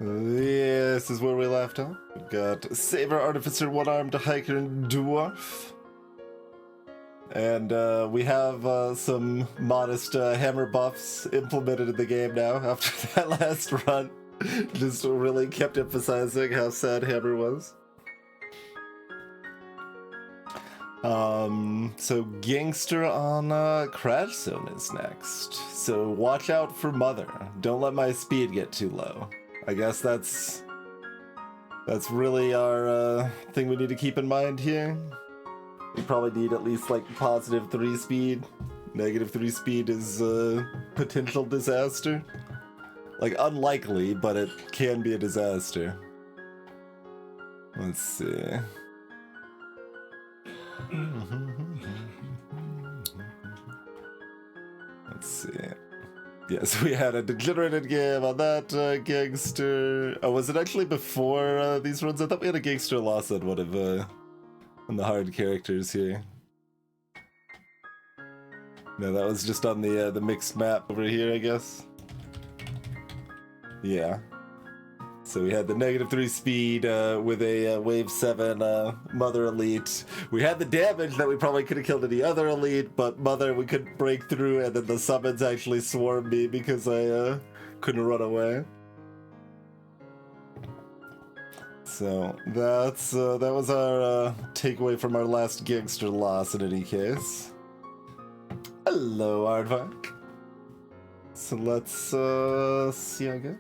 This is where we left off. We've got Saber, Artificer, One-Armed, Hiker, and Dwarf. And we have some modest hammer buffs implemented in the game now after that last run. Just really kept emphasizing how sad hammer was. So Gangster on Crash Zone is next. So watch out for Mother. Don't let my speed get too low. I guess that's really our thing we need to keep in mind here. We probably need at least like positive 3 speed. Negative 3 speed is a potential disaster. Like unlikely, but it can be a disaster. Let's see. Let's see. Yes, we had a degenerated game on that gangster. Oh, was it actually before these runs? I thought we had a gangster loss on one of on the hard characters here. No, that was just on the mixed map over here, I guess. Yeah. So we had the negative 3 speed with a wave 7 Mother Elite. We had the damage that we probably could have killed any other Elite, but Mother we couldn't break through, and then the summons actually swarmed me because I couldn't run away. So that's that was our takeaway from our last gangster loss in any case. Hello, Aardvark. So let's see how it goes.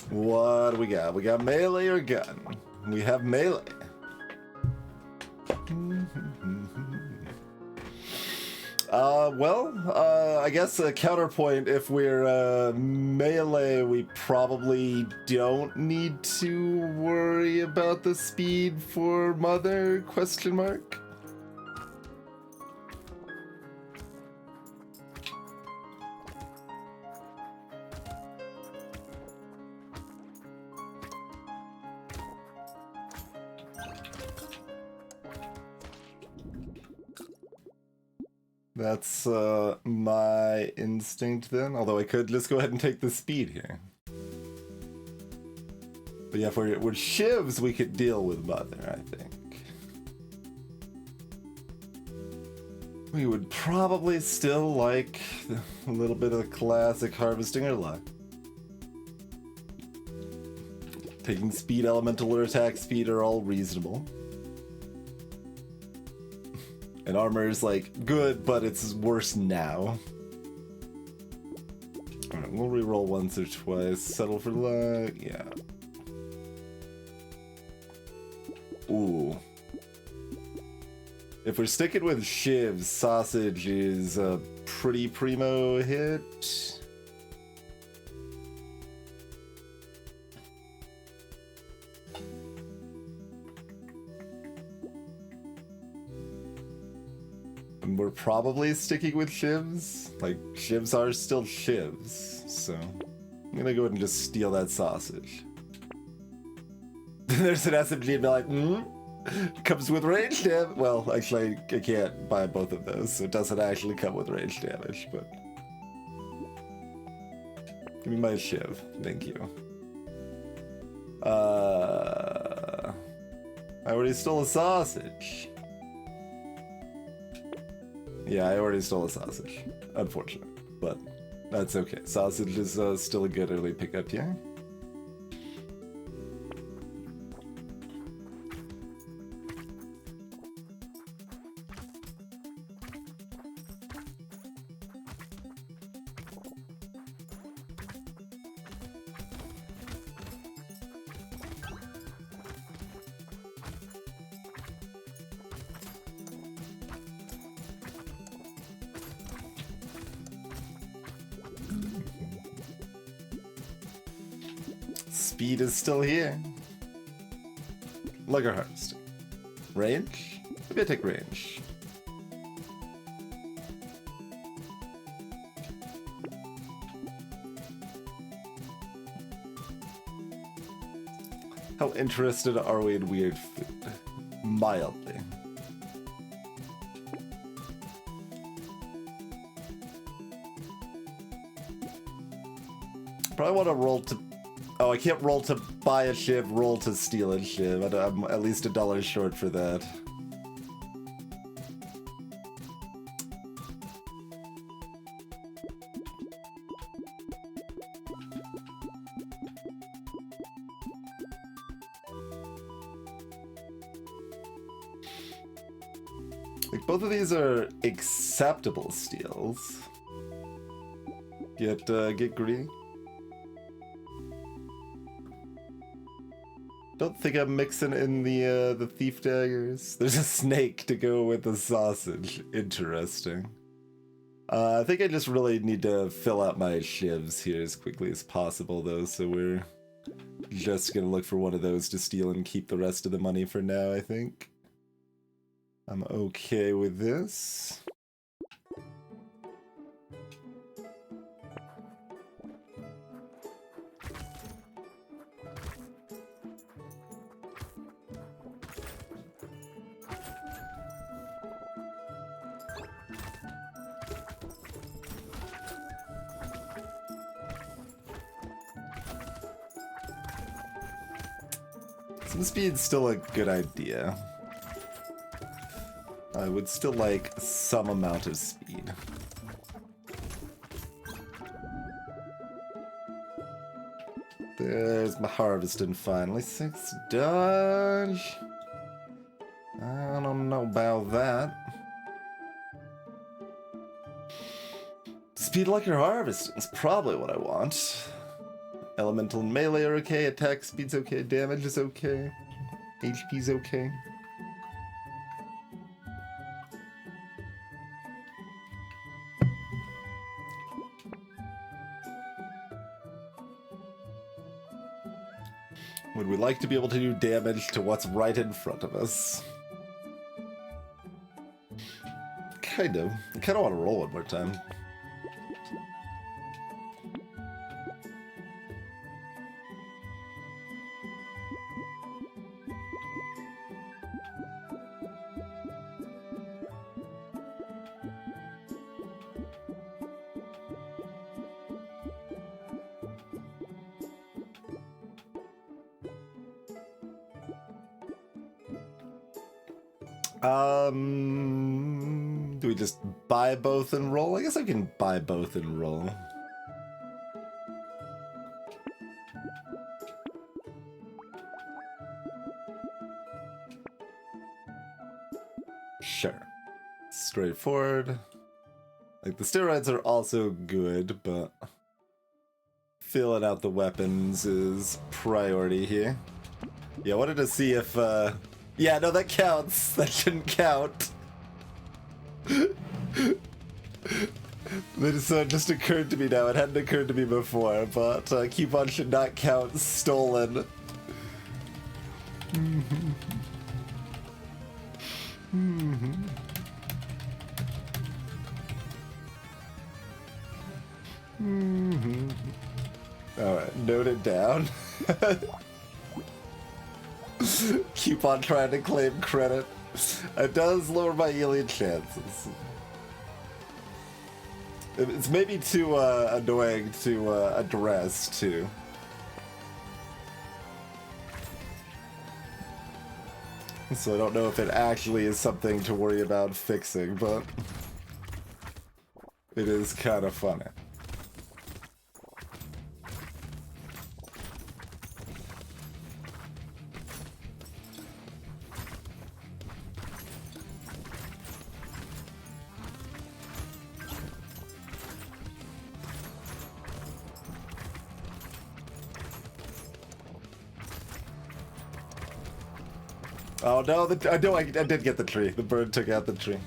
What do we got? We got melee or gun? We have melee. I guess a counterpoint, if we're melee, we probably don't need to worry about the speed for Mother, question mark? That's my instinct then, although I could just go ahead and take the speed here. But yeah, if we're shivs, we could deal with Mother, I think. We would probably still like a little bit of the classic harvesting or luck. Taking speed, elemental, or attack speed are all reasonable. And armor is like good, but it's worse now. Alright, we'll reroll once or twice. Settle for luck. Yeah. Ooh. If we're sticking with shivs, sausage is a pretty primo hit. We're probably sticking with shivs. Like, shivs are still shivs, so I'm gonna go ahead and just steal that sausage. There's an SMG and be like, comes with range damage. Well, actually, I can't buy both of those, so it doesn't actually come with range damage, but... Give me my shiv, thank you. I already stole a sausage. Yeah, I already stole a sausage. Unfortunate, but that's okay. Sausage is still a good early pickup here. Speed is still here. Lugger harvesting. Range? Maybe I take range. How interested are we in weird food? Mildly. Probably want to roll to... Oh, I can't roll to buy a shiv, roll to steal a shiv. I'm at least $1 short for that. Like, both of these are acceptable steals. Get greedy. Don't think I'm mixing in the thief daggers. There's a snake to go with the sausage. Interesting. I think I just really need to fill out my shivs here as quickly as possible, though, so we're just gonna look for one of those to steal and keep the rest of the money for now, I think. I'm okay with this. Some speed's still a good idea. I would still like some amount of speed. There's my harvesting finally. 6 dodge. I don't know about that. Speed like your harvesting is probably what I want. Elemental and melee are okay, attack speed's okay, damage is okay, HP's okay. Would we like to be able to do damage to what's right in front of us? Kind of. I kind of want to roll one more time. Do we just buy both and roll? I guess I can buy both and roll. Sure. Straightforward. Like, the steroids are also good, but filling out the weapons is priority here. Yeah, I wanted to see if, yeah, no, that counts. That shouldn't count. It just occurred to me now. It hadn't occurred to me before, but coupon should not count stolen. Alright, note it down. Coupon trying to claim credit. It does lower my alien chances. It's maybe too annoying to address, too. So I don't know if it actually is something to worry about fixing, but it is kind of funny. Oh no, I did get the tree. The bird took out the tree.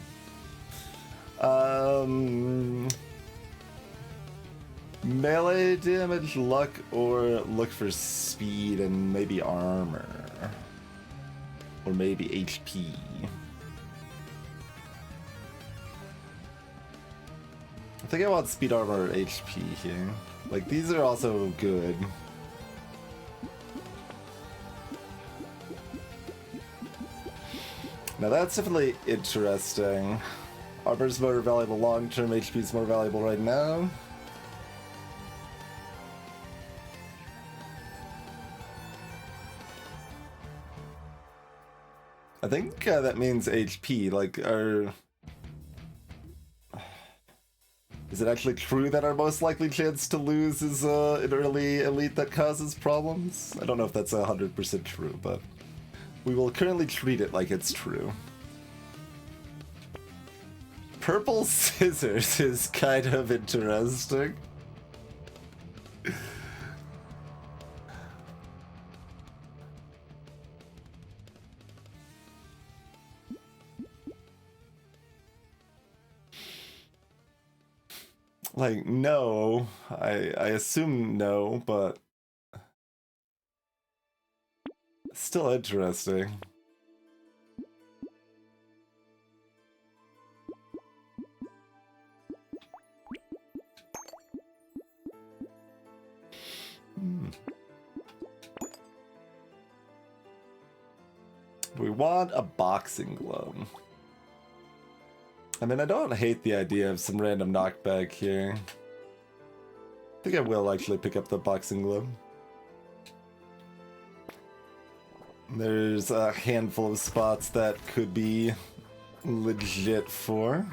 Melee damage, luck, or look for speed and maybe armor. Or maybe HP. I think I want speed, armor, or HP here. Like, these are also good. Now that's definitely interesting. Armor's more valuable long term, HP's more valuable right now. I think that means HP, like, is it actually true that our most likely chance to lose is an early elite that causes problems? I don't know if that's 100% true, but we will currently treat it like it's true. Purple scissors is kind of interesting. Like, no, I assume no, but still interesting. We want a boxing glove. I mean, I don't hate the idea of some random knockback here. I think I will actually pick up the boxing glove. There's a handful of spots that could be legit for.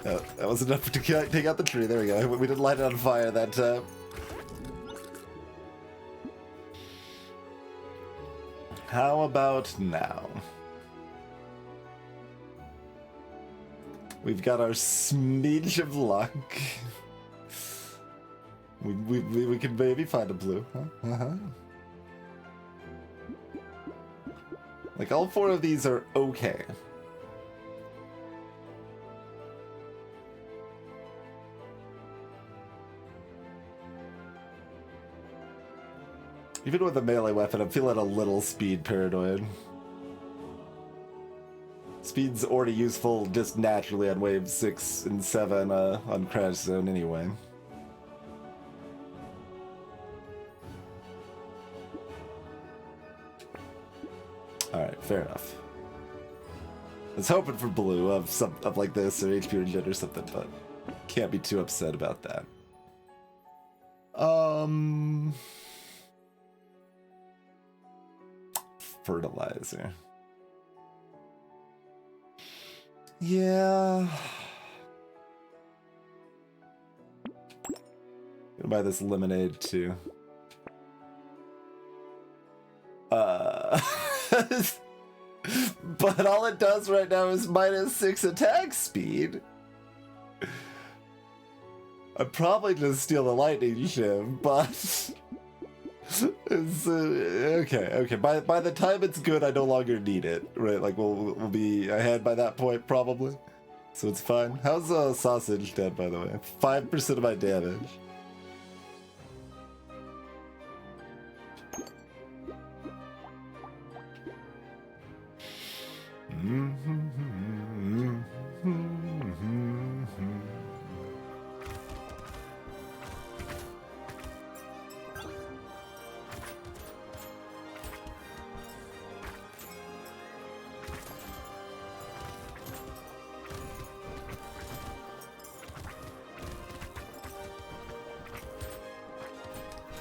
Oh, that was enough to take out the tree. There we go. We didn't light it on fire that time. How about now? We've got our smidge of luck. We can maybe find a blue. Huh? Uh-huh. Like, all four of these are okay. Even with a melee weapon, I'm feeling a little speed paranoid. Speed's already useful just naturally on wave 6 and 7 on Crash Zone anyway. Alright, fair enough. I was hoping for blue of like this or HP regen or something, but can't be too upset about that. Fertilizer. Yeah. Gonna buy this lemonade too. But all it does right now is -6 attack speed. I'd probably just steal the lightning ship, but it's okay. By the time it's good, I no longer need it, right? Like we'll be ahead by that point probably, so it's fine. How's sausage dead, by the way? 5% of my damage.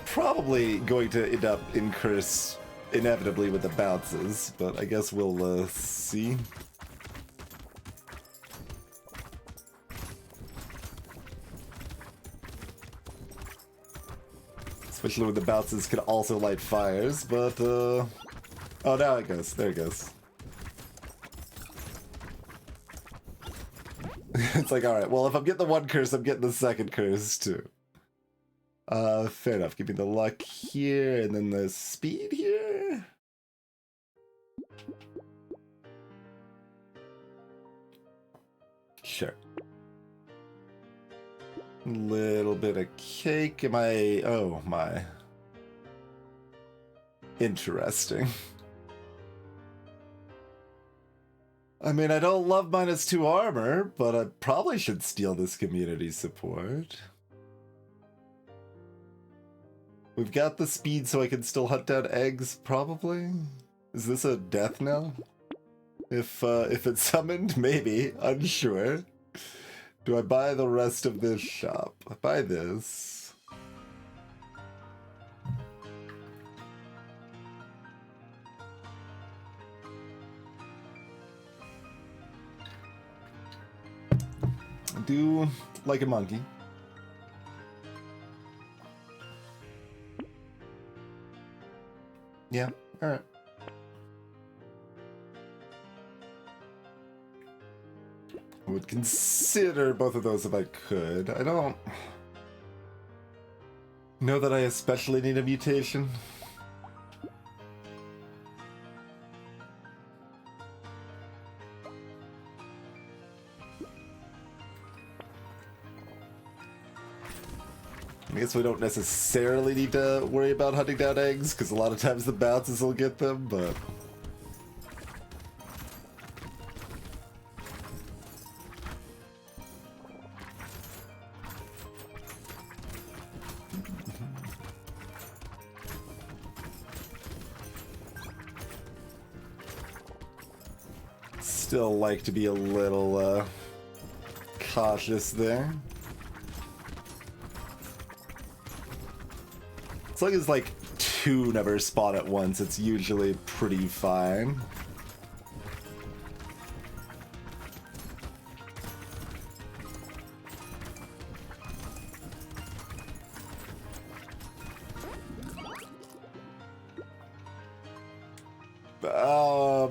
Probably going to end up in curse inevitably with the bounces, but I guess we'll see. Especially when the bounces can also light fires, but oh, now it goes. There it goes. It's like, alright, well, if I'm getting the one curse, I'm getting the second curse too. Fair enough. Give me the luck here, and then the speed here. Sure. Little bit of cake. Am I... Oh, my. Interesting. I mean, I don't love -2 armor, but I probably should steal this community support. We've got the speed so I can still hunt down eggs, probably? Is this a death knell? If it's summoned, maybe. Unsure. Do I buy the rest of this shop? I buy this. I do like a monkey. Yeah, alright. I would consider both of those if I could. I don't know that I especially need a mutation. I guess we don't necessarily need to worry about hunting down eggs, because a lot of times the bounces will get them, but... Still like to be a little, cautious there. As long as, like, 2 never spawn at once, it's usually pretty fine.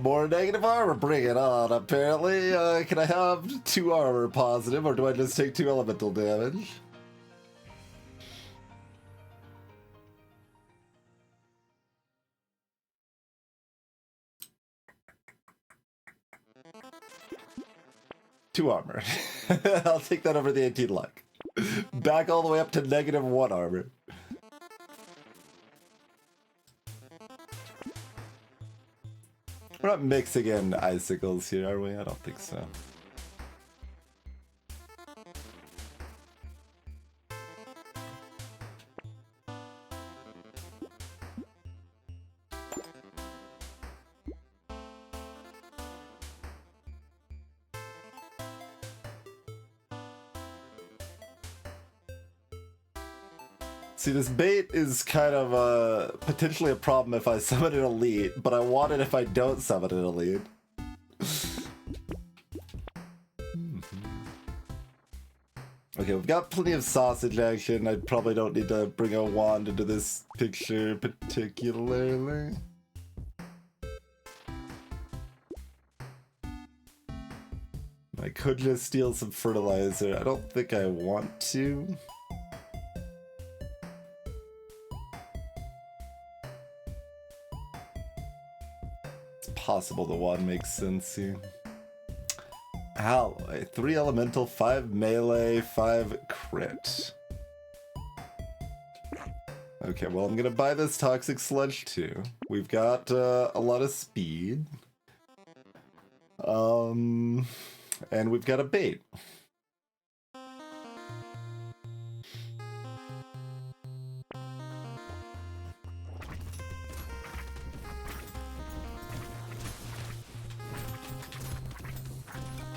More negative armor, bring it on, apparently. Can I have 2 armor positive, or do I just take 2 elemental damage? Two armor. I'll take that over the 18 luck. Back all the way up to -1 armor. We're not mixing in icicles here, are we? I don't think so. See, this bait is kind of potentially a problem if I summon an elite, but I want it if I don't summon an elite. Okay, we've got plenty of sausage action. I probably don't need to bring a wand into this picture particularly. I could just steal some fertilizer. I don't think I want to. Possible the wand makes sense here. Alloy, 3 elemental, 5 melee, 5 crit. Okay, well, I'm gonna buy this toxic sludge too. We've got a lot of speed. And we've got a bait.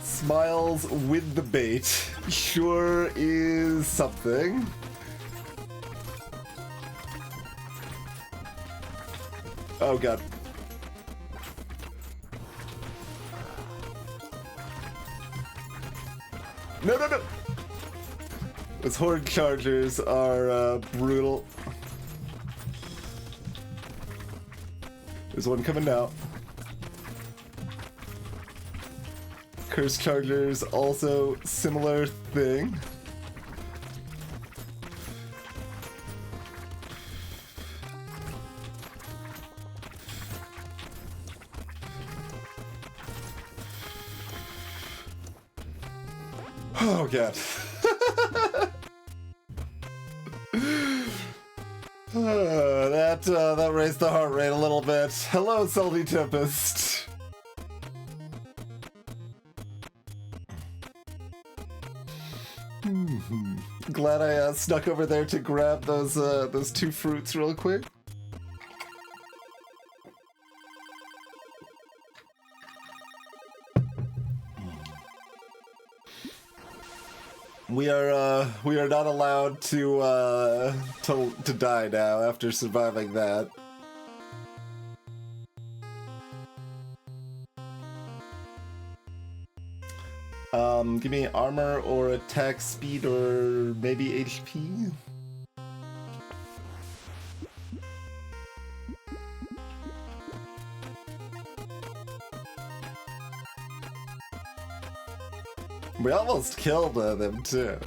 Smiles with the bait sure is something. Oh god. No, no, no! Those horde chargers are brutal. There's one coming now. Curse chargers, also similar thing. Oh god. That raised the heart rate a little bit. Hello, Salty Tempest. Glad I snuck over there to grab those 2 fruits real quick. We are not allowed to die now after surviving that. Give me armor or attack speed or maybe HP. We almost killed them too.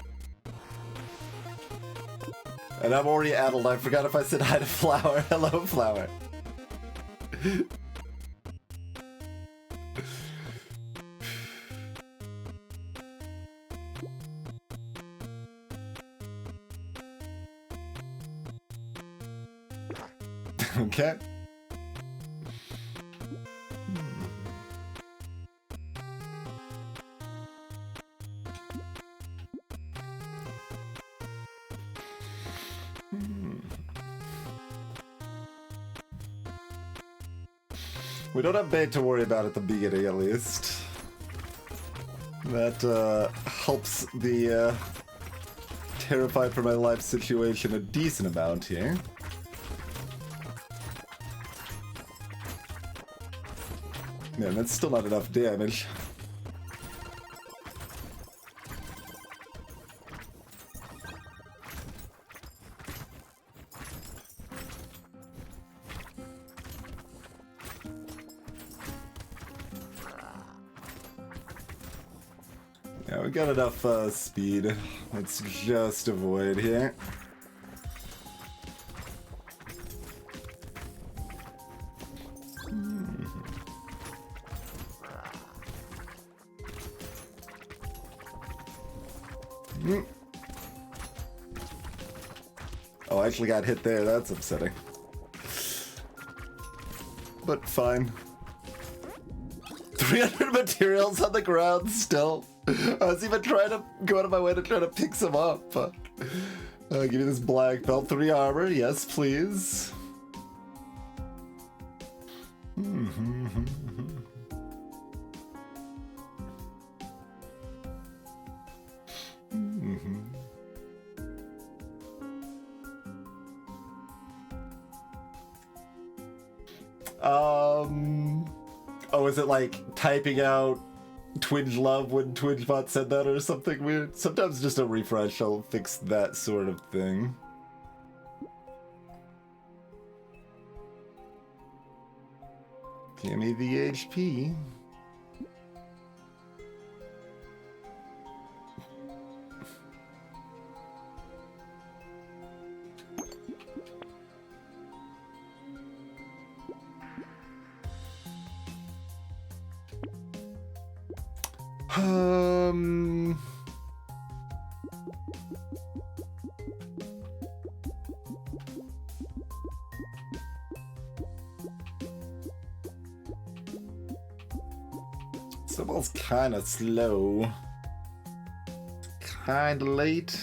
And I'm already addled. I forgot if I said hi to Flower. Hello, Flower. Okay. We don't have bait to worry about at the beginning, at least. That helps the terrified for my life situation a decent amount here. Man, that's still not enough damage. Yeah, we got enough speed. Let's just avoid here. Oh, I actually got hit there. That's upsetting. But fine. 300 materials on the ground still. I was even trying to go out of my way to try to pick some up. Give me this black belt, 3 armor. Yes, please. Oh, is it like typing out Twinge Love when TwingeBot said that or something weird? Sometimes just a refresh will fix that sort of thing. Give me the HP. Someone's kind of slow. Kind of late.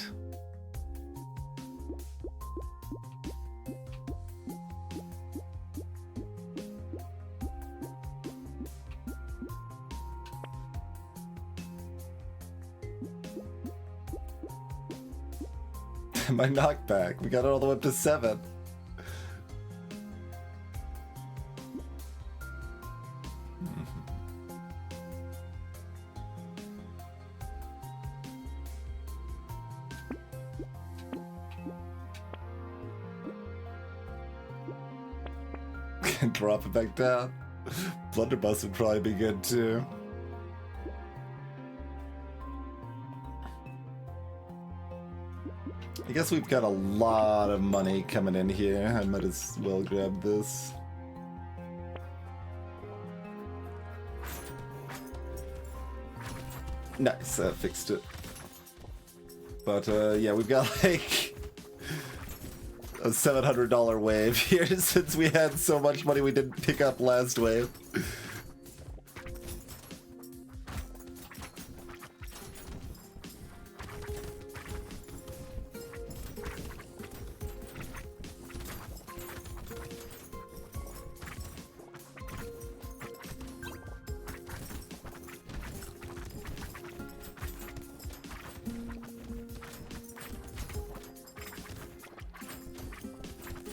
My knockback. We got it all the way up to 7. Drop it back down. Blunderbuss would probably be good too. I guess we've got a lot of money coming in here. I might as well grab this. Nice, that fixed it. But yeah, we've got like a $700 wave here since we had so much money we didn't pick up last wave.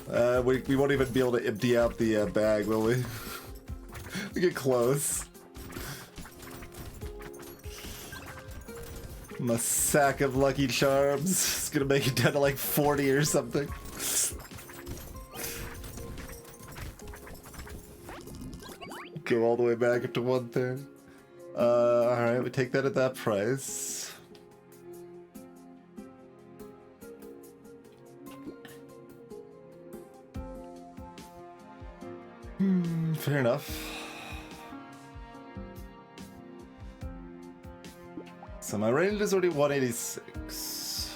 We won't even be able to empty out the bag, will we? We get close. My sack of Lucky Charms is gonna make it down to like 40 or something. Go all the way back up to 130. Alright, we take that at that price. Fair enough. So my range is already 186.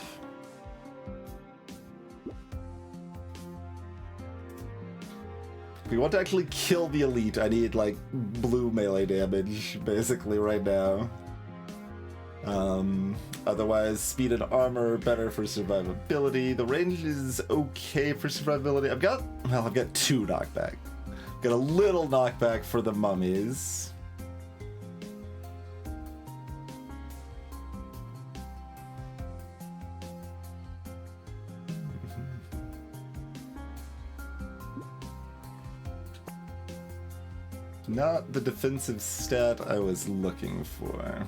If we want to actually kill the elite, I need like blue melee damage basically right now. Otherwise, speed and armor are better for survivability. The range is okay for survivability. I've got 2 knockback. Got a little knockback for the mummies. Not the defensive stat I was looking for.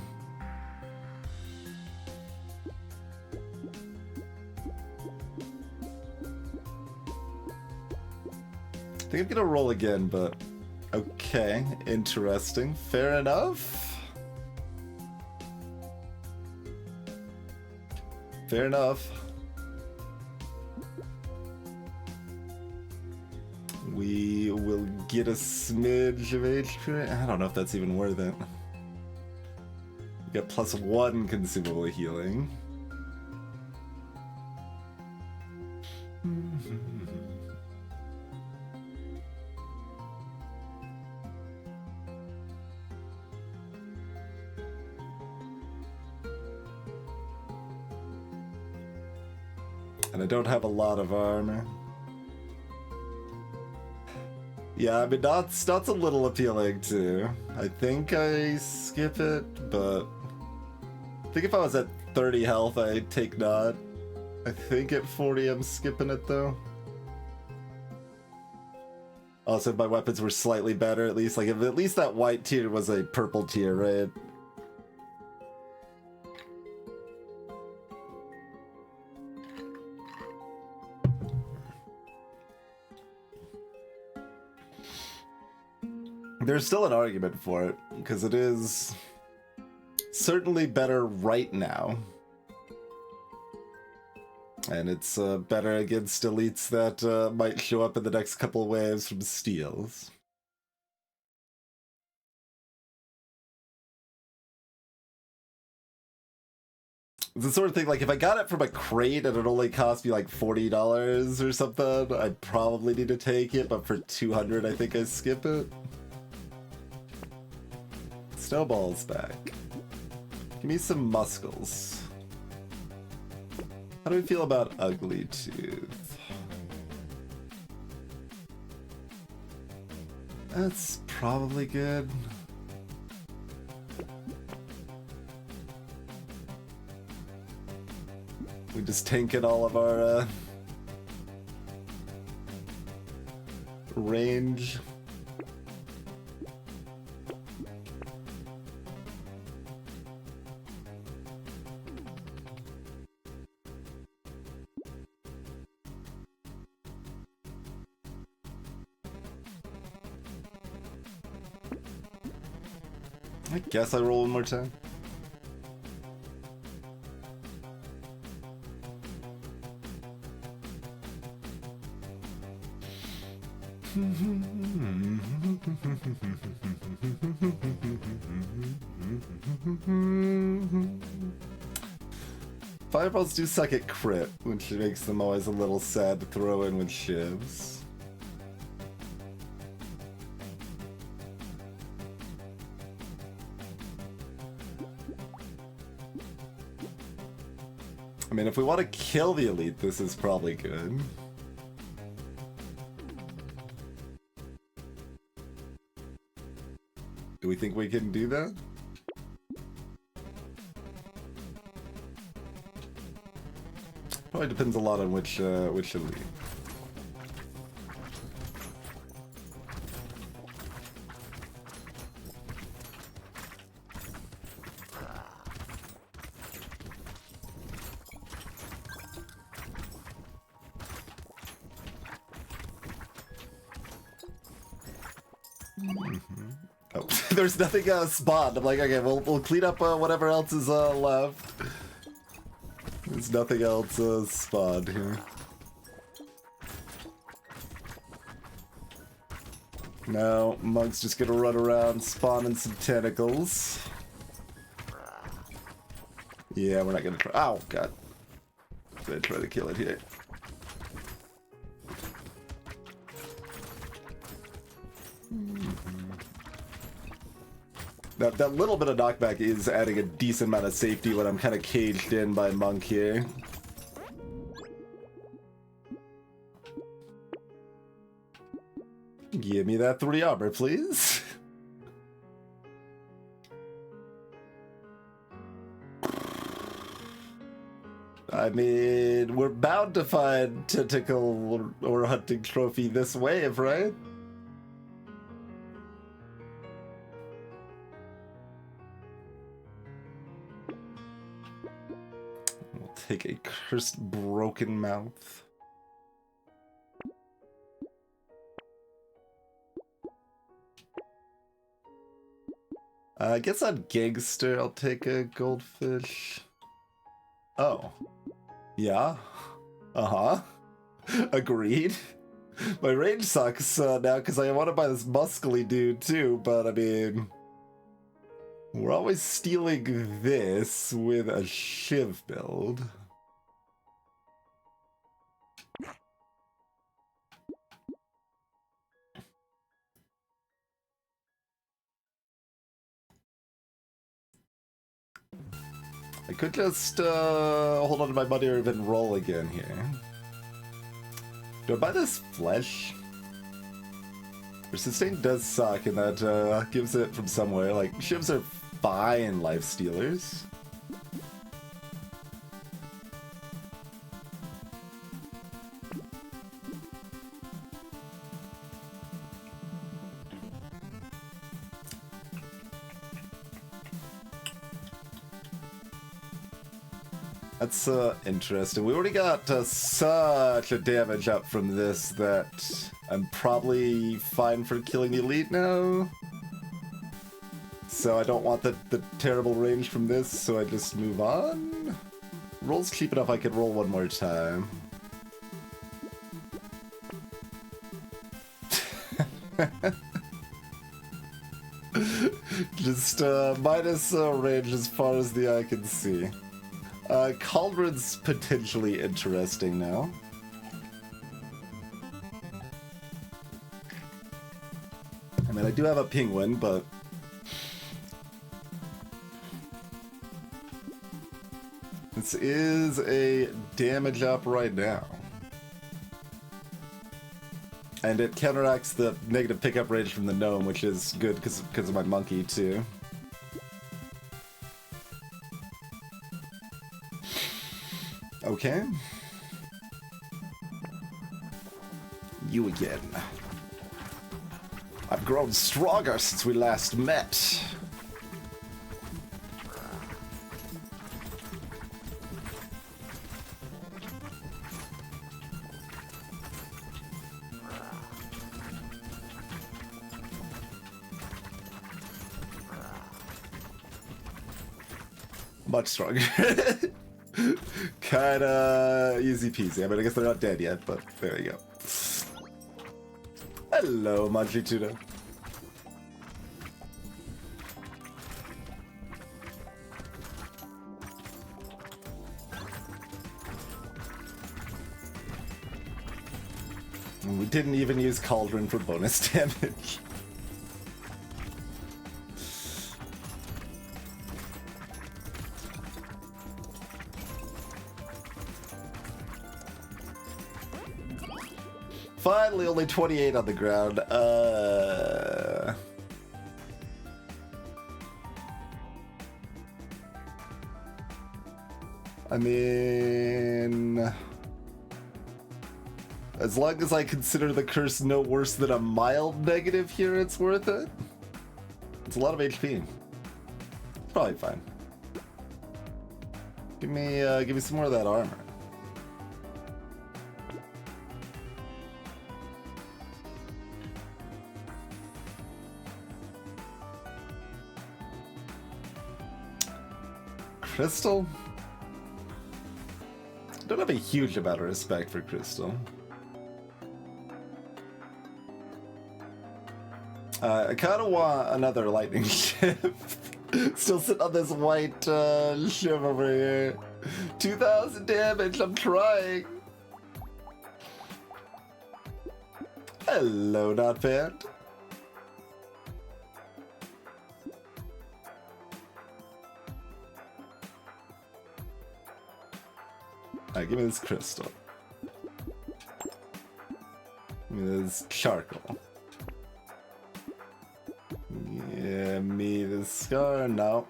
I think I'm gonna roll again, but okay, interesting. Fair enough. Fair enough. We will get a smidge of HP. I don't know if that's even worth it. We got +1 consumable healing. And I don't have a lot of armor. Yeah, I mean, Dot's a little appealing too. I think I skip it, but I think if I was at 30 health, I'd take Dot. I think at 40 I'm skipping it though. Also, if my weapons were slightly better, at least, like if at least that white tier was a purple tier, right? There's still an argument for it, because it is certainly better right now. And it's better against elites that might show up in the next couple waves from steals. It's the sort of thing, like, if I got it from a crate and it only cost me like $40 or something, I'd probably need to take it, but for 200 I think I skip it. Snowball's back. Give me some muscles. How do we feel about Ugly Tooth? That's probably good. We just tanking all of our range. I guess I roll one more time. Fireballs do suck at crit, which makes them always a little sad to throw in with shivs. I mean, if we want to kill the elite, this is probably good. Do we think we can do that? Probably depends a lot on which elite. Oh, there's nothing spawned. I'm like, okay, we'll clean up whatever else is left. There's nothing else spawned here. No, Monk's just gonna run around spawning some tentacles. Yeah, we're not gonna try. Oh, God. I'm gonna try to kill it here. That little bit of knockback is adding a decent amount of safety when I'm kind of caged in by Monk here. Give me that 3 armor, please. I mean, we're bound to find tentacle or hunting trophy this wave, right? We'll take a cursed broken mouth. I guess on Gangster, I'll take a goldfish. Oh. Yeah. Uh-huh. Agreed. My range sucks now because I want to buy this muscly dude too, but I mean... We're always stealing this with a Shiv build. I could just hold on to my money or even roll again here. Do I buy this flesh? Your sustain does suck, and that gives it from somewhere. Like, shivs are fine life stealers. That's interesting. We already got such a damage up from this that I'm probably fine for killing the elite now. So I don't want the terrible range from this, so I just move on. Roll's cheap enough I could roll one more time. Just minus range as far as the eye can see. Cauldron's potentially interesting now. I mean, I do have a penguin, but... This is a damage up right now. And it counteracts the negative pickup range from the gnome, which is good because of my monkey, too. Okay. You again. I've grown stronger since we last met. Much stronger. Kinda easy peasy. I mean, I guess they're not dead yet, but there you go. Hello, Munchy Tuna. We didn't even use Cauldron for bonus damage. Finally, only 28 on the ground. I mean... As long as I consider the curse no worse than a mild negative here, it's worth it. It's a lot of HP. Probably fine. Give me some more of that armor. Crystal? I don't have a huge amount of respect for Crystal. I kind of want another lightning shift. Still sitting on this white shiv over here. 2,000 damage, I'm trying. Hello, not bad. Alright, give me this crystal. Give me this charcoal. Yeah, me this scar. No.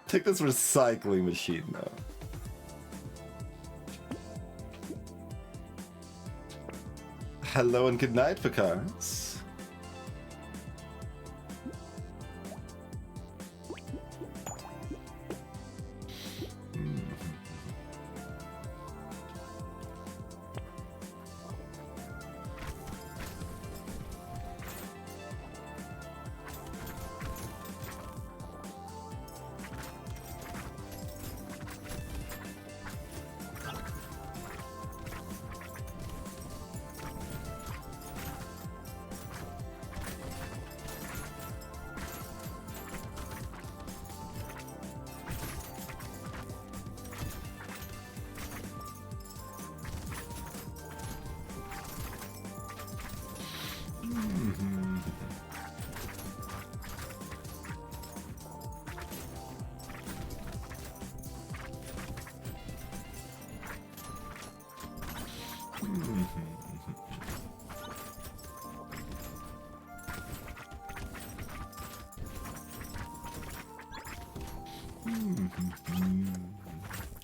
Take this recycling machine though. Hello and good night, Picards.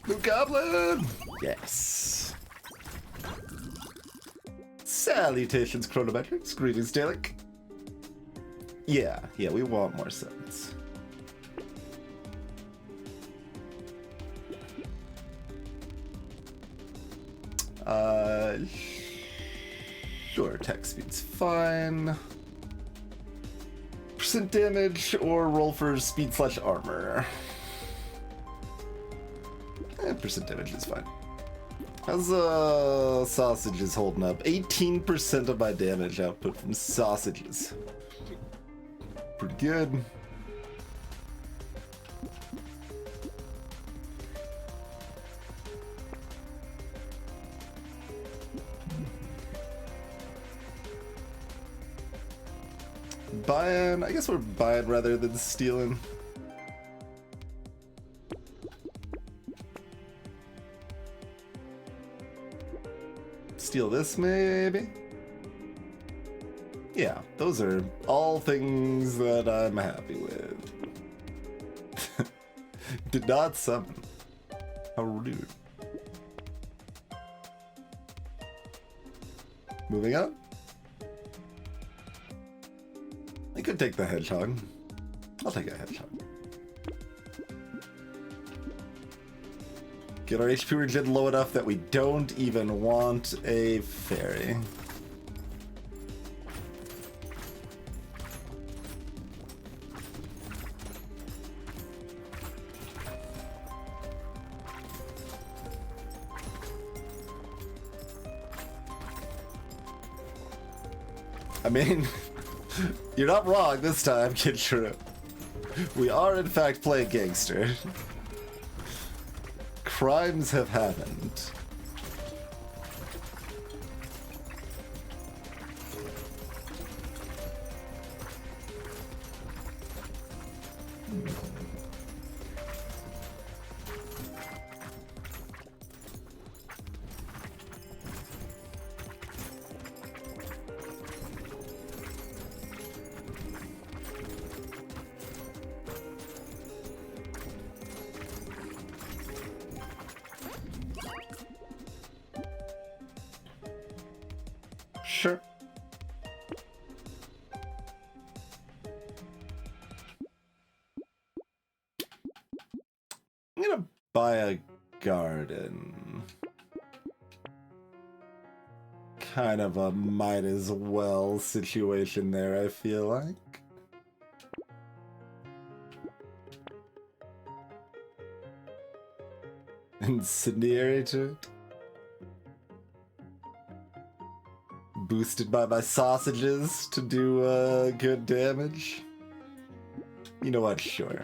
Blue Goblin! Yes. Salutations, Chronometrics. Greetings, Dalek. Yeah, we want more sets. Sure, attack speed's fine. Percent damage or roll for speed / armor. Percent damage is fine. How's sausages holding up? 18% of my damage output from sausages. Pretty good. Buying, I guess we're buying rather than stealing. Steal this, maybe? Yeah, those are all things that I'm happy with. Did not summon. How rude. Moving on. I could take the hedgehog. I'll take a hedgehog. Get our HP regen low enough that we don't even want a fairy. I mean, you're not wrong this time, Kid Shrew. We are in fact playing gangster. Crimes have happened. Sure. I'm gonna buy a garden. Kind of a might as well situation there, I feel like. Incinerated. Boosted by my sausages to do good damage. You know what? Sure.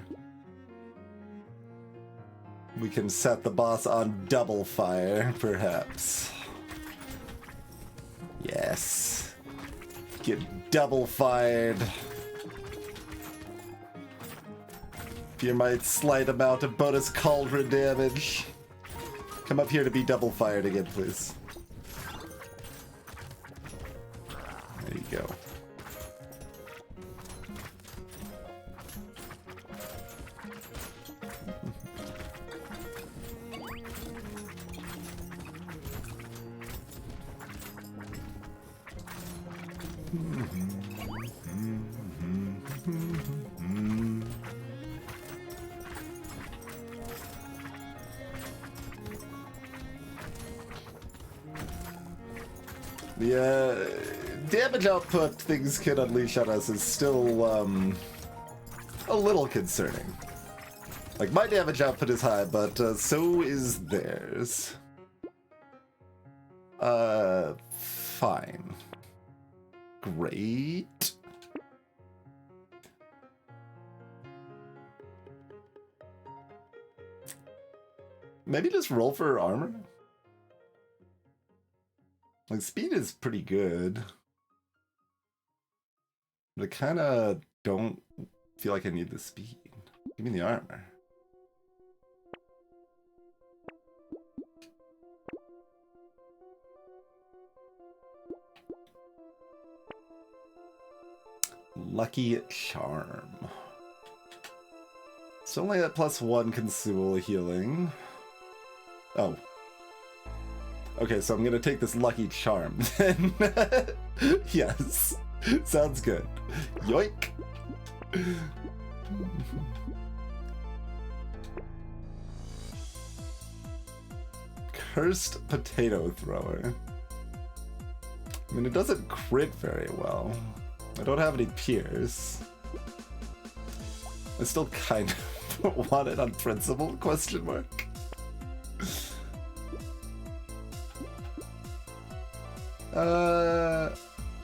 We can set the boss on double fire, perhaps. Yes. Get double fired. Fear my slight amount of bonus cauldron damage. Come up here to be double fired again, please. There you go. The damage output things can unleash on us is still a little concerning. Like, my damage output is high, but so is theirs. Fine. Great. Maybe just roll for armor? Like, speed is pretty good. But I kind of don't feel like I need the speed. Give me the armor. Lucky Charm. It's only at +1 consumable healing. Oh. Okay, so I'm gonna take this Lucky Charm then. Yes. Sounds good. Yoink! Cursed Potato Thrower. I mean, it doesn't crit very well. I don't have any Pierce. I still kind of want it on principle, question mark.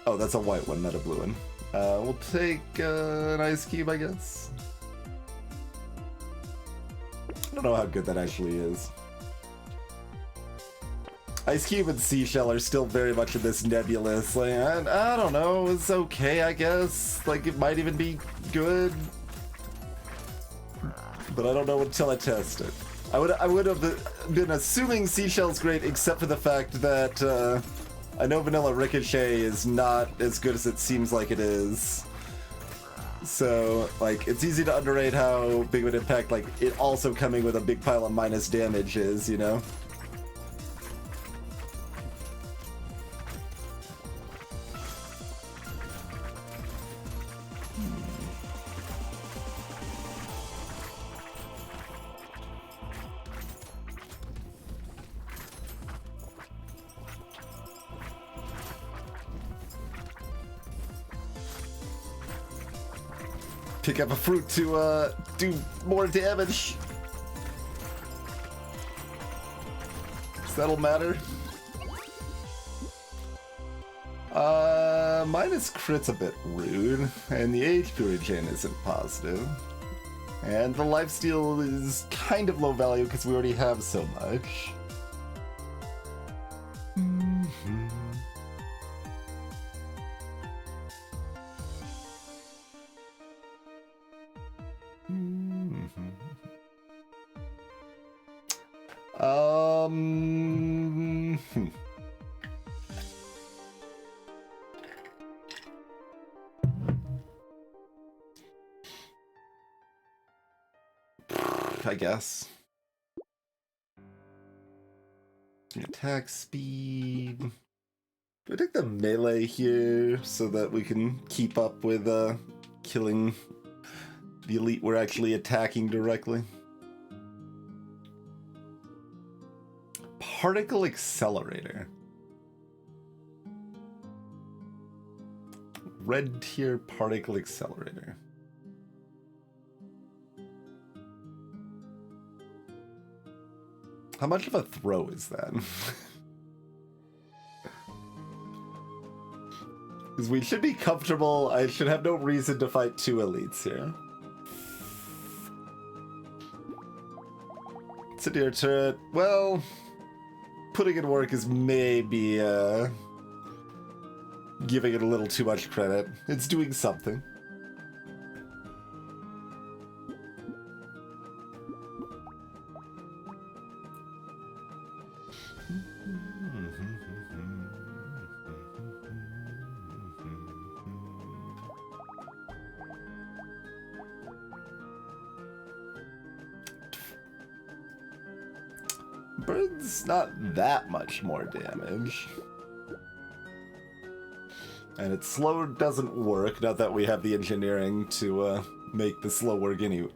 Oh, that's a white one, not a blue one. We'll take an ice cube, I guess. I don't know how good that actually is. Ice cube and seashell are still very much in this nebulous. Like, I don't know. It's okay, I guess. Like, it might even be good, but I don't know until I test it. I would have been assuming seashell's great, except for the fact that I know Vanilla Ricochet is not as good as it seems like it is. So, like, it's easy to underrate how big of an impact, like, it also coming with a big pile of minus damage is, you know? Pick up a fruit to do more damage. So that'll matter. Minus crit's a bit rude, and the HP regen isn't positive. And the lifesteal is kind of low value because we already have so much. I guess. Attack speed. I take the melee here so that we can keep up with killing the elite we're actually attacking directly. Particle Accelerator. Red tier Particle Accelerator. How much of a throw is that? Because we should be comfortable. I should have no reason to fight two elites here. Incendiary turret. Well, putting in work is maybe giving it a little too much credit. It's doing something. Bird's not that much more damage. And its slow doesn't work, not that we have the engineering to make the slow work do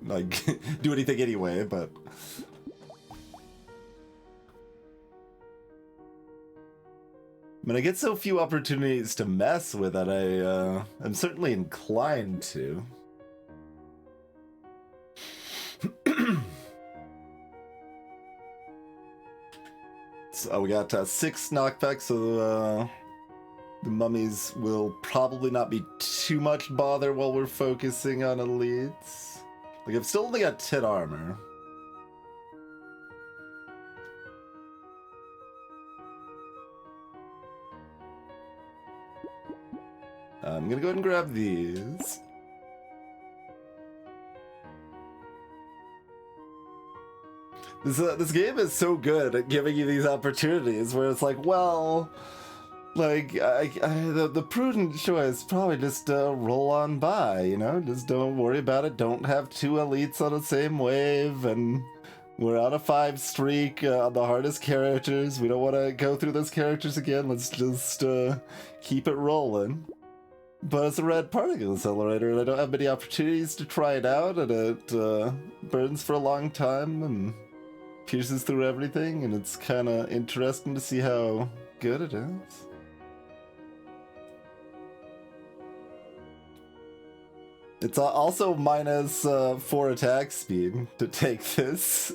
anything anyway, but... I mean, I get so few opportunities to mess with it, I'm certainly inclined to. So we got 6 knockbacks, so the mummies will probably not be too much bother while we're focusing on elites. Like, I've still only got 10 armor. I'm gonna go ahead and grab these. This game is so good at giving you these opportunities where it's like, well, like, the prudent choice probably just roll on by, you know? Just don't worry about it. Don't have 2 elites on the same wave, and we're on a 5 streak on the hardest characters. We don't want to go through those characters again. Let's just keep it rolling. But it's a red particle accelerator, and I don't have many opportunities to try it out, and it burns for a long time, and pierces through everything, and it's kind of interesting to see how good it is. It's also minus 4 attack speed to take this.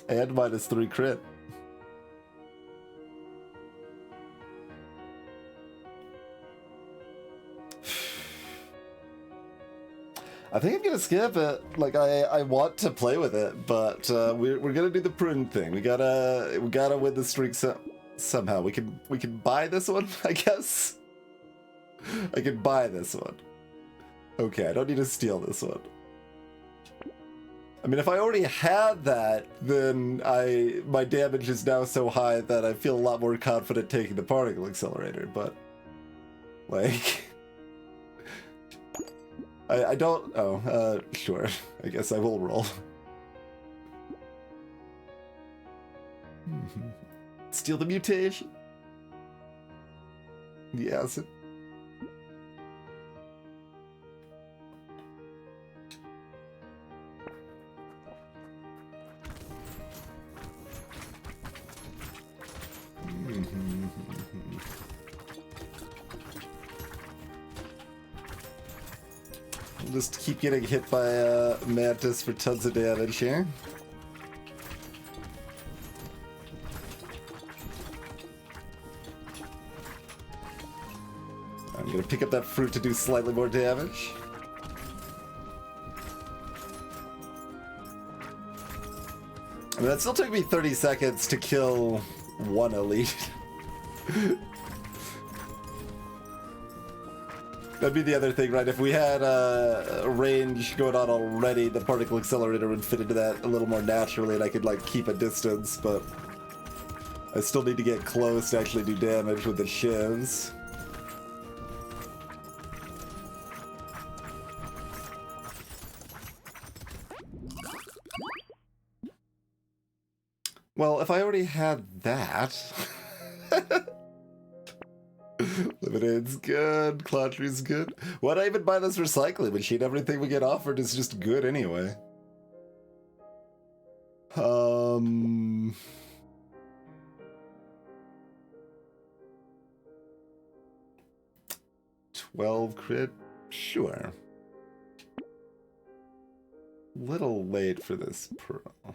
And minus 3 crit. I think I'm gonna skip it. Like, I want to play with it, but we're gonna do the prudent thing. We gotta win the streak somehow. We can buy this one, I guess. I can buy this one. Okay, I don't need to steal this one. I mean, if I already had that, then my damage is now so high that I feel a lot more confident taking the particle accelerator. But like. I don't... Oh, sure. I guess I will roll. Steal the mutation. The acid. Just keep getting hit by Mantis for tons of damage here. I'm gonna pick up that fruit to do slightly more damage. I mean, that still took me 30 seconds to kill 1 elite. That'd be the other thing, right? If we had a range going on already, the particle accelerator would fit into that a little more naturally, and I could, like, keep a distance, but I still need to get close to actually do damage with the shivs. Well, if I already had that... Lemonade good, Clautry's good. Why'd I even buy this recycling machine? Everything we get offered is just good anyway. 12 crit? Sure. Little late for this pearl.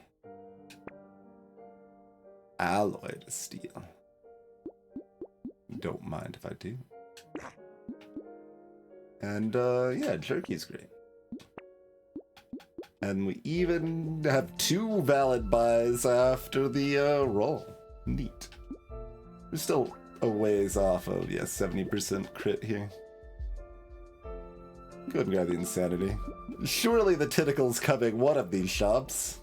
Alloyed steel. Don't mind if I do. And yeah, jerky's great. And we even have 2 valid buys after the roll. Neat. We're still a ways off of, yeah, 70% crit here. Go ahead and grab the insanity. Surely the tentacle's coming one of these shops.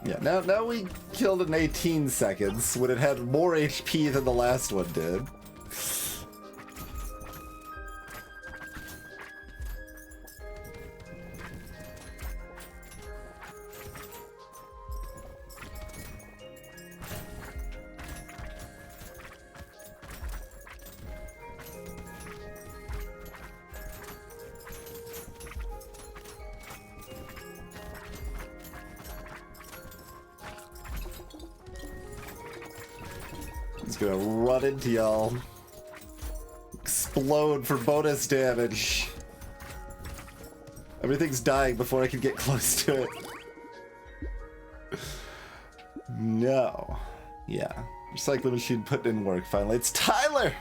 Yeah, now we killed in 18 seconds when it had more HP than the last one did. Gonna run into y'all. Explode for bonus damage. Everything's dying before I can get close to it. No. Yeah. Recycling machine putting in work finally. It's Tyler!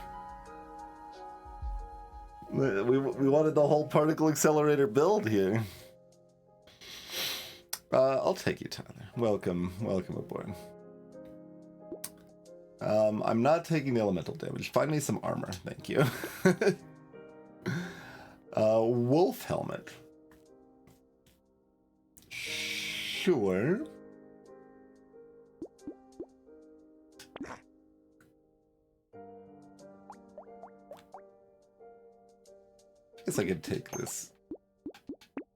We wanted the whole particle accelerator build here. I'll take you, Tyler. Welcome aboard. I'm not taking the elemental damage. Find me some armor, thank you. Wolf helmet. Sure. Guess I could take this.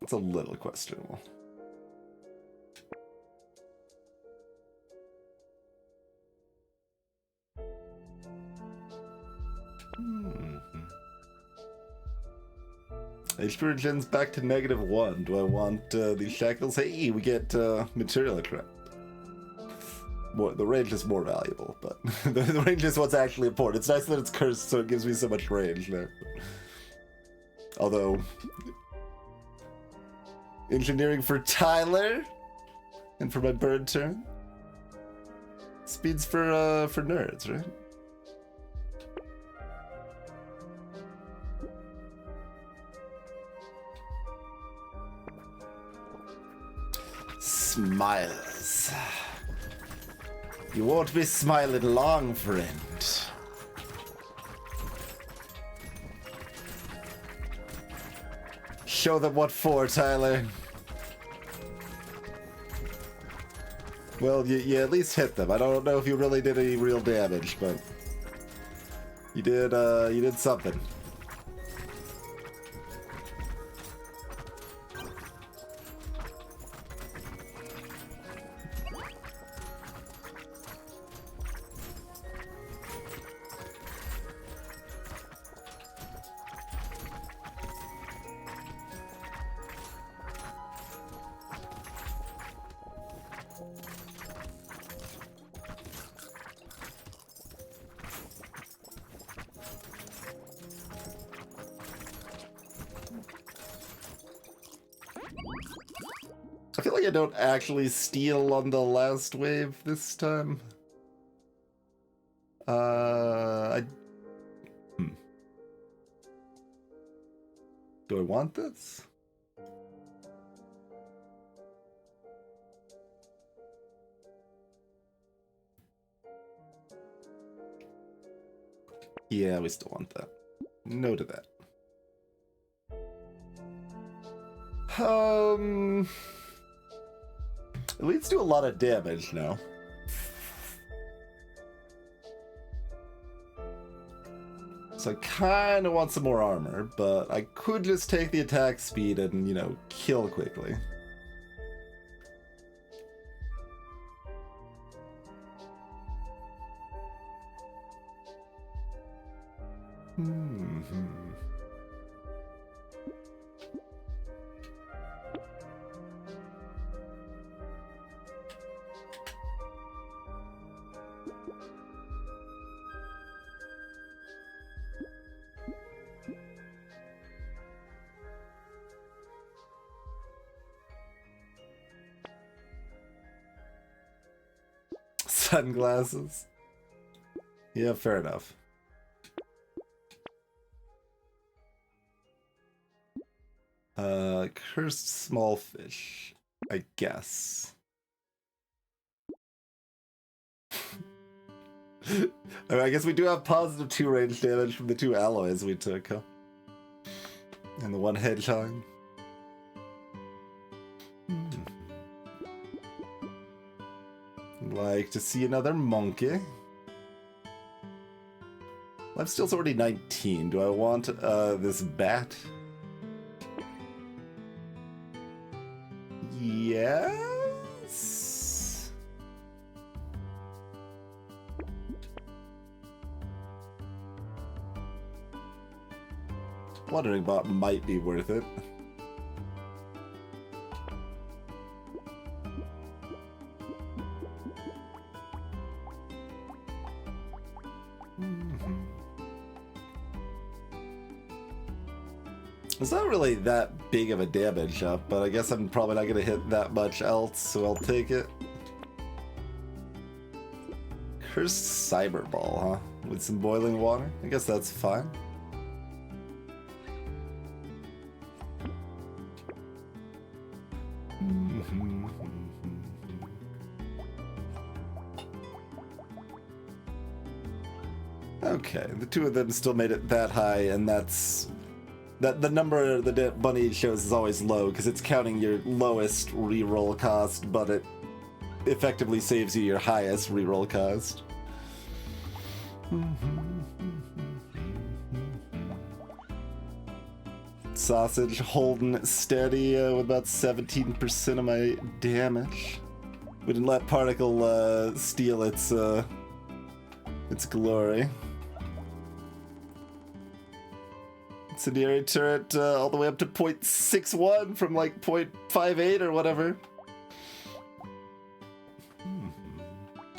It's a little questionable. HP regen's back to -1. Do I want these shackles? Hey, we get material attract. The range is more valuable, but the range is what's actually important. It's nice that it's cursed, so it gives me so much range there. Although, engineering for Tyler and for my bird turn. Speed's for nerds, right? Smiles. You won't be smiling long, friend. Show them what for, Tyler. Well, you at least hit them. I don't know if you really did any real damage, but you did something. I feel like I don't actually steal on the last wave this time. Do I want this? Yeah, we still want that. No to that. It leads to a lot of damage now. So I kind of want some more armor, but I could just take the attack speed and, you know, kill quickly. sunglasses. Yeah, fair enough. Cursed small fish, I guess. I guess we do have positive 2 range damage from the 2 alloys we took, huh? And the 1 hedgehog. Like to see another monkey. Lifesteal's already 19. Do I want this bat? Yes. Wandering bot might be worth it. It's not really that big of a damage up, but I guess I'm probably not going to hit that much else, so I'll take it. Cursed Cyber Ball, huh? With some boiling water? I guess that's fine. Okay, the 2 of them still made it that high, and that's... the number the bunny shows is always low, because it's counting your lowest reroll cost, but it effectively saves you your highest reroll cost. Sausage holding steady with about 17% of my damage. We didn't let Particle steal its glory. Incendiary turret all the way up to 0.61 from like 0.58 or whatever.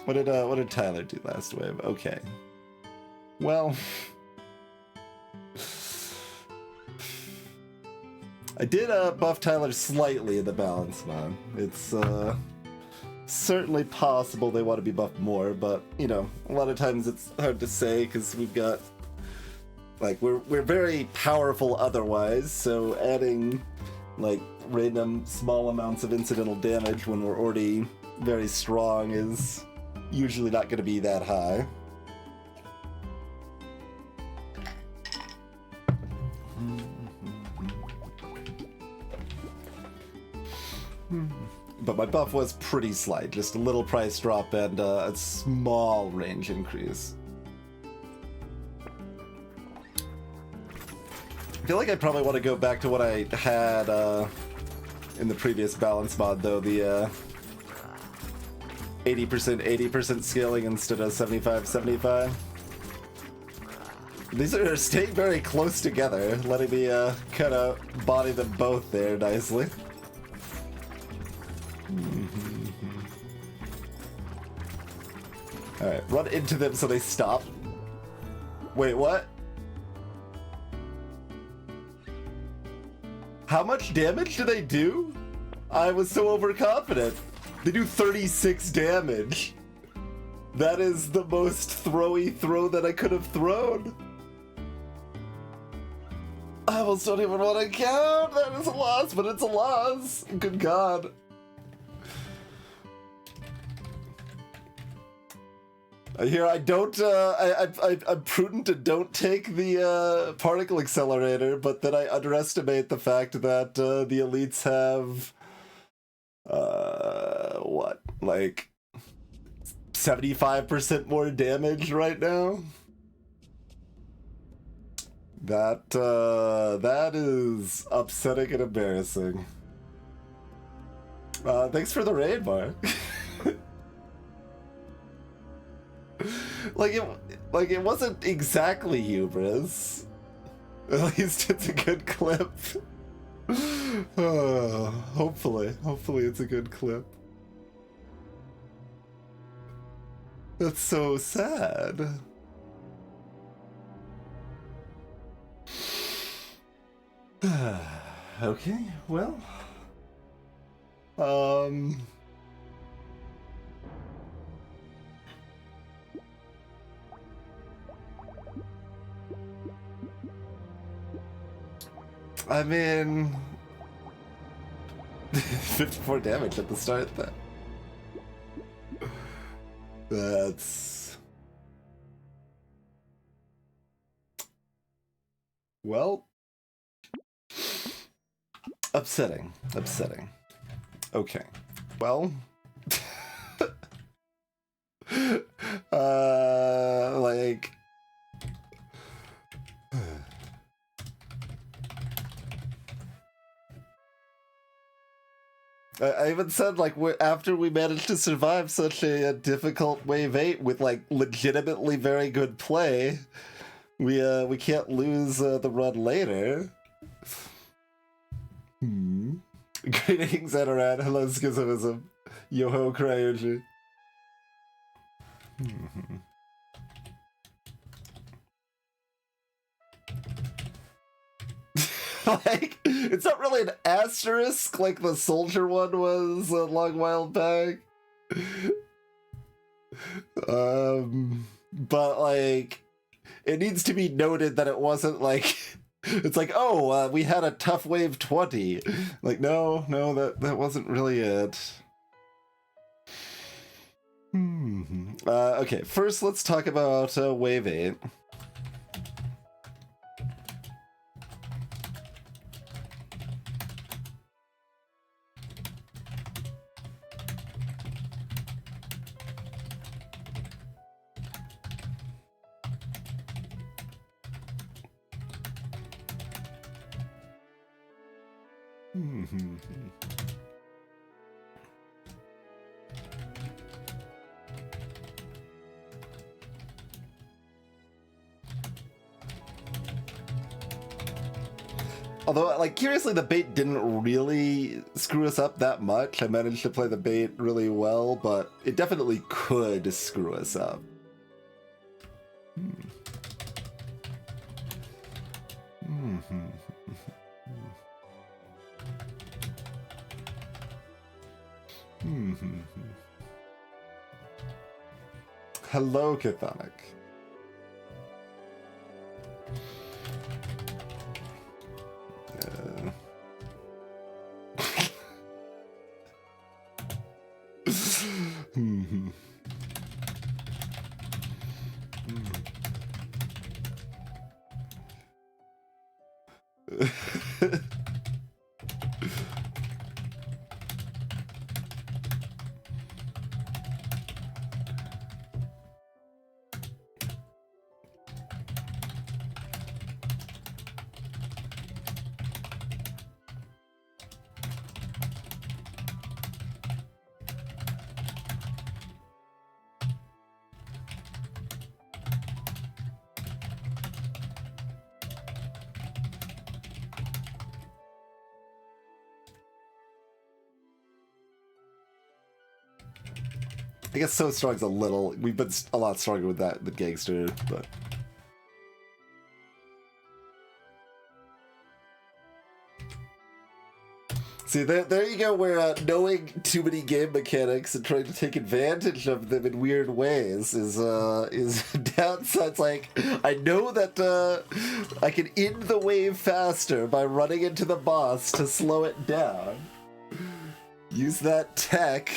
What did Tyler do last wave? Okay. Well, I did buff Tyler slightly in the balance mod. It's certainly possible they want to be buffed more, but you know, a lot of times it's hard to say because we've got like we're very powerful otherwise, so adding like random small amounts of incidental damage when we're already very strong is usually not going to be that high. But my buff was pretty slight, just a little price drop and a small range increase. I feel like I probably want to go back to what I had in the previous balance mod, though, the 80% scaling instead of 75-75. These are staying very close together, letting me kind of body them both there nicely. Alright, run into them so they stop. Wait, what? How much damage do they do? I was so overconfident. They do 36 damage. That is the most throwy throw that I could have thrown. I almost don't even want to count. That is a loss, but it's a loss. Good God. Here, I don't, I'm prudent and don't take the particle accelerator, but then I underestimate the fact that the elites have, what, like 75% more damage right now? That is upsetting and embarrassing. Thanks for the raid, Mark. Like it wasn't exactly hubris. At least it's a good clip. Hopefully it's a good clip. That's so sad. Okay, well. I mean, 54 damage at the start. That's... Well... Upsetting. Upsetting. Okay. Well... like... I even said, like, after we managed to survive such a difficult wave 8 with, like, legitimately very good play, we can't lose the run later. Greetings, Anorad. Hello, Schismism. Yo-ho, Cryuji. Like, it's not really an asterisk like the soldier one was a long while back. But, like, it needs to be noted that it wasn't like... It's like, oh, we had a tough wave 20. Like, no, that wasn't really it. Okay, first let's talk about wave 8. Although, like, curiously, the bait didn't really screw us up that much. I managed to play the bait really well, but it definitely could screw us up. Hello, Chthonic. I guess So Strong's a little... We've been a lot stronger with that, the Gangster, but... See, there you go, where knowing too many game mechanics and trying to take advantage of them in weird ways is downside. It's like, I know that I can end the wave faster by running into the boss to slow it down. Use that tech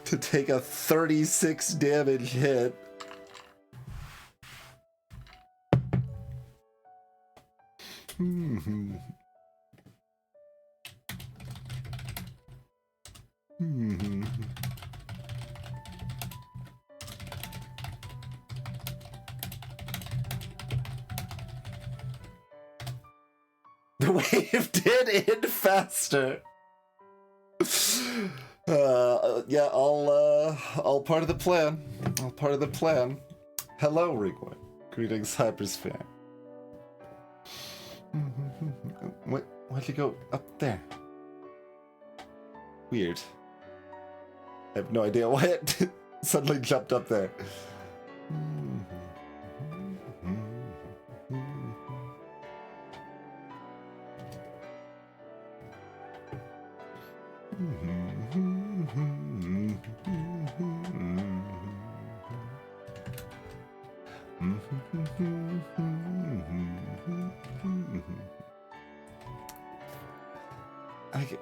to take a 36 damage hit. The wave did end faster. Yeah, all part of the plan. All part of the plan. Hello, Rigwood. Greetings, Hypersphere. Why'd you go up there? Weird. I have no idea why it suddenly jumped up there.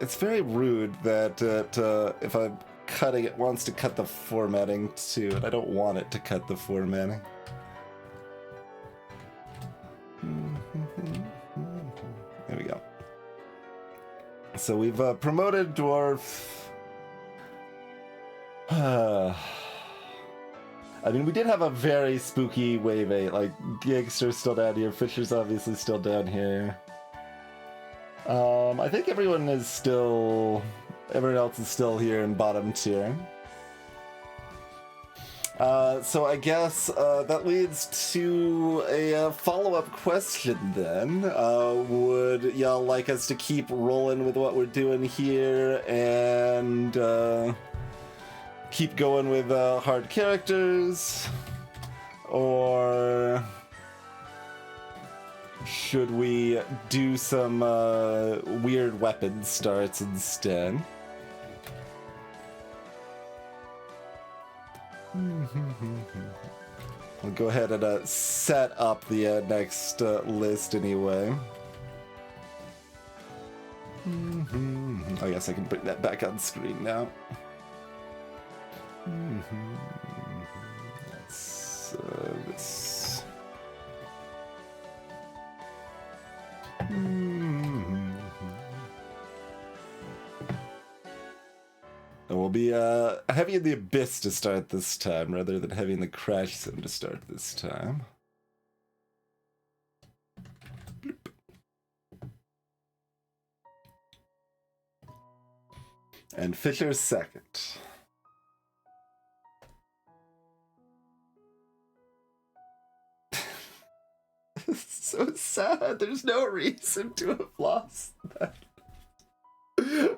it's very rude that if I'm cutting, it wants to cut the formatting too, and I don't want it to cut the formatting. There we go. So we've promoted Dwarf. I mean, we did have a very spooky wave 8. Like, Gigster's still down here, Fisher's obviously still down here. I think everyone else is still here in bottom tier. So I guess that leads to a follow-up question then. Would y'all like us to keep rolling with what we're doing here and keep going with hard characters? Or should we do some weird weapon starts instead? I'll go ahead and set up the next list anyway. I guess I can bring that back on screen now. That's this. And we'll be heavy in the Abyss to start this time, rather than heavy in the Crash Sim to start this time. Bloop. And Fisher's second. So sad. There's no reason to have lost that.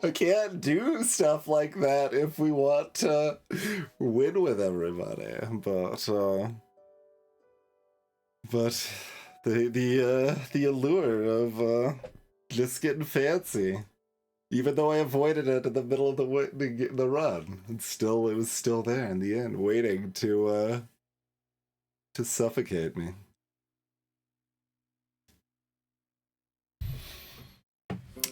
I can't do stuff like that if we want to win with everybody, but the allure of just getting fancy, even though I avoided it in the middle of the run, it was still there in the end, waiting to suffocate me.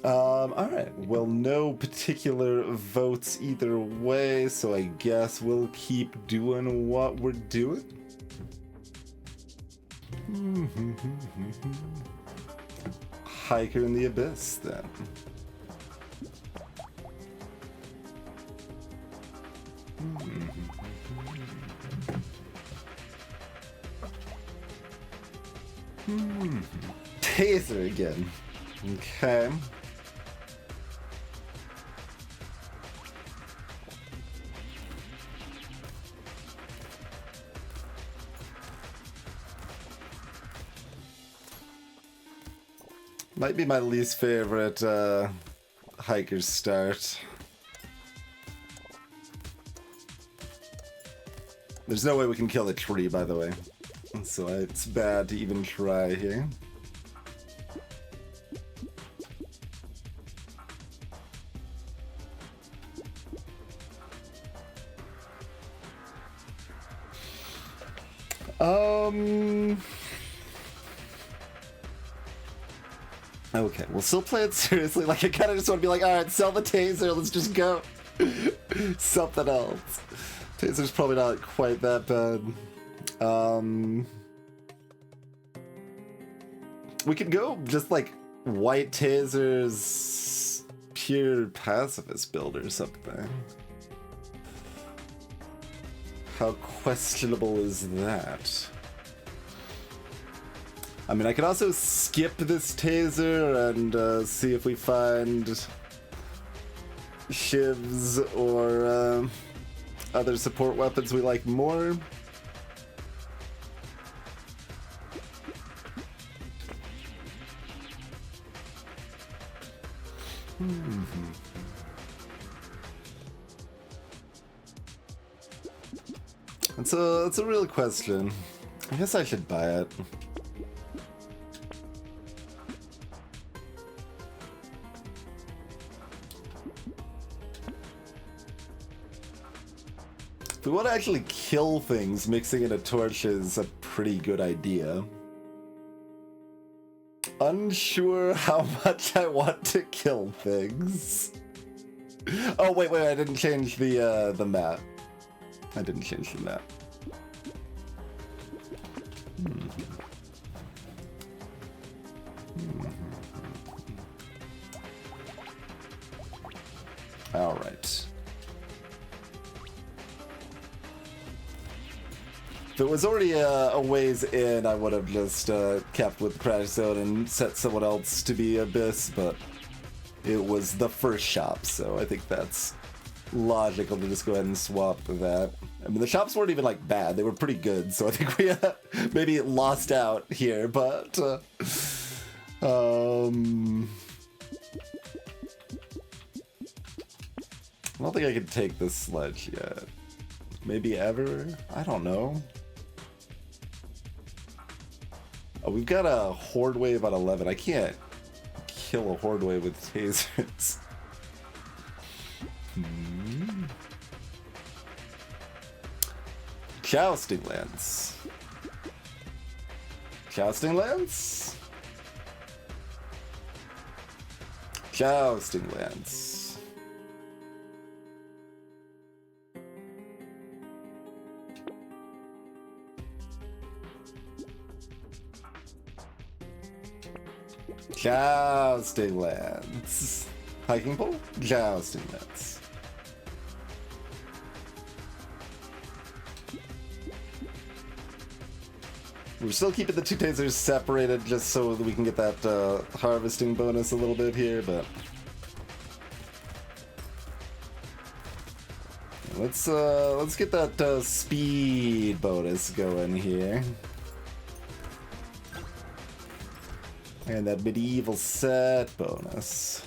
Alright, well, no particular votes either way, so I guess we'll keep doing what we're doing. Hiker in the Abyss, then. Taser again. Okay. Might be my least favorite hiker's start. There's no way we can kill a tree, by the way. So it's bad to even try here. Okay, we'll still play it seriously. Like, I kind of just want to be like, alright, sell the taser, let's just go. Something else. Taser's probably not quite that bad. We could go just like white tasers, pure pacifist build or something. How questionable is that? I mean, I could also skip this taser and see if we find shivs or other support weapons we like more. It's a real question. I guess I should buy it. If we want to actually kill things, mixing in a torch is a pretty good idea. Unsure how much I want to kill things. Oh, wait, I didn't change the map. I didn't change the map. All right. If it was already a ways in, I would have just kept with Crash Zone and set someone else to be Abyss, but it was the first shop, so I think that's logical to just go ahead and swap that. I mean, the shops weren't even like bad; they were pretty good. So I think we maybe lost out here, but I don't think I can take this sledge yet. Maybe ever? I don't know. Oh, we've got a Horde Wave on 11. I can't kill a Horde Wave with tasers. Jousting Lance. Jousting Lance? Jousting Lance. Jousting Lance. Hiking pole? Jousting Lance. We're still keeping the two tasers separated just so that we can get that harvesting bonus a little bit here, but let's get that speed bonus going here. And that medieval set bonus.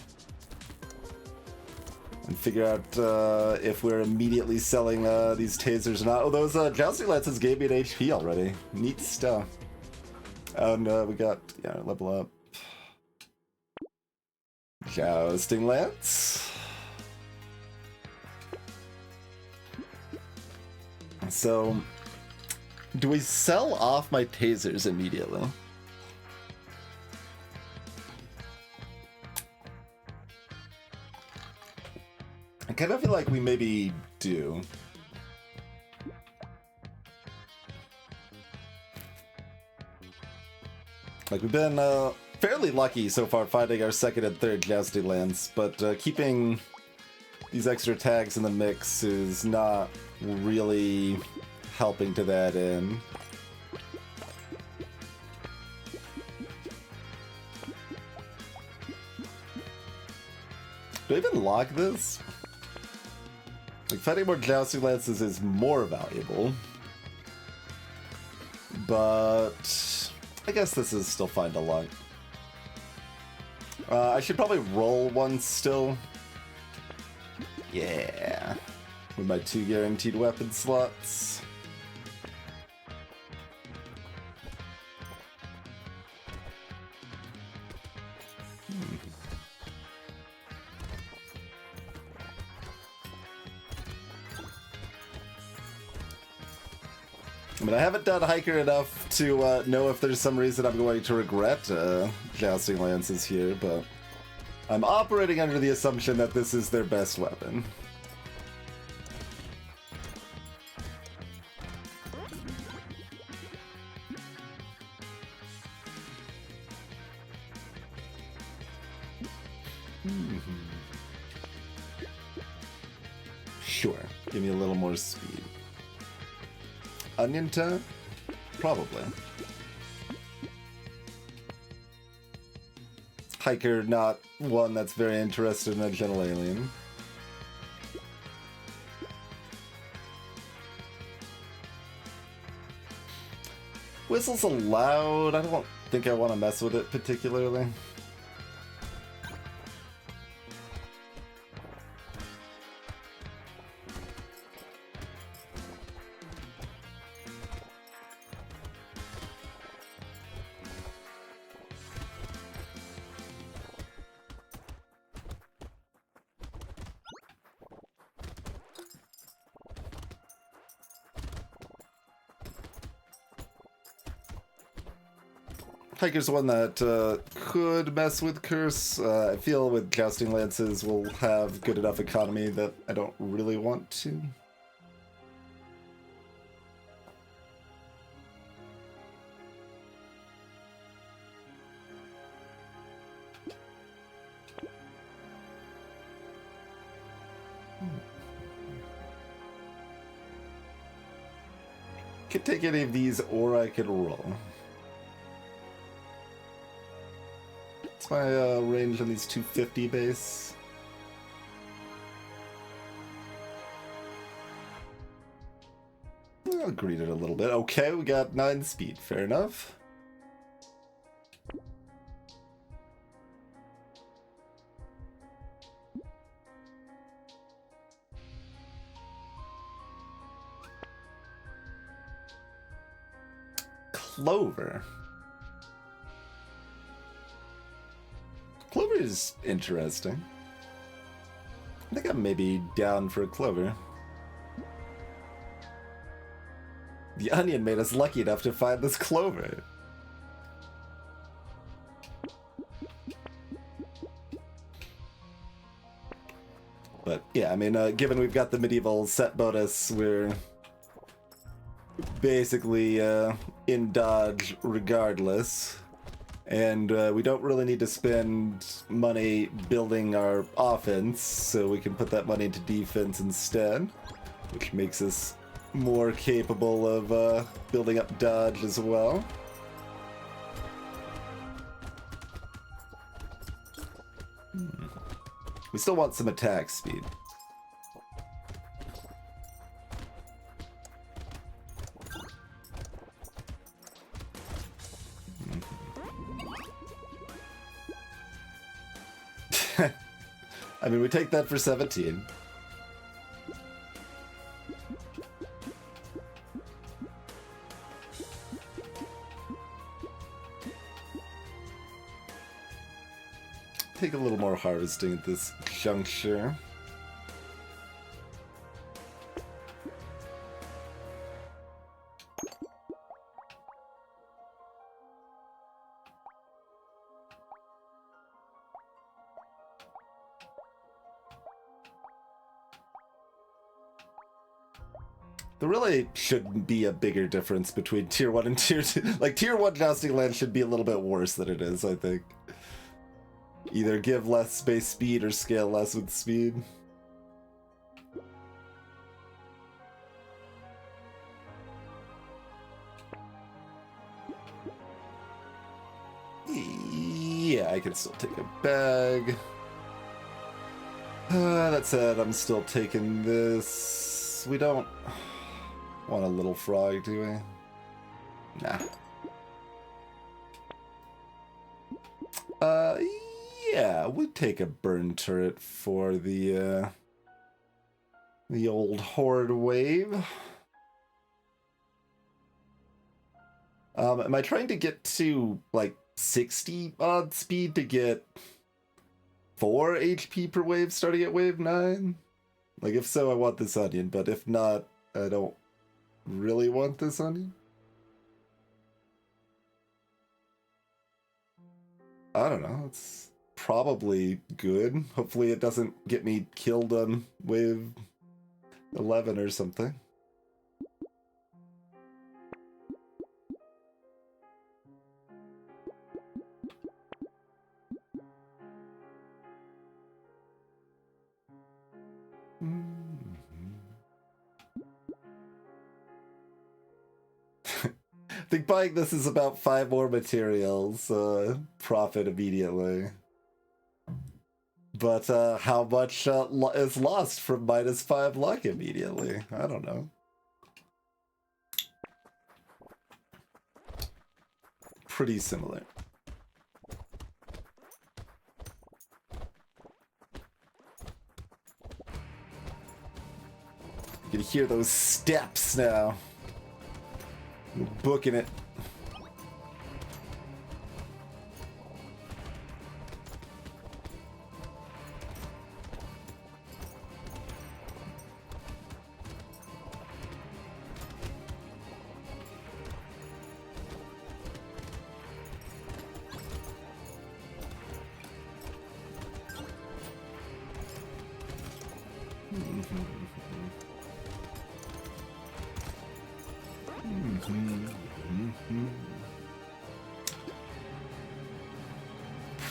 And figure out if we're immediately selling these tasers or not. Oh, those jousting lances gave me an HP already. Neat stuff. And we got, yeah, level up. Jousting lance. So, do we sell off my tasers immediately? I kind of feel like we maybe do. Like, we've been fairly lucky so far finding our second and third jousting lands, but keeping these extra tags in the mix is not really helping to that end. Do I even lock this? Like, finding more jousting lances is more valuable. But I guess this is still fine to lock. I should probably roll one still. Yeah. With my 2 guaranteed weapon slots. I mean, I haven't done Hiker enough to know if there's some reason I'm going to regret jousting lances here, but I'm operating under the assumption that this is their best weapon. Sure, give me a little more speed. Onion time? Probably. Hiker, not one that's very interested in a gentle alien. Whistle's allowed. I don't think I want to mess with it particularly. Hiker's one that could mess with Curse. I feel with Jousting Lances we'll have good enough economy that I don't really want to. Could take any of these, or I could roll. What's my range on these 250 base? I'll greet it a little bit. Okay, we got 9 speed. Fair enough. Clover. Clover is interesting. I think I'm maybe down for a Clover. The Onion made us lucky enough to find this Clover. But yeah, I mean, given we've got the medieval set bonus, we're basically in dodge regardless. And we don't really need to spend money building our offense, so we can put that money into defense instead, which makes us more capable of building up dodge as well. We still want some attack speed. I mean, we take that for 17. Take a little more harvesting at this juncture. There really shouldn't be a bigger difference between Tier 1 and Tier 2. Like, Tier 1 Jousting Land should be a little bit worse than it is, I think. Either give less base speed or scale less with speed. Yeah, I can still take a bag. That said, I'm still taking this. We don't want a little frog, do we? Nah. Yeah, we'd take a burn turret for the old horde wave. Am I trying to get to, like, 60 odd speed to get 4 HP per wave starting at wave 9? Like, if so, I want this onion, but if not, I don't really want this onion. I don't know, it's probably good. Hopefully it doesn't get me killed on wave 11 or something. I think buying this is about 5 more materials, profit immediately. But how much is lost from -5 luck immediately? I don't know. Pretty similar. You can hear those steps now. We're booking it.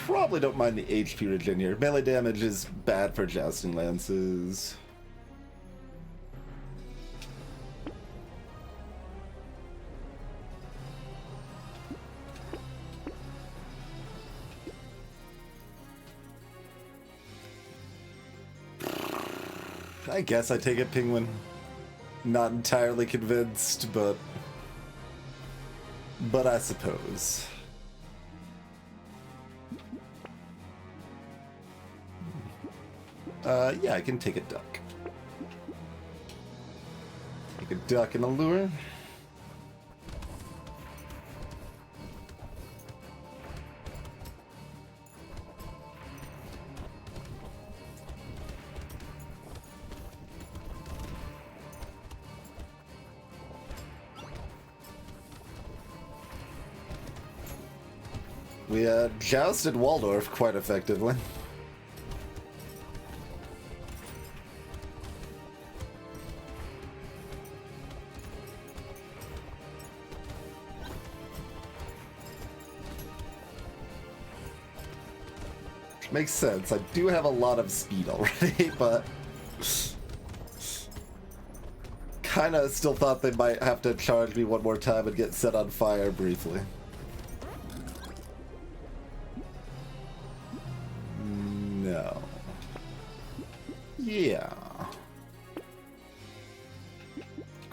Probably don't mind the HP regen here. Melee damage is bad for jousting lances. I guess I take a penguin. Not entirely convinced, but I suppose. Yeah, I can take a duck. Take a duck and a lure. We jousted Waldorf quite effectively. Makes sense. I do have a lot of speed already, but kinda still thought they might have to charge me one more time and get set on fire briefly. No. Yeah.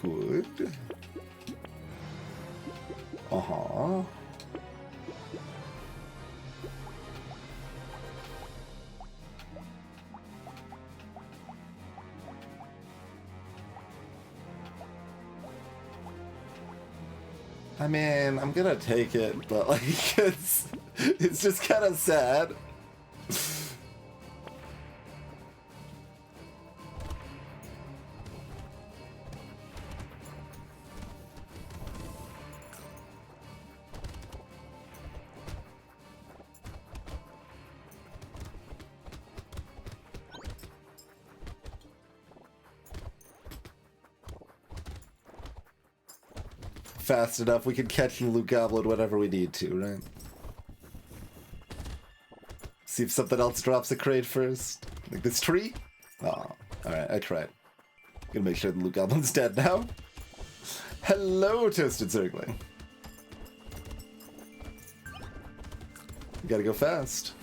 Good. Uh-huh. I mean, I'm gonna take it, but like, it's just kind of sad. Fast enough, we can catch the Loot Goblin whenever we need to, right? See if something else drops a crate first. Like this tree? Oh, alright, I tried. Gonna make sure the Loot Goblin's dead now. Hello, Toasted Zergling. You gotta go fast.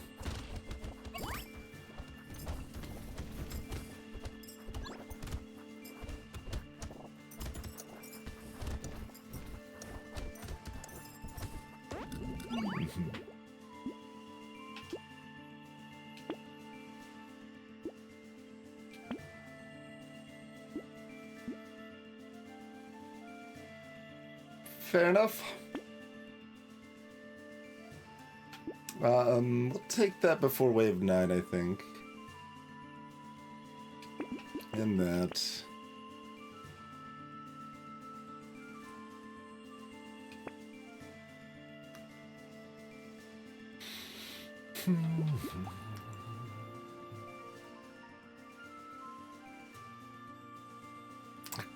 Fair enough. We'll take that before wave 9, I think. And that.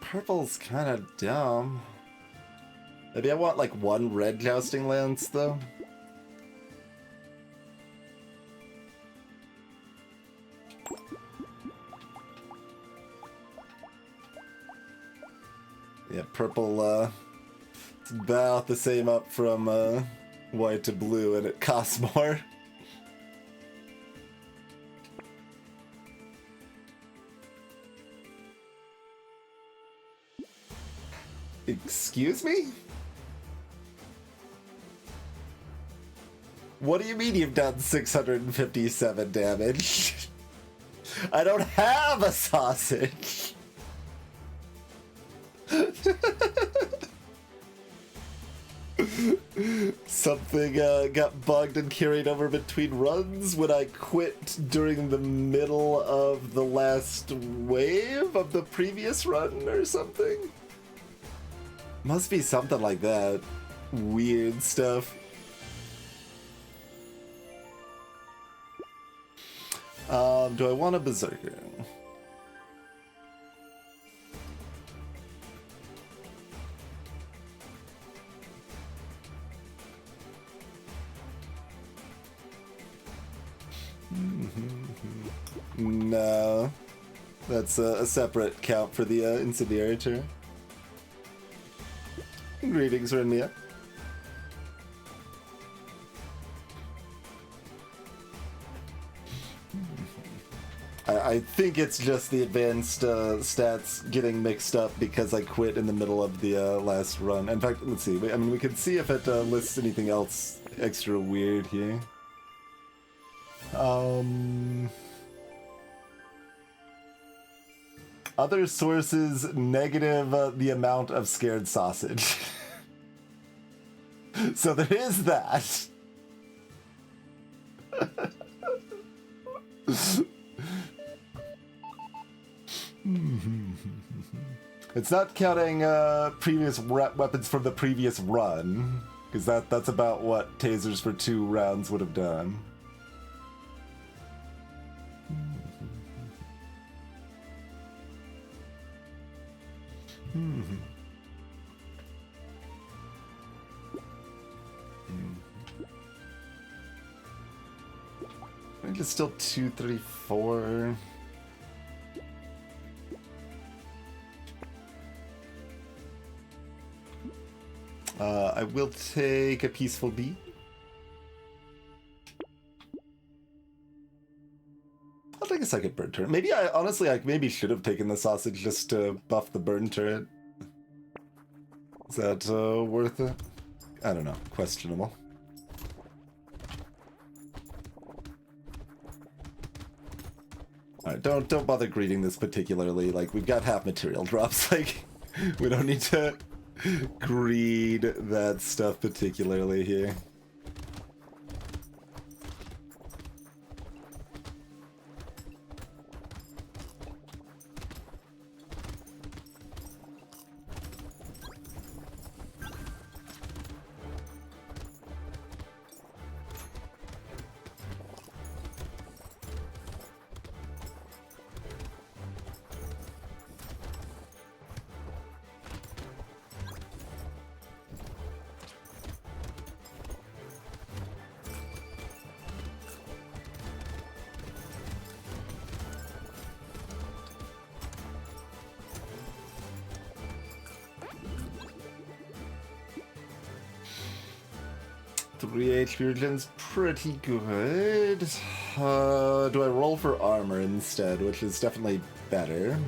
Purple's kind of dumb. Maybe I want like one red jousting lance though. Yeah, purple it's about the same up from white to blue, and it costs more. Excuse me? What do you mean you've done 657 damage? I don't have a sausage. Something got bugged and carried over between runs when I quit during the middle of the last wave of the previous run or something. Must be something like that. Weird stuff. Do I want a berserker? No. That's a separate count for the incendiary turn. Greetings, Renmia. I think it's just the advanced stats getting mixed up because I quit in the middle of the last run. In fact, let's see. I mean, we can see if it lists anything else extra weird here. Other sources negative the amount of scared sausage. So there is that. It's not counting previous weapons from the previous run, because that's about what tasers for 2 rounds would have done. I think it's still 2, 3, 4. I will take a peaceful beat. I'll take a second burn turret. Maybe honestly, I maybe should have taken the sausage just to buff the burn turret. Is that worth it? I don't know. Questionable. Alright, don't bother greeting this particularly. Like, we've got half material drops. Like, we don't need to greed that stuff particularly here. HP regen's pretty good. Do I roll for armor instead, which is definitely better?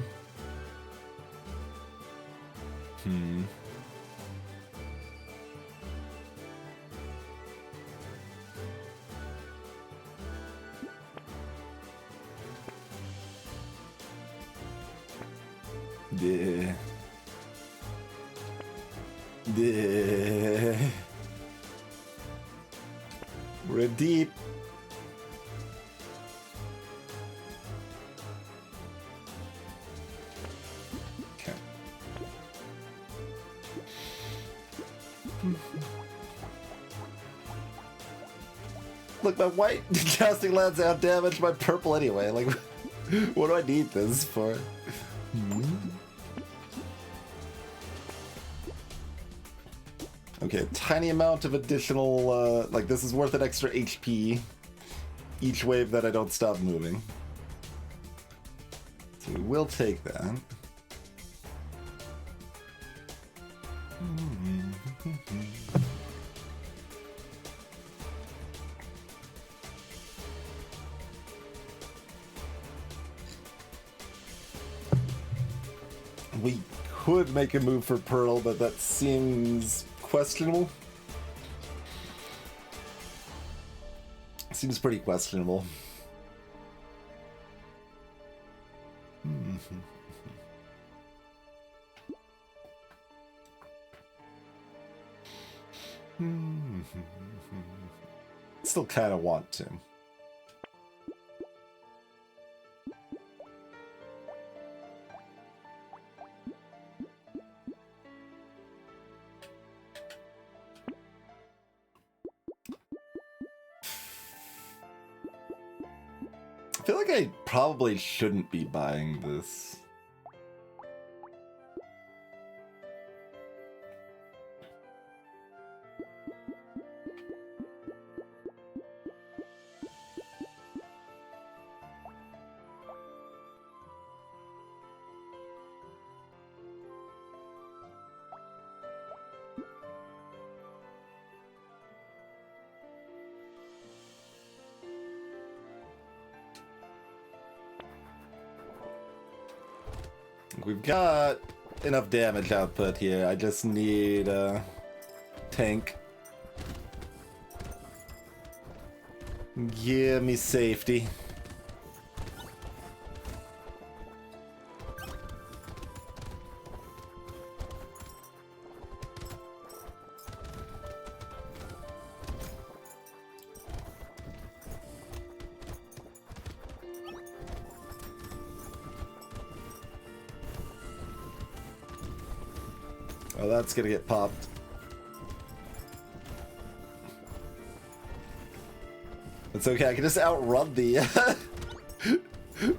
We're deep. Okay. Look, my white casting lands out damage my purple anyway. Like, what do I need this for? Okay, a tiny amount of additional, like this is worth an extra HP each wave that I don't stop moving. So we will take that. We could make a move for Pearl, but that seems questionable. Seems pretty questionable. Still kind of want to. I feel like I probably shouldn't be buying this. We've got enough damage output here. I just need a tank. Give me safety. Oh, that's gonna get popped. It's okay, I can just outrun the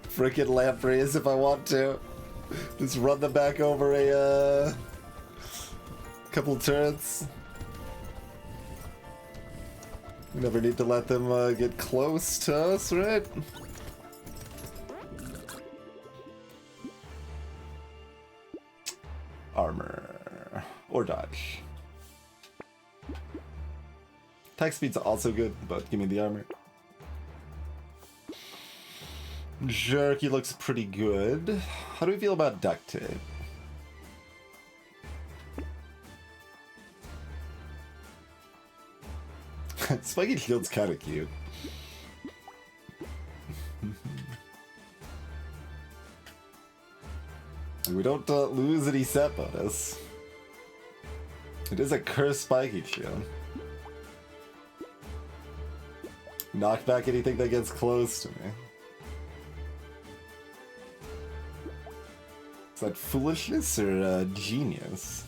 frickin' lampreys if I want to. Just run them back over a couple turrets. We never need to let them get close to us, right? Armor. Or dodge. Attack speed's also good, but give me the armor. Jerky looks pretty good. How do we feel about duct tape? Spiky Shield's kind of cute. We don't lose any set bonus. It is a cursed Spiky Shield. Knock back anything that gets close to me. Is that foolishness or genius?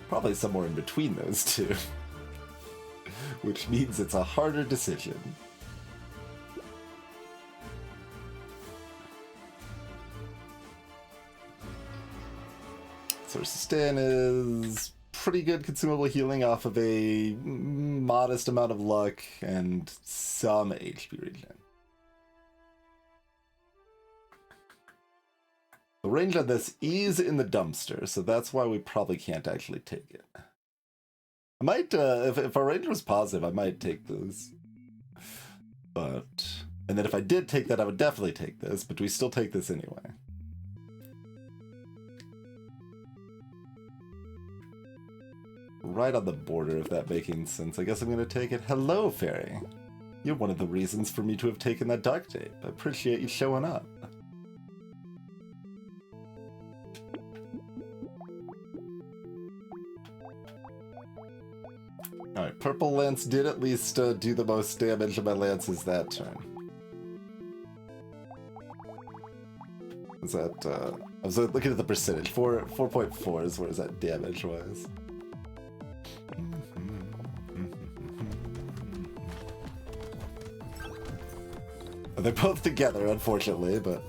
Probably somewhere in between those two. Which means it's a harder decision. So sustain is pretty good consumable healing off of a modest amount of luck and some HP regen. The range on this is in the dumpster, so that's why we probably can't actually take it. I might, if our range was positive, I might take those. But, and then if I did take that, I would definitely take this, but we still take this anyway. Right on the border, if that making sense. I guess I'm gonna take it. Hello, Fairy. You're one of the reasons for me to have taken that duct tape. I appreciate you showing up. Alright, Purple Lance did at least do the most damage of my lances that turn. Is that, I was looking at the percentage. 4.4 is where is that damage-wise. They're both together, unfortunately, but...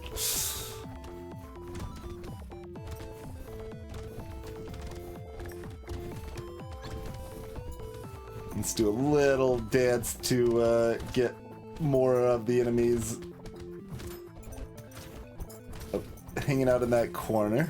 Let's do a little dance to get more of the enemies hanging out in that corner.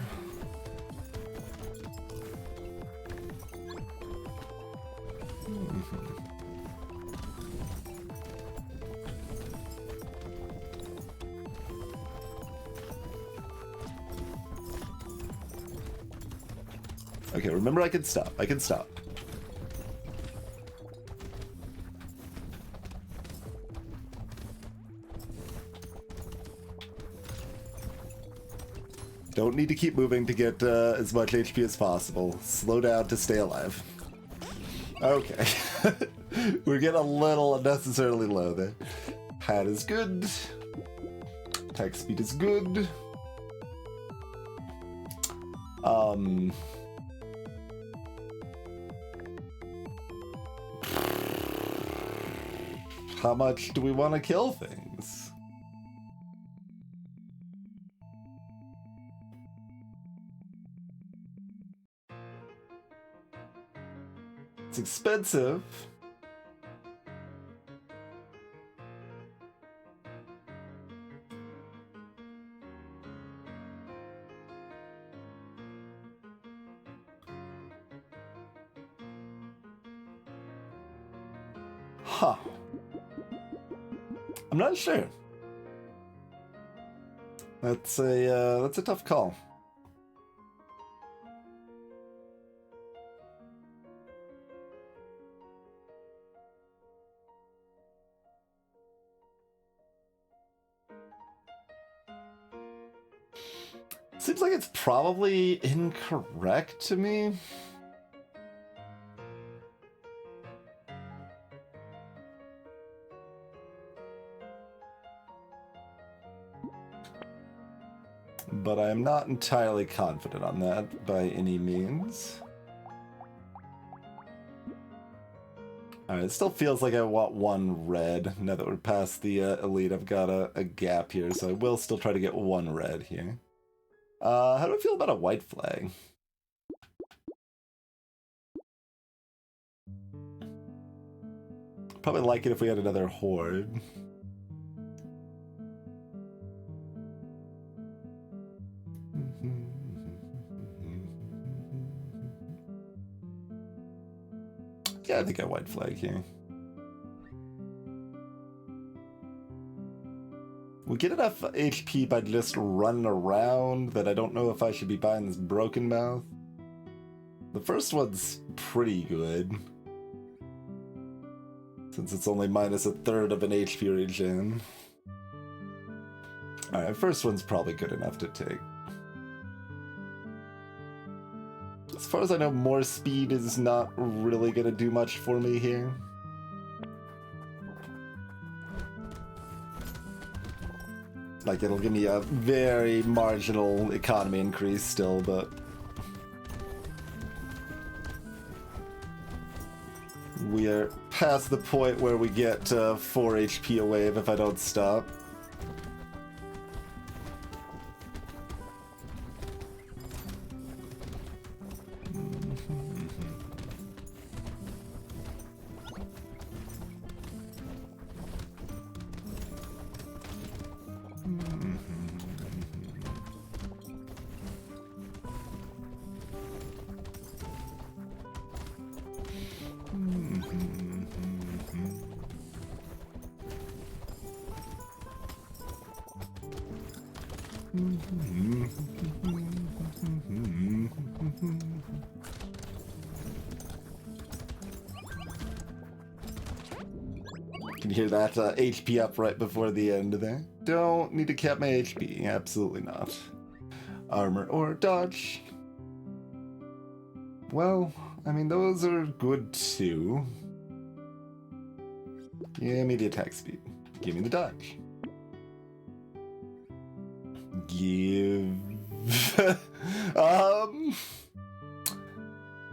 Okay, remember I can stop. I can stop. Don't need to keep moving to get as much HP as possible. Slow down to stay alive. Okay. We're getting a little unnecessarily low there. Hat is good. Attack speed is good. How much do we want to kill things? It's expensive. Huh. I'm not sure. That's a tough call. Seems like it's probably incorrect to me. But I am not entirely confident on that by any means. Alright, it still feels like I want one red. Now that we're past the elite, I've got a gap here, so I will still try to get one red here. How do I feel about a white flag? Probably like it if we had another horde. Yeah, I think I white flag here. We get enough HP by just running around that I don't know if I should be buying this Broken Mouth. The first one's pretty good, since it's only minus a third of an HP regen. Alright, first one's probably good enough to take. As far as I know, more speed is not really going to do much for me here. Like, it'll give me a very marginal economy increase still, but... we are past the point where we get 4 HP a wave if I don't stop. Can you hear that HP up right before the end there? Don't need to cap my HP, absolutely not. Armor or dodge. Well, I mean, those are good too. Give me the attack speed. Give me the dodge. Give...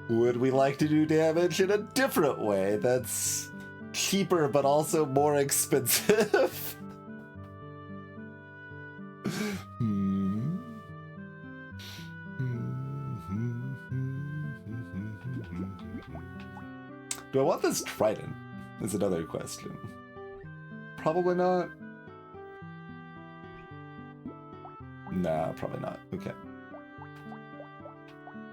Would we like to do damage in a different way that's cheaper but also more expensive? Do I want this trident? Is another question. Probably not. Nah, probably not. Okay.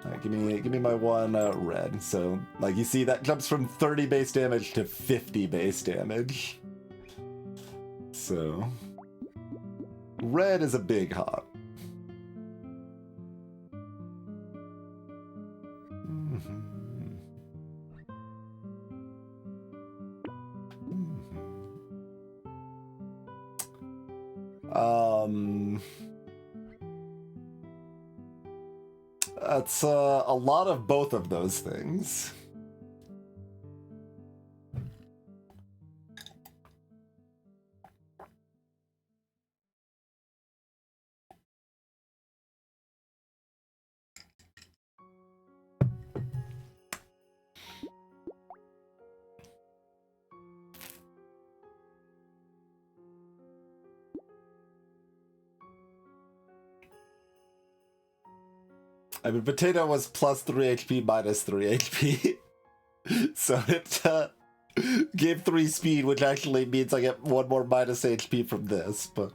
Alright, give me my one red. So, like, you see, that jumps from 30 base damage to 50 base damage. So, red is a big hop. That's a lot of both of those things. I mean, Brotato was plus 3 HP, minus 3 HP. So it gave 3 speed, which actually means I get 1 more minus HP from this, but...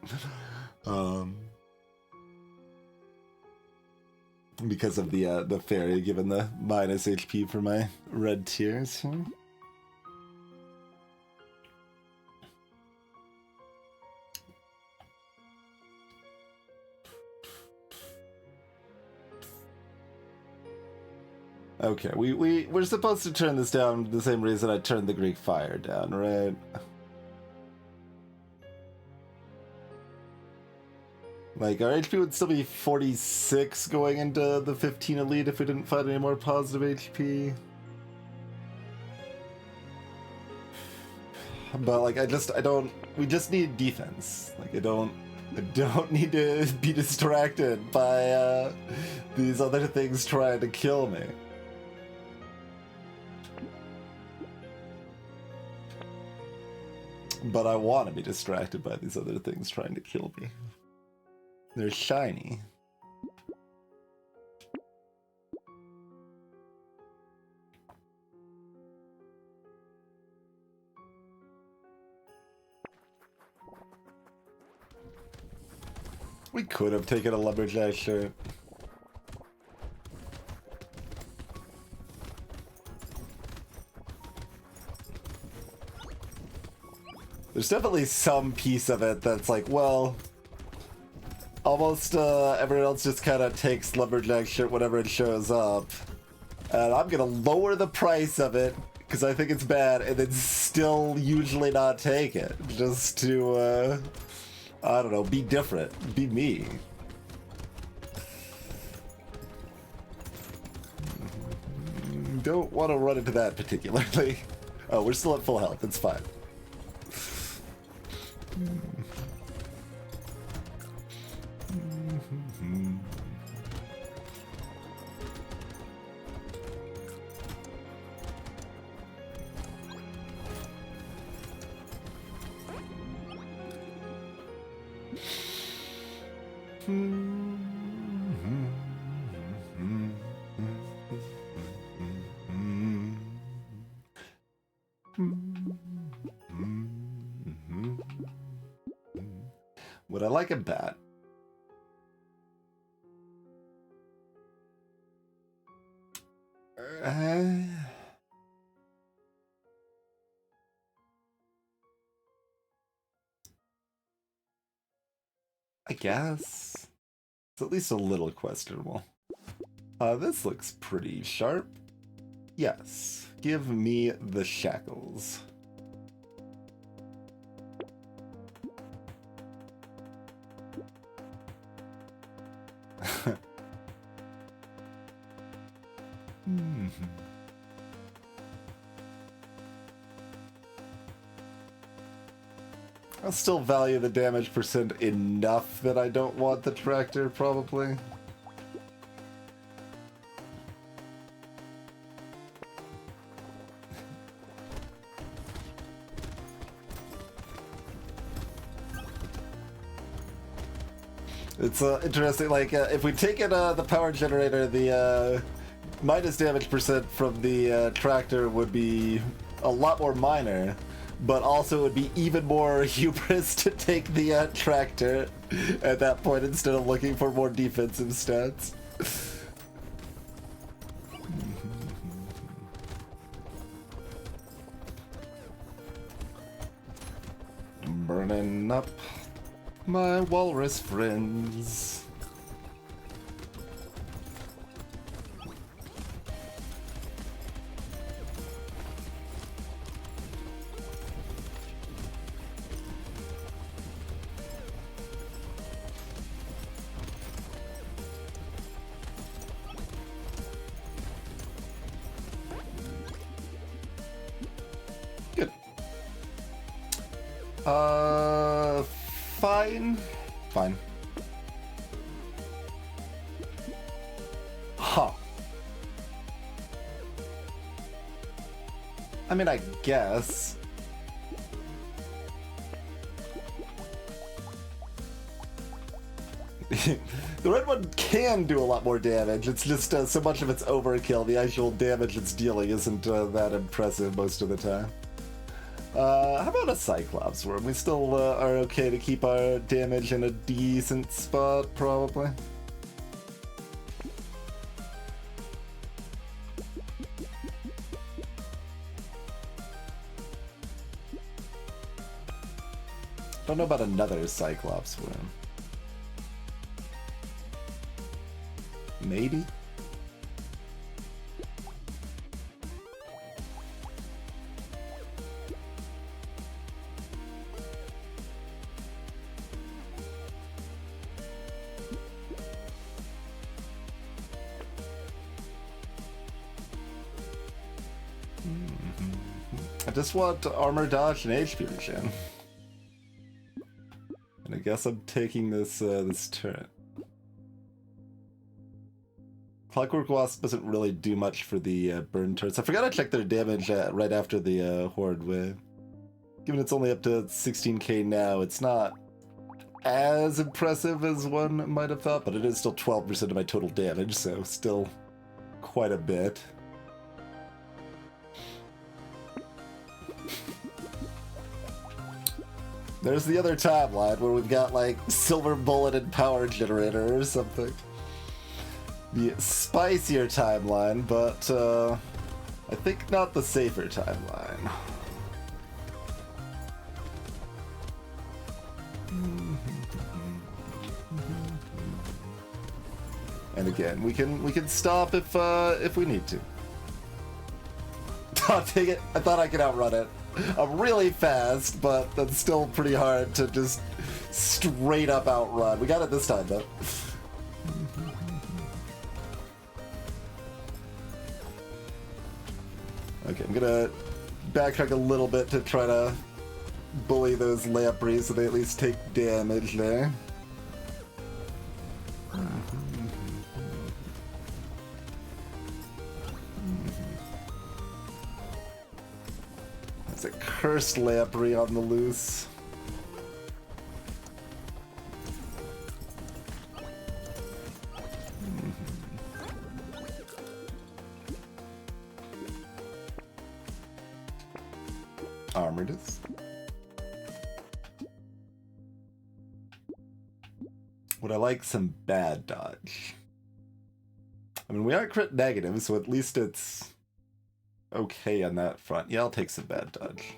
because of the fairy, given the minus HP for my red tiers. Okay, we're supposed to turn this down the same reason I turned the Greek fire down, right? Like, our HP would still be 46 going into the 15 elite if we didn't find any more positive HP. But, like, we just need defense. Like, I don't need to be distracted by, these other things trying to kill me. But I want to be distracted by these other things trying to kill me. They're shiny. We could have taken a lumberjack shirt. There's definitely some piece of it that's like, well, almost everyone else just kind of takes lumberjack shirt whenever it shows up. And I'm gonna lower the price of it because I think it's bad and then still usually not take it. Just to, I don't know, be different. Be me. Don't want to run into that particularly. Oh, we're still at full health. It's fine. Would I like a bat? I guess. It's at least a little questionable. This looks pretty sharp. Yes. Give me the shackles. I'll still value the damage percent enough that I don't want the tractor, probably. It's interesting, like, if we take it, the power generator, the minus damage percent from the tractor would be a lot more minor, but also it would be even more hubris to take the tractor at that point instead of looking for more defensive stats. Burning up my walrus friends. Good. Fine. Fine. Huh. I mean, I guess. The red one can do a lot more damage. It's just so much of it's overkill. The actual damage it's dealing isn't that impressive most of the time. How about a Cyclops worm? We still are okay to keep our damage in a decent spot, probably. Don't know about another Cyclops worm. just want armor dodge and HP regen. And I guess I'm taking this this turret. Clockwork Wasp doesn't really do much for the burn turrets. I forgot to check their damage right after the Horde wave. Given it's only up to 16k now, it's not as impressive as one might have thought, but it is still 12% of my total damage, so still quite a bit. There's the other timeline where we've got like silver bulleted power generator or something. The spicier timeline, but I think not the safer timeline. And again, we can stop if we need to. Oh, dang it! I thought I could outrun it. I'm really fast, but that's still pretty hard to just straight up outrun. We got it this time, though. Okay, I'm gonna backtrack a little bit to try to bully those lampreys so they at least take damage there. There's a cursed lamprey on the loose. Armored is. Would I like some bad dodge? I mean, we are crit negative, so at least it's okay on that front. Yeah, I'll take some bad dodge.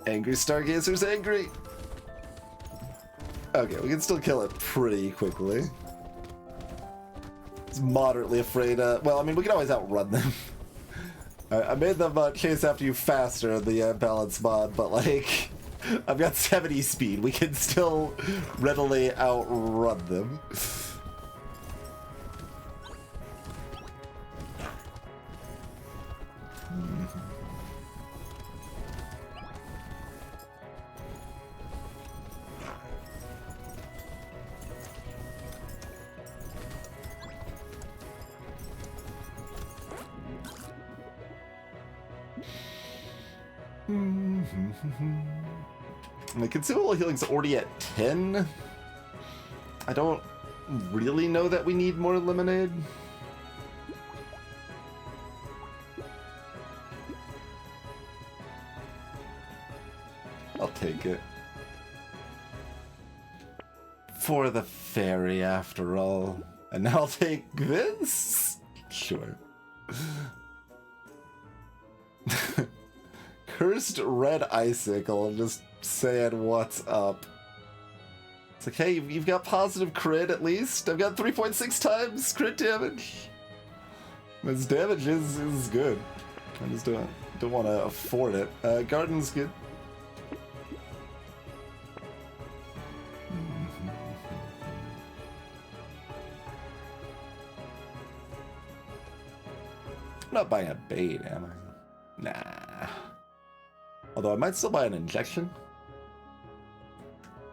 Angry Stargazer's angry! Okay, we can still kill it pretty quickly. It's moderately afraid, well, I mean, we can always outrun them. I made them chase after you faster in the balance mod, but like, I've got 70 speed. We can still readily outrun them. My consumable healing's already at 10. I don't really know that we need more lemonade. I'll take it. For the fairy, after all. And now I'll take this? Sure. Cursed red icicle, just saying what's up. It's like, hey, you've got positive crit at least. I've got 3.6 times crit damage. This damage is good. I just don't want to afford it. Garden's good. I'm not buying a bait, am I? Nah. Although I might still buy an injection.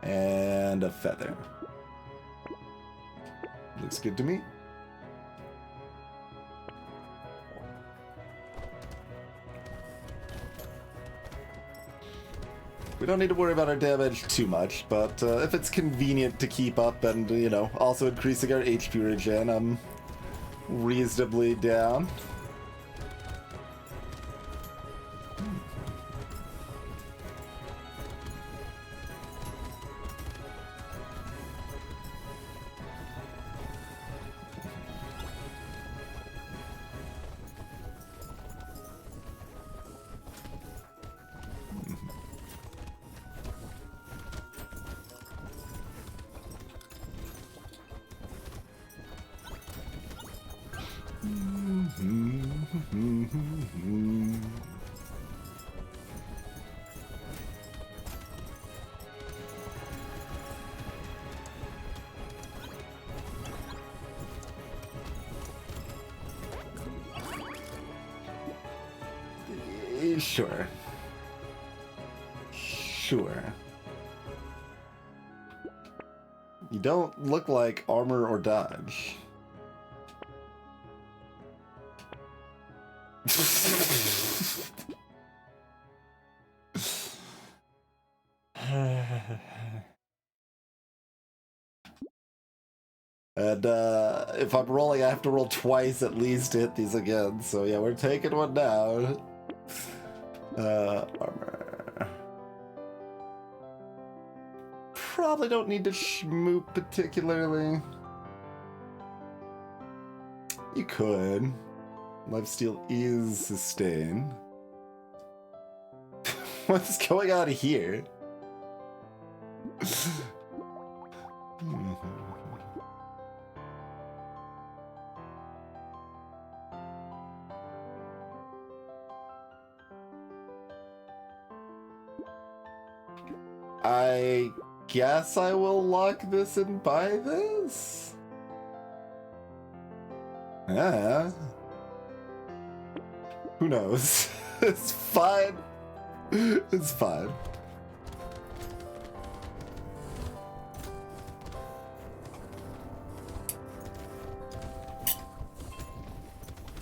And a feather. Looks good to me. We don't need to worry about our damage too much, but if it's convenient to keep up and, you know, also increasing our HP regen, I'm reasonably down. Sure. Sure. You don't look like armor or dodge. And if I'm rolling, I have to roll twice at least to hit these again. So yeah, we're taking one down. Armor. Probably don't need to schmoop particularly. You could. Lifesteal is sustain. What's going on here? I guess I will lock this and buy this? Yeah. Who knows? It's fine. It's fine.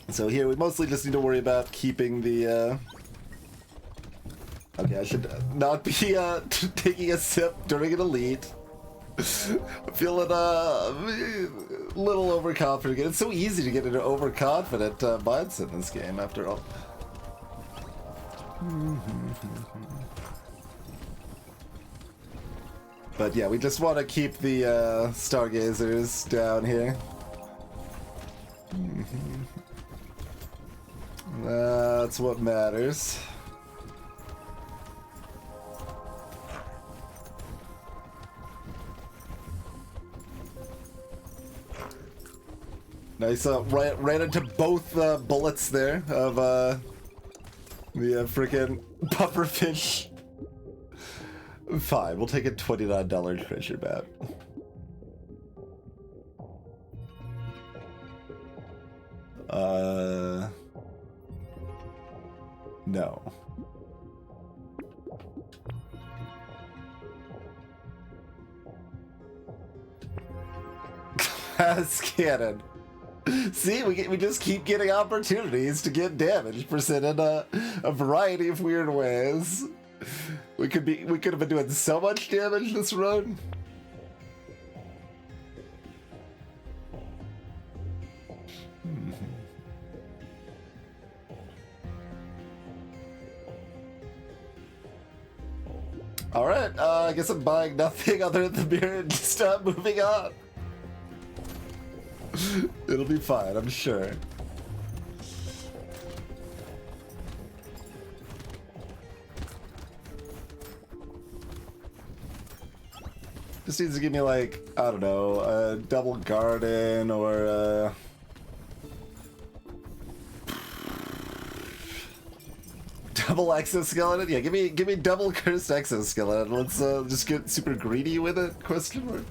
So here, we mostly just need to worry about keeping the, Okay, I should not be, taking a sip during an elite. I'm feeling, a little overconfident. It's so easy to get into overconfident, mindset in this game, after all. But yeah, we just want to keep the, stargazers down here. That's what matters. Nice, ran into both bullets there of the freaking pufferfish. Fine, we'll take a $29 treasure map. No. Cannon. See, we just keep getting opportunities to get damage percent in a variety of weird ways. We could have been doing so much damage this run. All right, I guess I'm buying nothing other than the mirror and just moving on. It'll be fine, I'm sure. Just needs to give me, like, I don't know, a double garden or double exoskeleton. Yeah, give me double cursed exoskeleton. Let's just get super greedy with it? Question mark.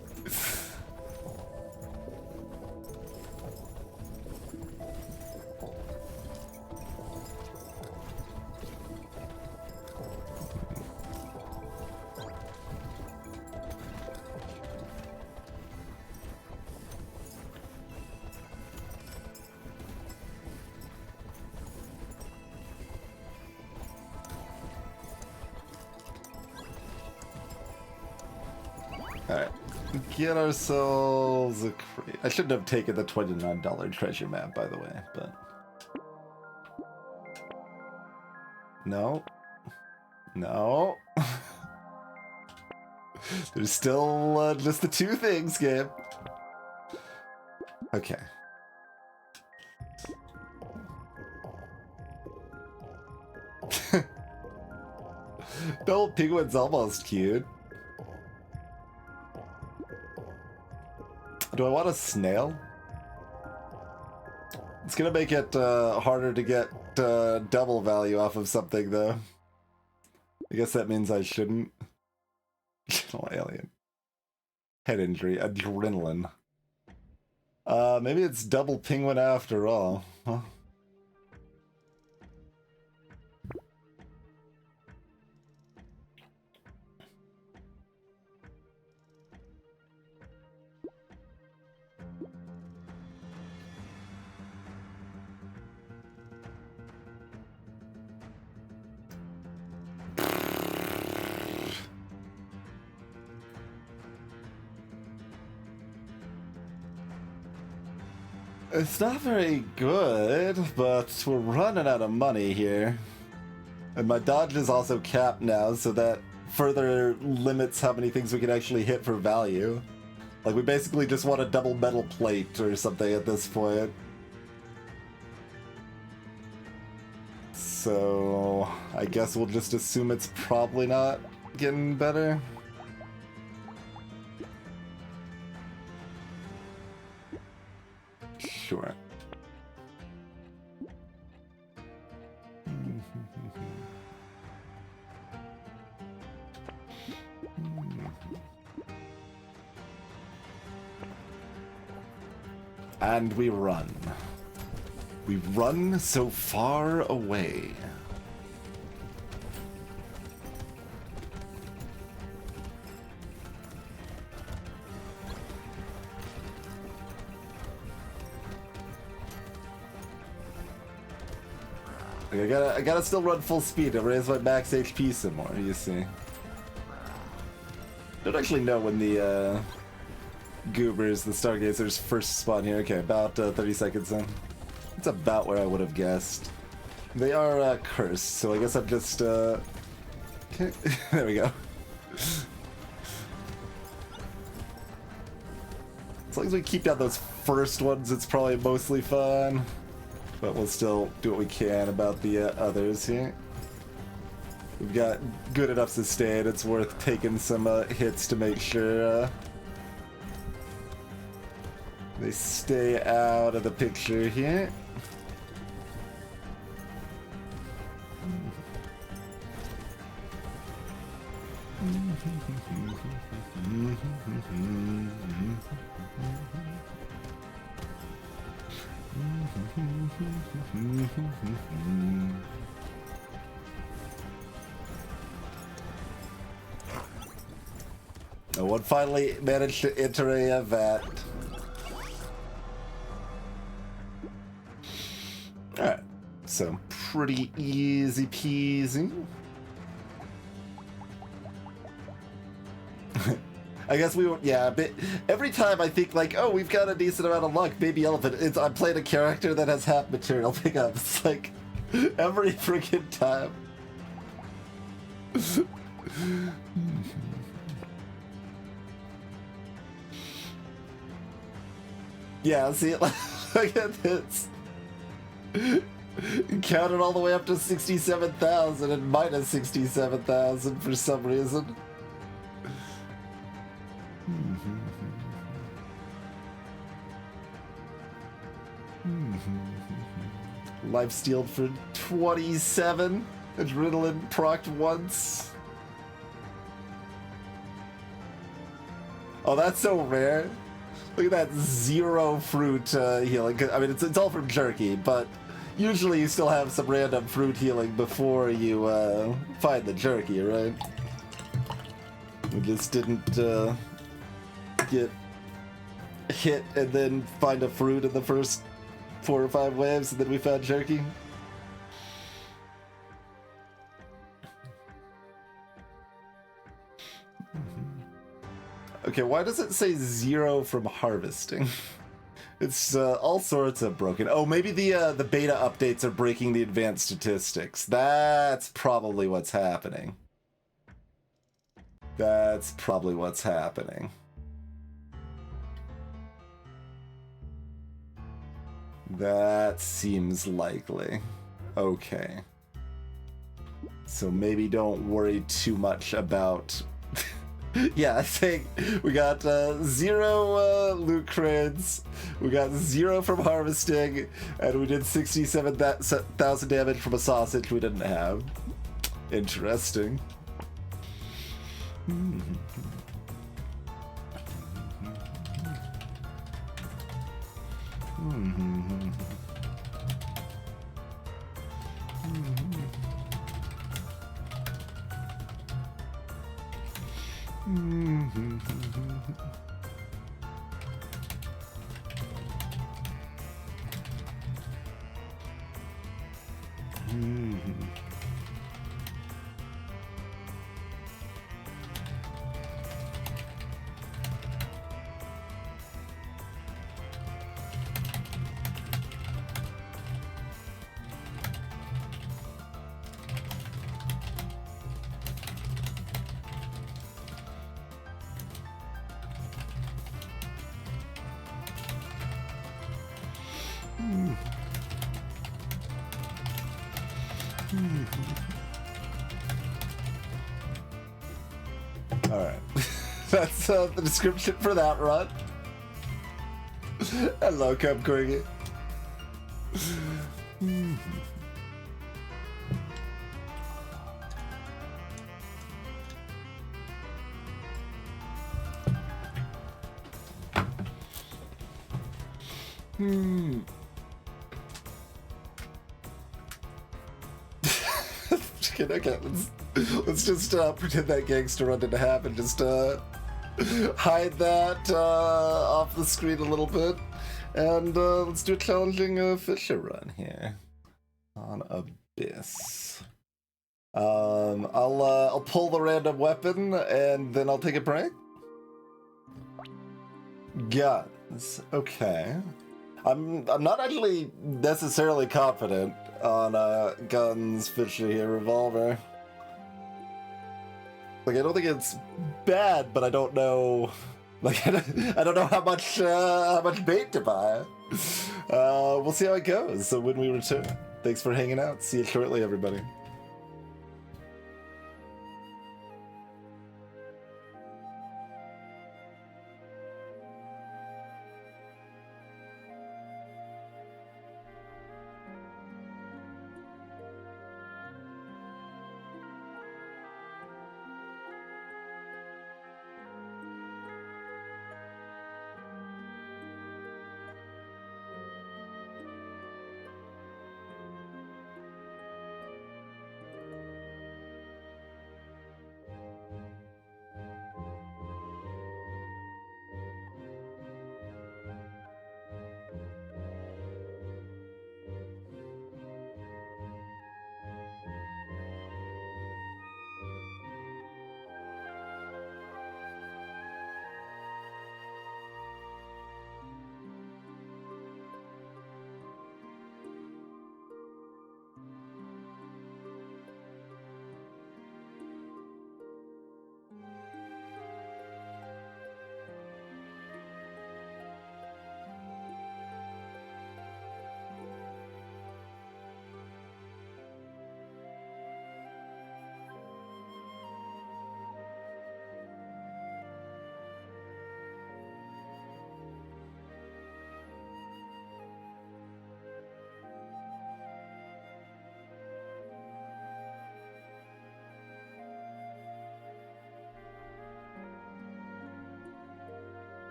Alright, get ourselves a crate. I shouldn't have taken the $29 treasure map, by the way, but... No. No. There's still just the two things, game. Okay. No, penguin's almost cute. Do I want a snail? It's gonna make it harder to get double value off of something, though. I guess that means I shouldn't. Channel alien. Head injury. Adrenaline. Maybe it's double penguin after all. Huh? It's not very good, but we're running out of money here. And my dodge is also capped now, so that further limits how many things we can actually hit for value. Like, we basically just want a double metal plate or something at this point. So, I guess we'll just assume it's probably not getting better. Sure. And we run. We run so far away. I gotta still run full speed to raise my max HP some more, you see. Don't actually know when the goobers, the stargazers, first spawn here. Okay, about 30 seconds in. It's about where I would have guessed. They are cursed, so I guess I'm just okay. There we go. As long as we keep down those first ones, it's probably mostly fun. But we'll still do what we can about the others here. We've got good enough sustain, it's worth taking some hits to make sure they stay out of the picture here. One finally managed to enter a vat. Alright, so pretty easy peasy. I guess we were, yeah, but every time I think like, oh, we've got a decent amount of luck, Baby Elephant, I'm playing a character that has half material pickup. It's like, every freaking time. Yeah, see, look at this. Counted all the way up to 67,000 and minus 67,000 for some reason. Life stealed for 27. Adrenaline procced once. Oh, that's so rare. Look at that 0 fruit healing. I mean, it's all from jerky, but usually you still have some random fruit healing before you find the jerky, right? We just didn't get hit and then find a fruit in the first 4 or 5 waves, and then we found jerky. Okay, why does it say 0 from harvesting? It's all sorts of broken. Oh, maybe the beta updates are breaking the advanced statistics. That's probably what's happening. That's probably what's happening. That seems likely. Okay. So maybe don't worry too much about... Yeah, I think we got 0 loot crits, we got 0 from harvesting, and we did 67,000 damage from a sausage we didn't have. Interesting. Alright. That's the description for that run. Hello, Cub Corgi. Okay, let's just pretend that gangster run didn't happen. Just hide that off the screen a little bit, and let's do a challenging Fisher run here on Abyss. I'll pull the random weapon, and then I'll take a break. Guns. Okay. I'm not actually necessarily confident on guns, Fisher here, revolver. Like, I don't think it's bad, but I don't know. Like, I don't know how much bait to buy. We'll see how it goes. So when we return, thanks for hanging out. See you shortly, everybody.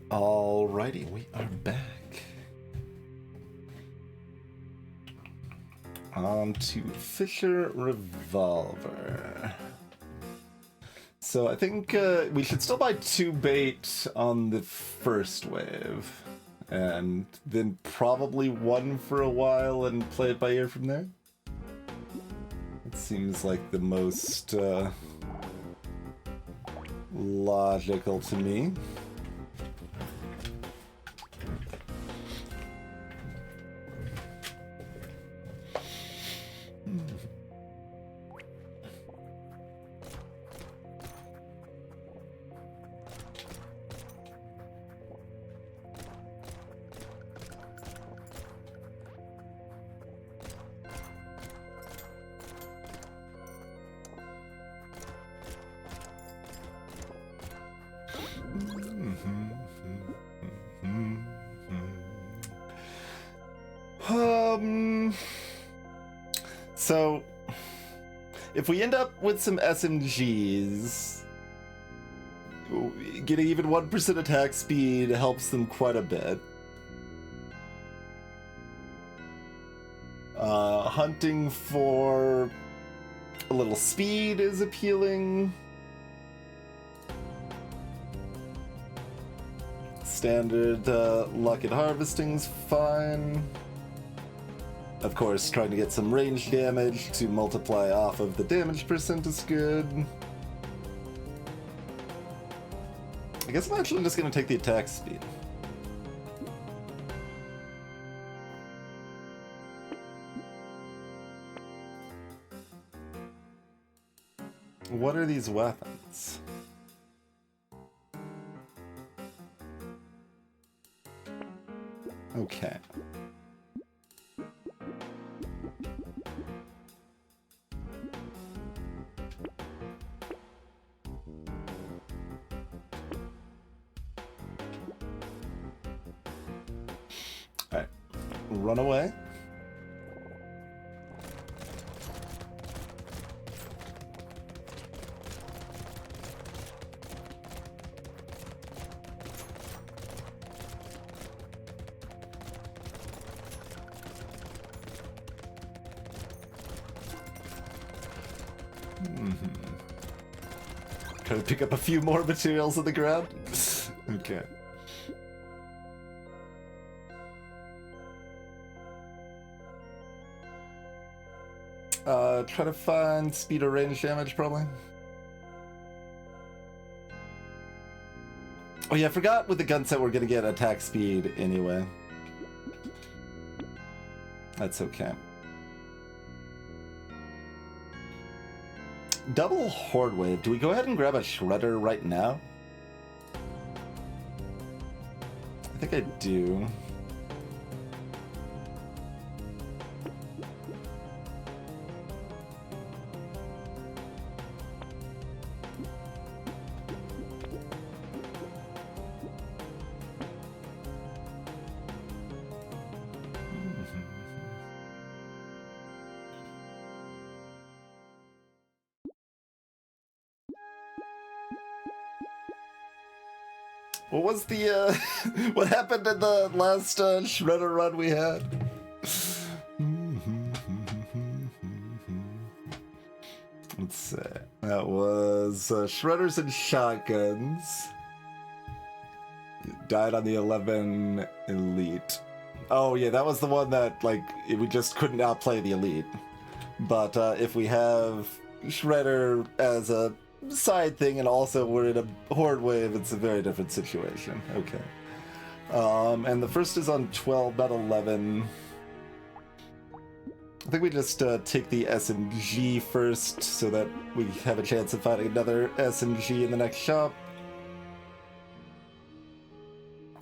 Alrighty, we are back. On to Fisher Revolver. So I think we should still buy 2 bait on the first wave. And then probably 1 for a while and play it by ear from there. It seems like the most logical to me. So, if we end up with some SMGs, getting even 1% attack speed helps them quite a bit. Hunting for a little speed is appealing. Standard luck and harvesting's fine. Of course, trying to get some range damage to multiply off of the damage percent is good. I guess I'm actually just going to take the attack speed. What are these weapons? Okay. Alright. Run away. Try to pick up a few more materials on the ground. Okay. Try to find speed or range damage, probably. Oh yeah, I forgot with the gun set we're gonna get attack speed anyway. That's okay. Double Horde Wave. Do we go ahead and grab a Shredder right now? I think I do. What was the, what happened in the last Shredder run we had? Let's see. That was Shredders and Shotguns. Died on the 11 Elite. Oh yeah, that was the one that, like, we just couldn't outplay the Elite. But if we have Shredder as a side thing and also we're in a Horde Wave, it's a very different situation. Okay. And the first is on 12, not 11. I think we just take the SMG first so that we have a chance of finding another SMG in the next shop.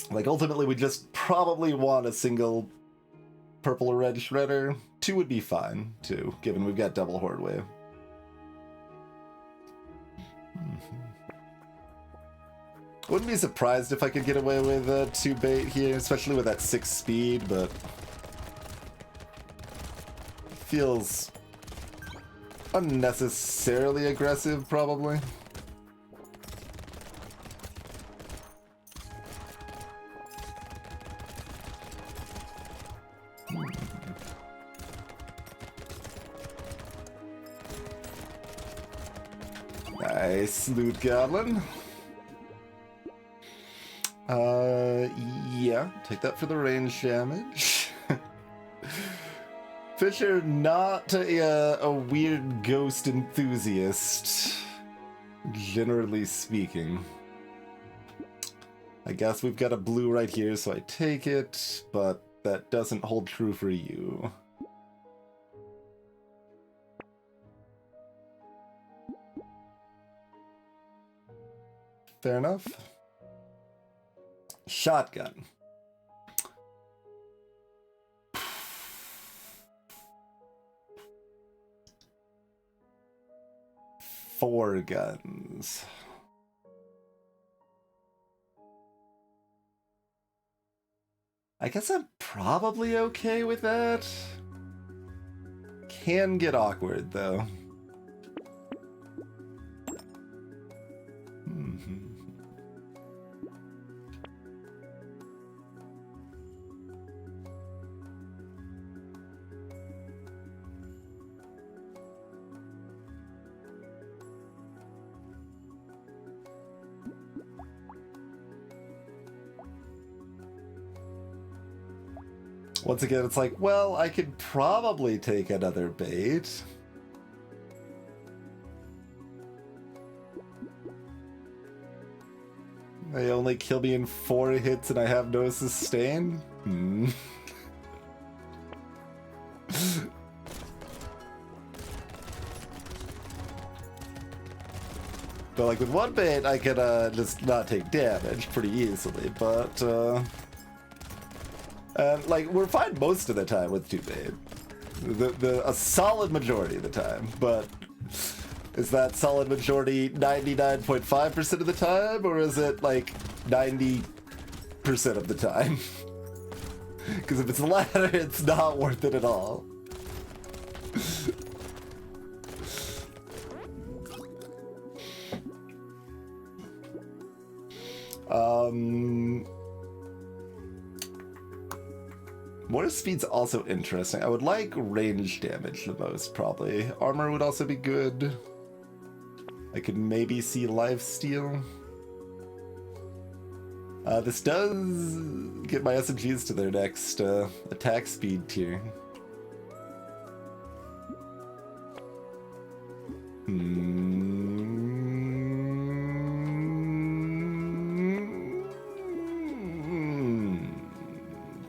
Like, ultimately, we just probably want a single purple or red Shredder. 2 would be fine, too, given we've got double Horde Wave. Wouldn't be surprised if I could get away with 2 bait here, especially with that 6 speed, but feels unnecessarily aggressive, probably. Nice, loot goblin. Yeah, take that for the range damage. Fisher, not a weird ghost enthusiast, generally speaking. I guess we've got a blue right here, so I take it, but that doesn't hold true for you. Fair enough. Shotgun. Four guns. I guess I'm probably okay with that. Can get awkward, though. Once again, it's like, well, I could probably take another bait. They only kill me in 4 hits and I have no sustain? But like with one bait, I could just not take damage pretty easily, but like, we're fine most of the time with 2 bait. A solid majority of the time, but is that solid majority 99.5% of the time, or is it like 90% of the time? Because if it's the latter, it's not worth it at all. Mortar speed's also interesting. I would like range damage the most, probably. Armor would also be good. I could maybe see lifesteal. This does get my SMGs to their next attack speed tier.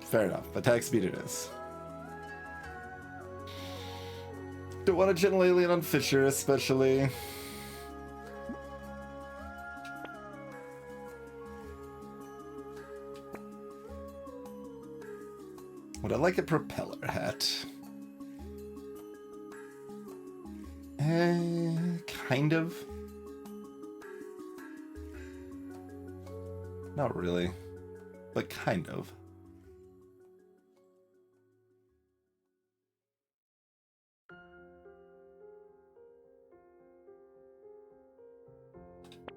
Fair enough. Attack speed it is. Don't want to generally lean on Fisher, especially. Would I like a propeller hat? Kind of. Not really, but kind of.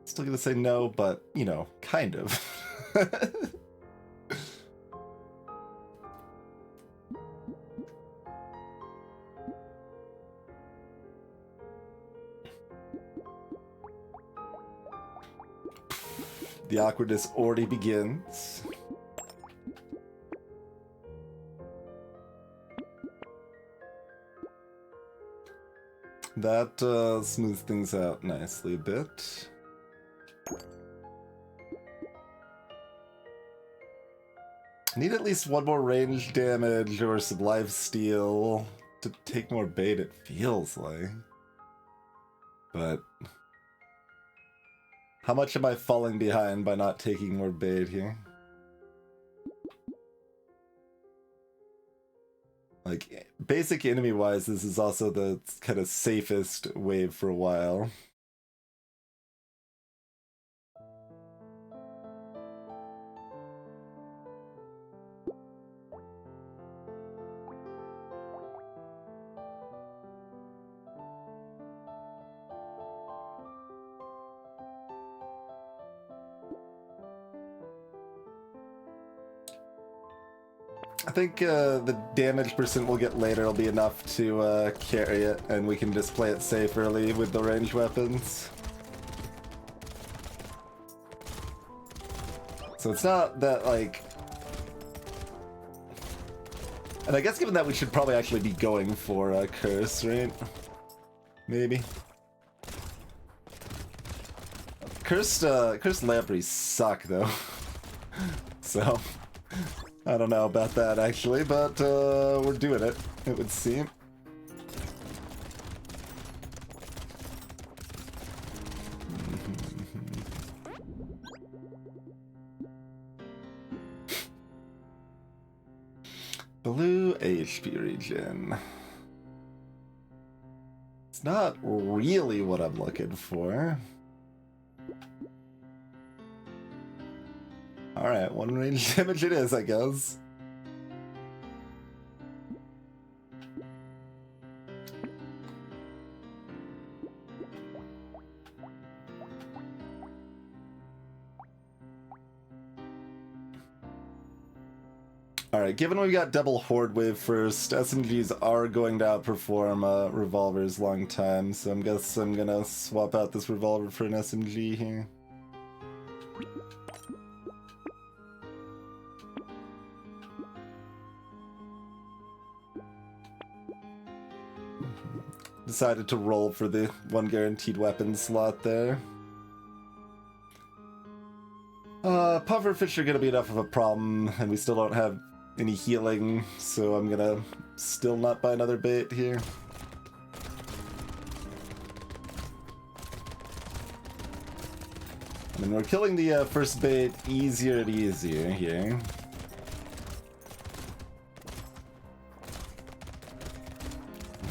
Still gonna say no, but, you know, kind of. The awkwardness already begins. That smooths things out nicely a bit. Need at least one more range damage or some lifesteal to take more bait, it feels like. But how much am I falling behind by not taking more bait here? Like, basic enemy-wise, this is also the kind of safest wave for a while. I think the damage percent we'll get later will be enough to carry it, and we can just play it safe early with the ranged weapons. So it's not that, like... And I guess given that we should probably actually be going for a curse, right? Maybe. Cursed lampreys suck, though. So, I don't know about that, actually, but we're doing it, it would seem. Blue HP region. It's not really what I'm looking for. Alright, one range damage it is, I guess. Alright, given we got double Horde Wave first, SMGs are going to outperform revolvers long time, so I guess I'm gonna swap out this revolver for an SMG here. Decided to roll for the one guaranteed weapon slot there. Pufferfish are gonna be enough of a problem, and we still don't have any healing, so I'm gonna still not buy another bait here. I mean, we're killing the first bait easier and easier here.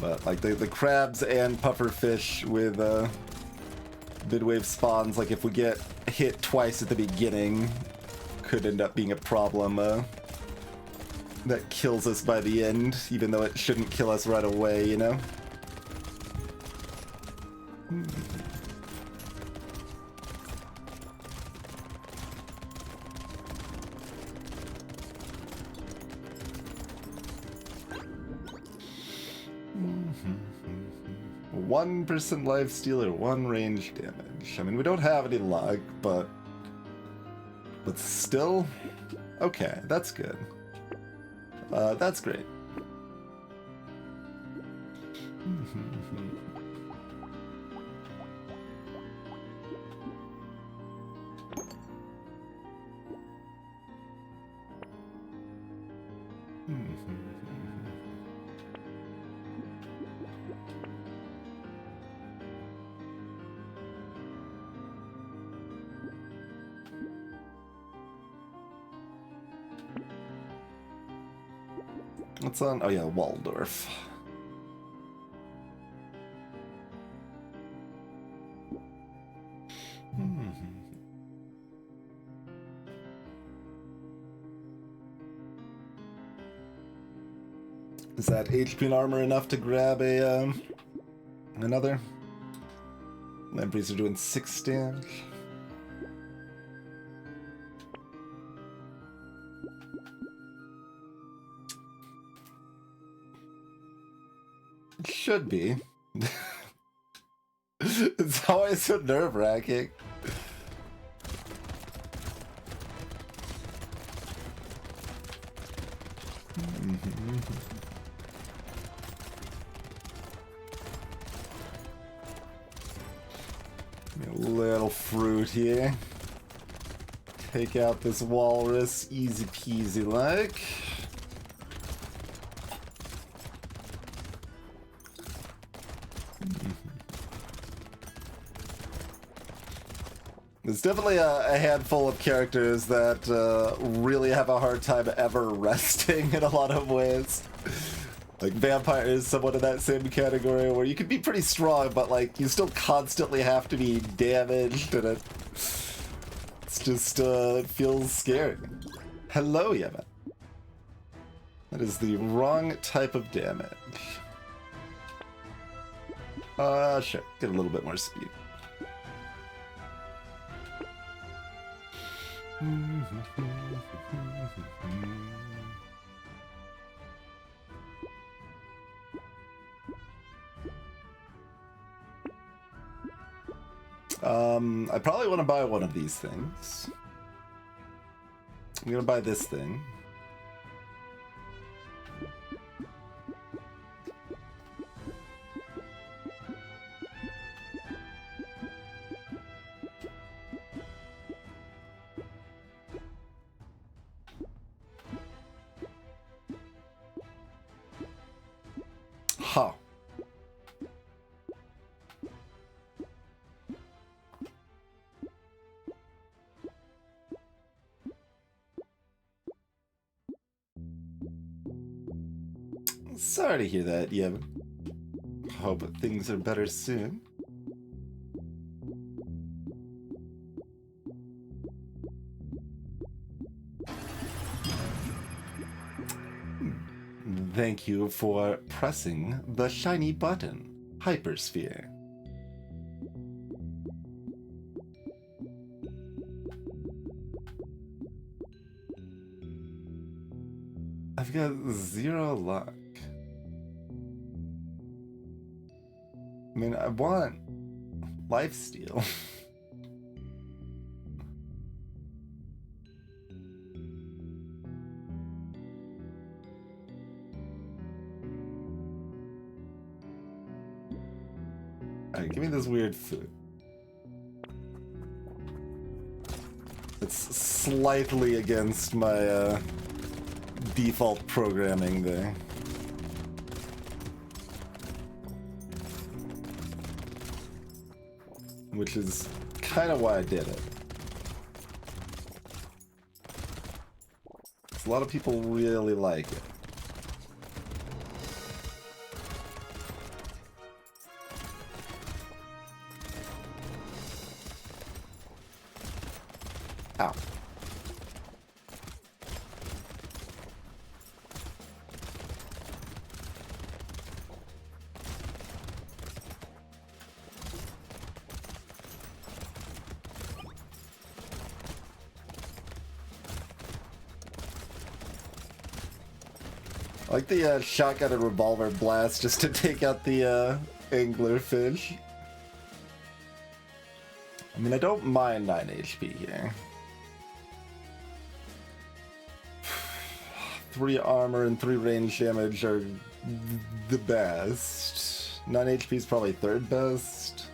But like the crabs and pufferfish with midwave spawns, like if we get hit twice at the beginning, could end up being a problem that kills us by the end, even though it shouldn't kill us right away, you know? One 1% lifesteal or 1 range damage. I mean, we don't have any luck, but still, okay, that's good. That's great. What's on? Oh yeah, Waldorf. Is that HP and armor enough to grab a another? Lampreys are doing 6 damage. It should be. It's always so nerve-wracking. A little fruit here. Take out this walrus, easy peasy like. There's definitely a handful of characters that really have a hard time ever resting in a lot of ways. Like Vampire is somewhat in that same category where you can be pretty strong, but like you still constantly have to be damaged, and it's just it feels scary. Hello, Yemen. That is the wrong type of damage. Sure, get a little bit more speed. I probably want to buy one of these things. I'm gonna buy this thing. Huh. Sorry to hear that, Yevon. Hope things are better soon. Thank you for pressing the shiny button, Hypersphere. I've got 0 luck. I mean, I want lifesteal. Alright, give me this weird food. It's slightly against my default programming there. Which is kind of why I did it. A lot of people really like it. Ow. I like the shotgun and revolver blast just to take out the anglerfish. I mean, I don't mind 9 HP here. 3 armor and 3 range damage are the best. 9 HP is probably 3rd best.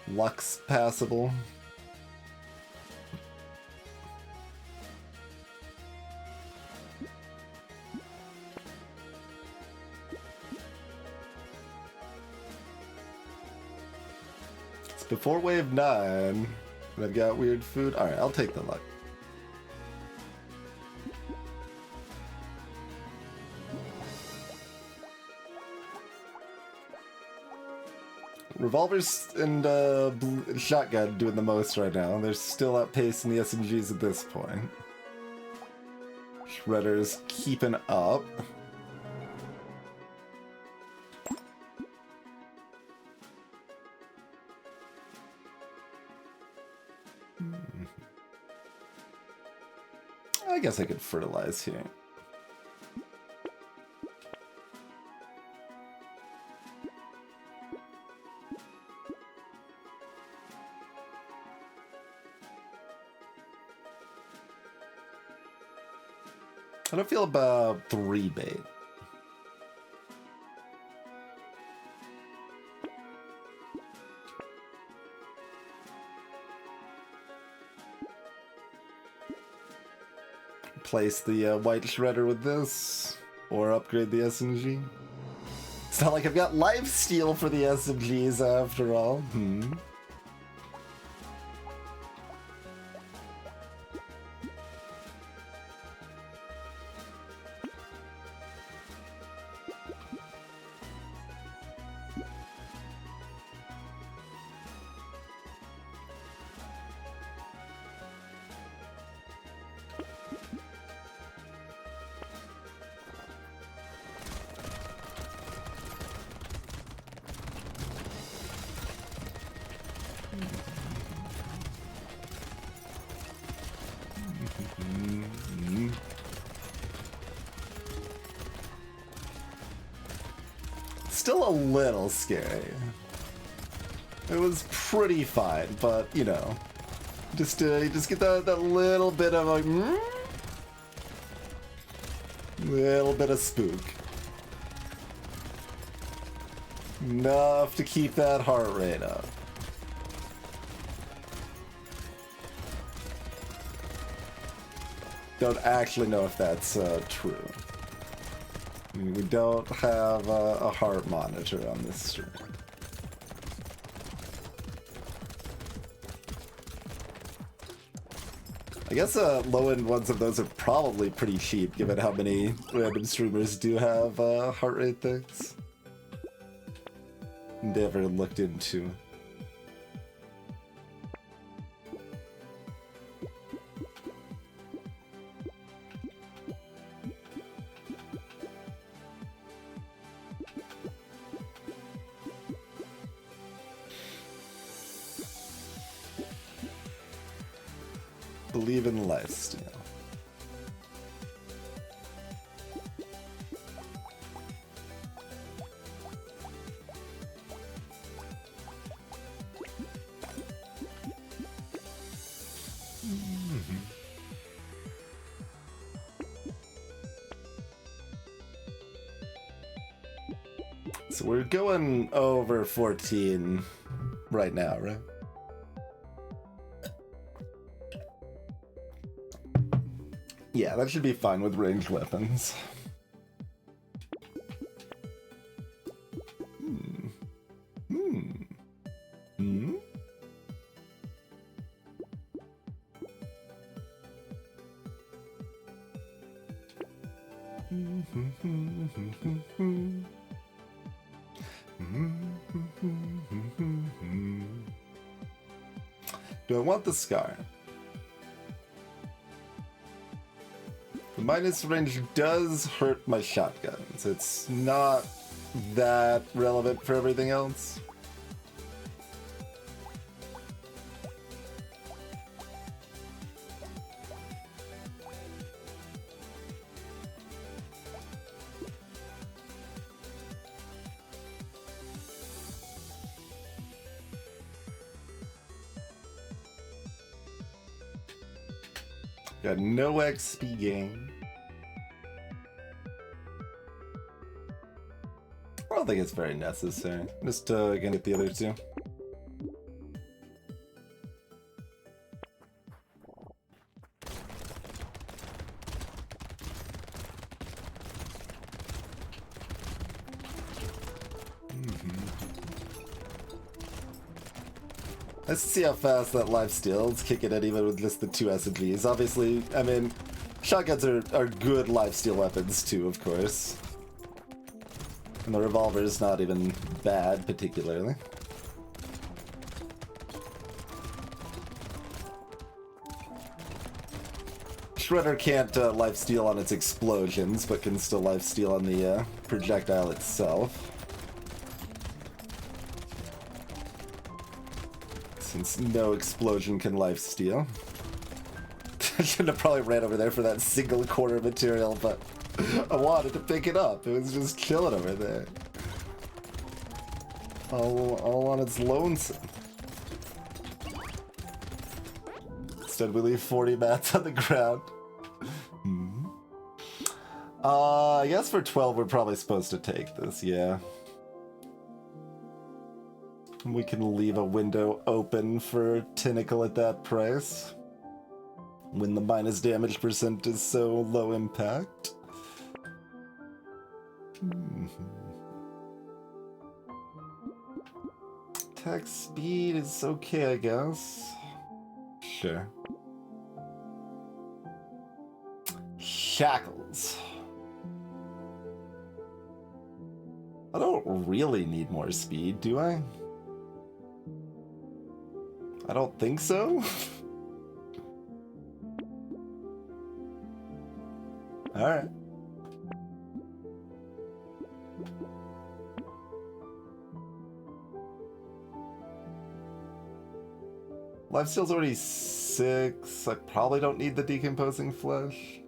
Luck's passable. It's before wave 9, and I've got weird food. Alright, I'll take the luck. Revolvers and shotgun doing the most right now. They're still outpacing the SMGs at this point. Shredder's keeping up. I guess I could fertilize here. How do I feel about 3 bait? Place the white shredder with this, or upgrade the SMG. It's not like I've got lifesteal for the SMGs after all. Still a little scary. It was pretty fine, but, you know, Just get that little bit of like, little bit of spook. Enough to keep that heart rate up. Don't actually know if that's true. I mean, we don't have a heart monitor on this stream. I guess low-end ones of those are probably pretty cheap, given how many random streamers do have heart rate things. Never looked into. Believe in lifestyle. So we're going over 14 right now, right? Yeah, that should be fine with ranged weapons. Do I want the scar? The minus range does hurt my shotguns. It's not that relevant for everything else. Got no XP gain. I don't think it's very necessary. Just gonna get the other two. Let's see how fast that lifesteal's kicking it even with just the two SMGs. Obviously, I mean, shotguns are good lifesteal weapons too, of course. And the revolver is not even bad, particularly. Shredder can't lifesteal on its explosions, but can still lifesteal on the projectile itself. Since no explosion can lifesteal. I should have probably ran over there for that single quarter material, but I wanted to pick it up. It was just chilling over there. All on its lonesome. Instead we leave 40 mats on the ground. I guess for 12 we're probably supposed to take this, yeah. We can leave a window open for Tentacle at that price. When the minus damage percent is so low impact. Attack speed is okay, I guess. Sure. Shackles. I don't really need more speed, do I? I don't think so. Alright. Lifesteal's already 6. I probably don't need the decomposing flesh.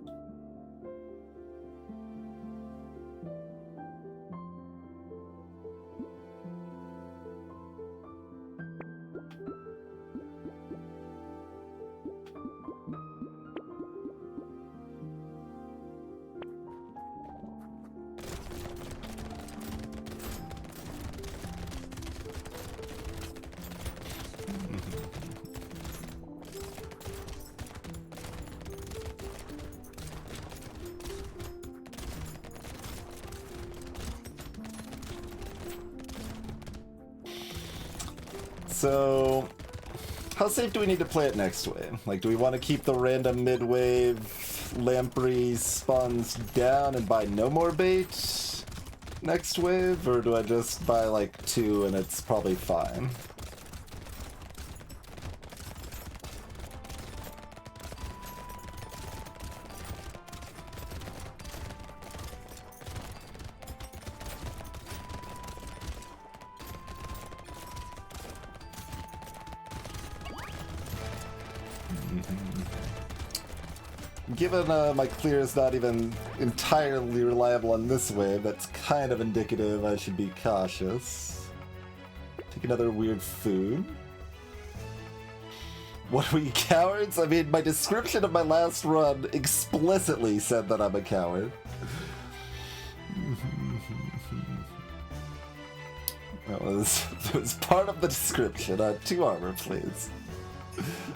So, how safe do we need to play it next wave? Like, do we want to keep the random mid-wave lamprey spawns down and buy no more bait next wave? Or do I just buy like 2 and it's probably fine? Given my clear is not even entirely reliable on this wave, that's kind of indicative I should be cautious. Take another weird food. What are we, cowards? I mean, my description of my last run explicitly said that I'm a coward. That was part of the description. 2 armor, please.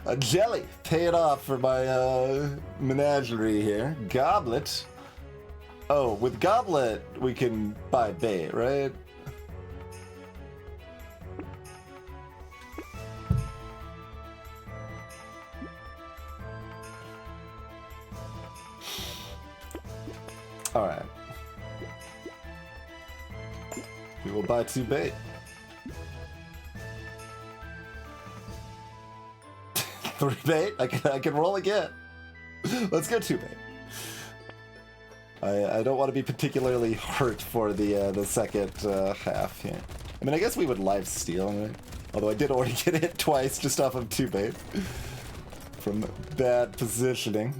A jelly! Pay it off for my menagerie here. Goblet. Oh, with Goblet we can buy bait, right? Alright. We will buy 2 bait. 3 bait? I can roll again. Let's go 2 bait. I don't want to be particularly hurt for the second half here. I mean, I guess we would live steal, right? Although I did already get hit twice just off of 2 bait from bad positioning.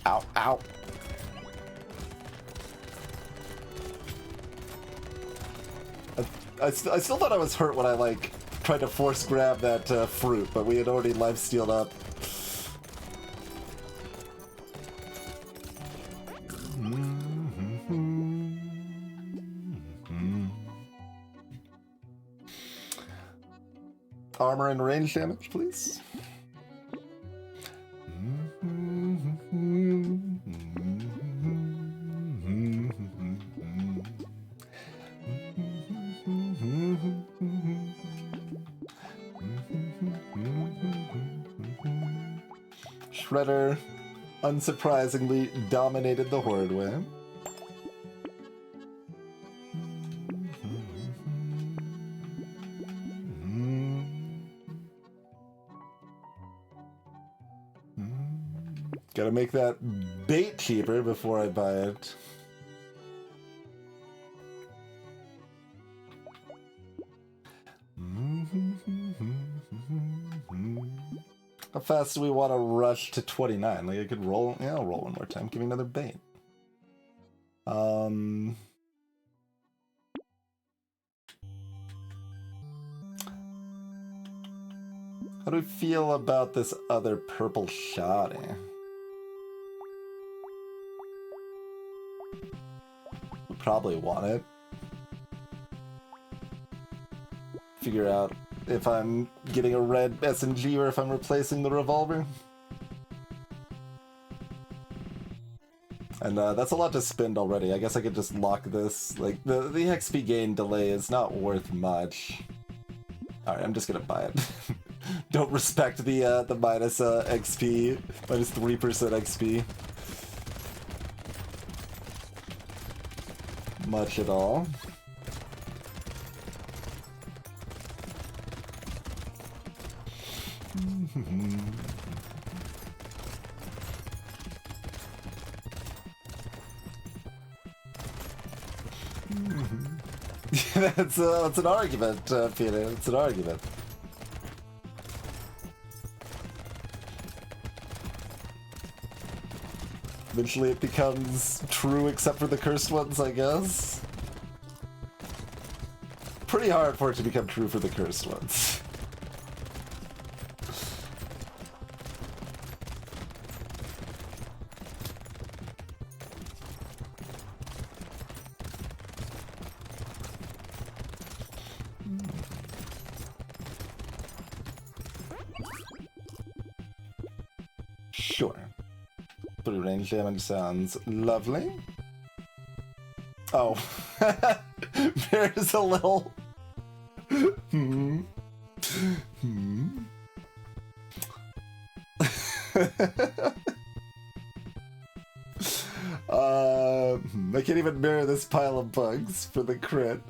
Ow, ow. I still thought I was hurt when I, like, tried to force grab that fruit, but we had already life-stealed up. Armor and range damage, please. Shredder, unsurprisingly, dominated the Horde wave. Gotta make that bait cheaper before I buy it. How fast do we want to rush to 29? Like, I could roll... Yeah, I'll roll one more time. Give me another bait. How do we feel about this other purple shoddy? We probably want it. Figure out if I'm getting a red SMG or if I'm replacing the revolver. And that's a lot to spend already. I guess I could just lock this. Like, the XP gain delay is not worth much. Alright, I'm just gonna buy it. Don't respect the minus XP, minus 3% XP. Much at all. That's an argument, Peter. It's an argument. Eventually it becomes true except for the cursed ones, I guess. Pretty hard for it to become true for the cursed ones. Sure. Blue range damage sounds lovely. Oh. There's a little... I can't even mirror this pile of bugs for the crit.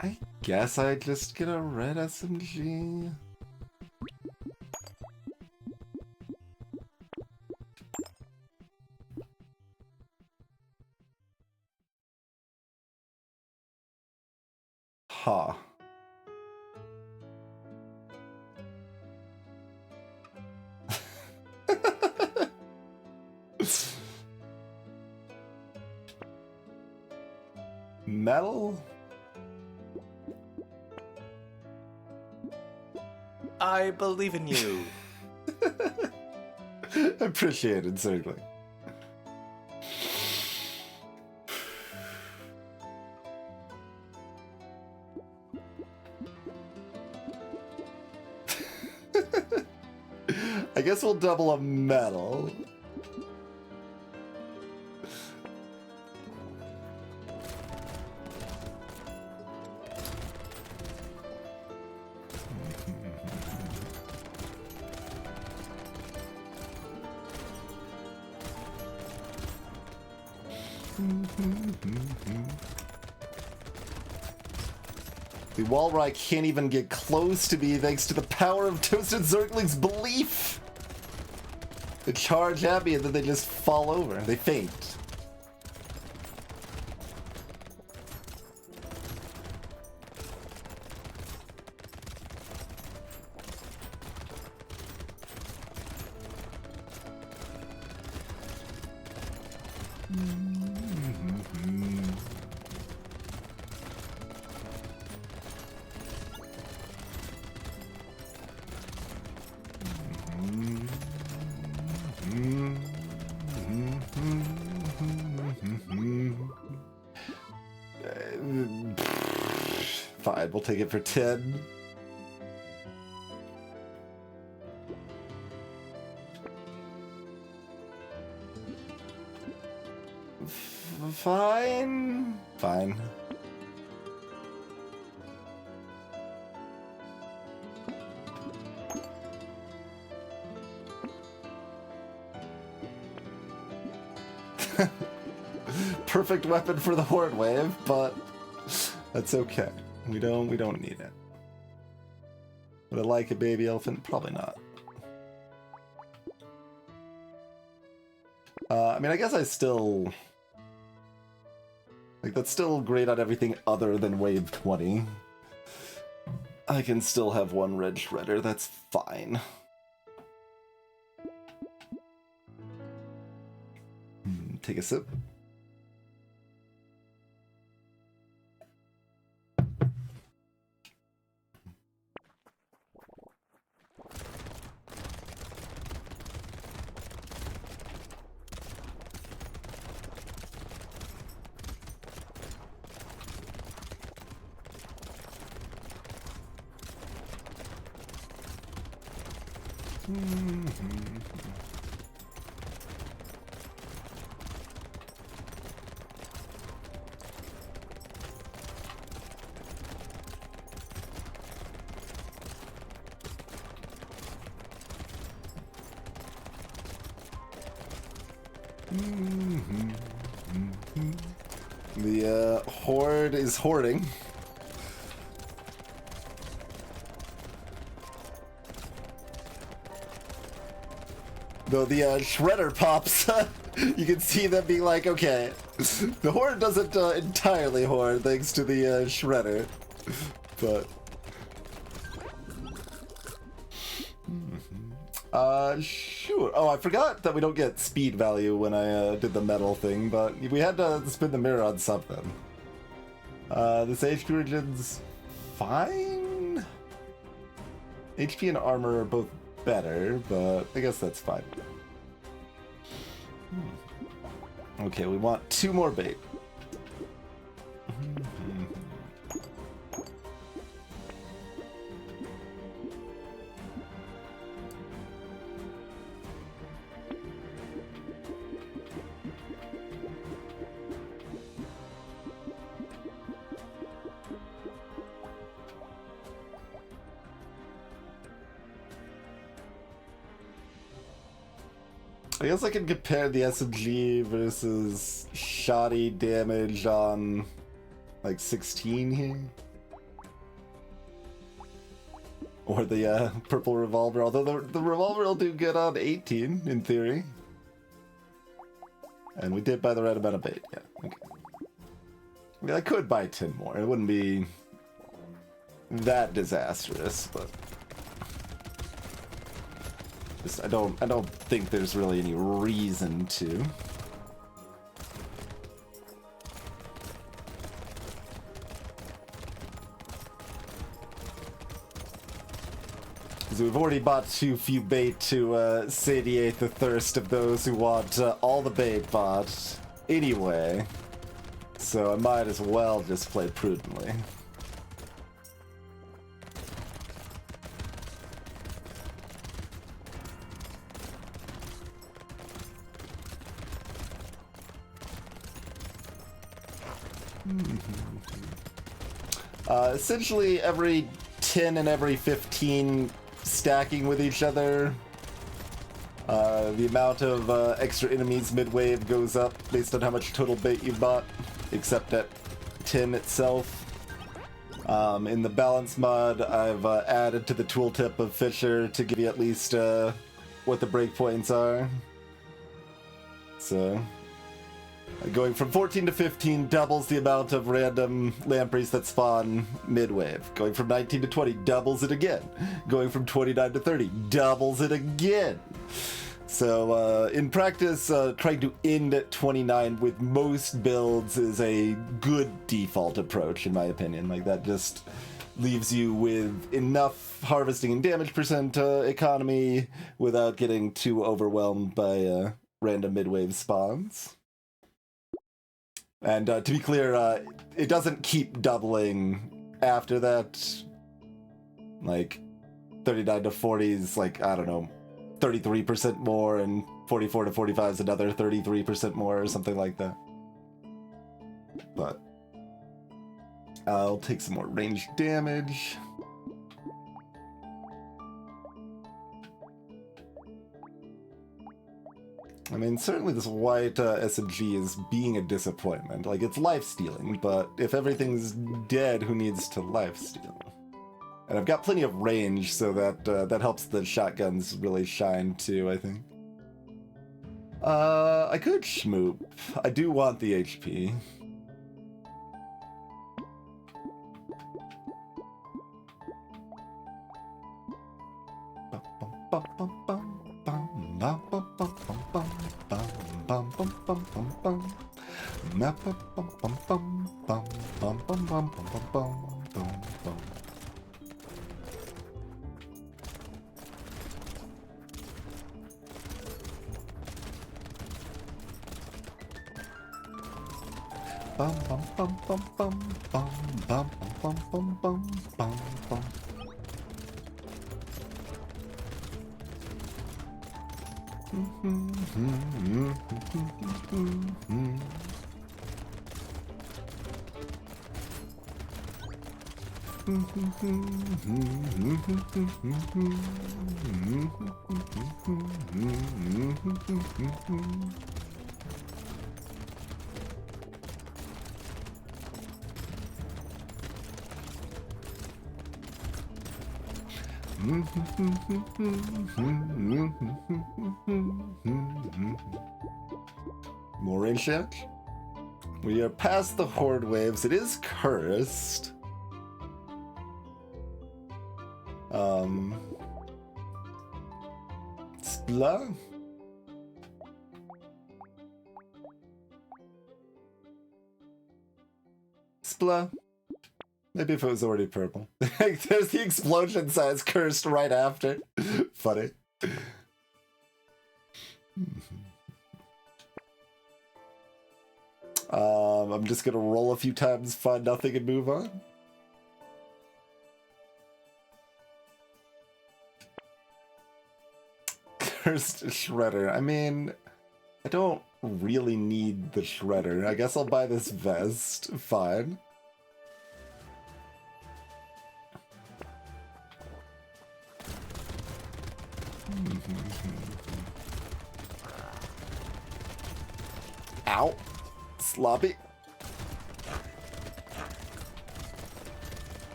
I guess I just get a red SMG. Huh. Metal? I believe in you. Appreciated, certainly. I guess we'll double a metal. The Walrike can't even get close to me thanks to the power of Toasted Zergling's belief. They charge at me and then they just fall over. They faint. Fine, we'll take it for 10. Fine. Fine. Perfect weapon for the Horde Wave, but that's okay. We don't need it. Would I like a baby elephant? Probably not. I mean, I guess I still... Like, that's still great on everything other than Wave 20. I can still have one red shredder, that's fine. Take a sip. The Horde is hoarding. Though the Shredder pops, you can see them being like, okay, the Horde doesn't entirely hoard thanks to the Shredder, but... Sure. Oh, I forgot that we don't get speed value when I did the metal thing, but we had to spin the mirror on something. This HP region's fine? HP and armor are both better, but I guess that's fine. Okay, we want 2 more bait. I guess I can compare the SMG versus shoddy damage on like 16 here. Or the purple revolver, although the revolver will do good on 18 in theory. And we did buy the right amount of bait, yeah. Okay. I mean, I could buy 10 more. It wouldn't be that disastrous, but I don't think there's really any reason to. Because we've already bought too few bait to satiate the thirst of those who want all the bait bought anyway. So I might as well just play prudently. Essentially every 10 and every 15 stacking with each other, the amount of extra enemies mid-wave goes up based on how much total bait you bought, except at 10 itself. In the balance mod, I've added to the tooltip of Fisher to give you at least what the breakpoints are. So going from 14 to 15 doubles the amount of random lampreys that spawn mid-wave. Going from 19 to 20 doubles it again. Going from 29 to 30 doubles it again. So in practice, trying to end at 29 with most builds is a good default approach, in my opinion. Like, that just leaves you with enough harvesting and damage percent economy without getting too overwhelmed by random mid-wave spawns. And to be clear, it doesn't keep doubling after that. Like, 39 to 40 is like, I don't know, 33% more, and 44 to 45 is another 33% more, or something like that. But I'll take some more ranged damage. I mean, certainly this white SMG is being a disappointment. Like, it's life-stealing, but if everything's dead, who needs to life-steal? And I've got plenty of range, so that helps the shotguns really shine too, I think. I could schmoop. I do want the HP. More range damage? We are past the horde waves. It is cursed. Spla? Spla? Maybe if it was already purple. There's the explosion size cursed right after. Funny. I'm just gonna roll a few times, find nothing, and move on. Cursed shredder. I mean, I don't really need the shredder. I guess I'll buy this vest. Fine. Ow. Sloppy.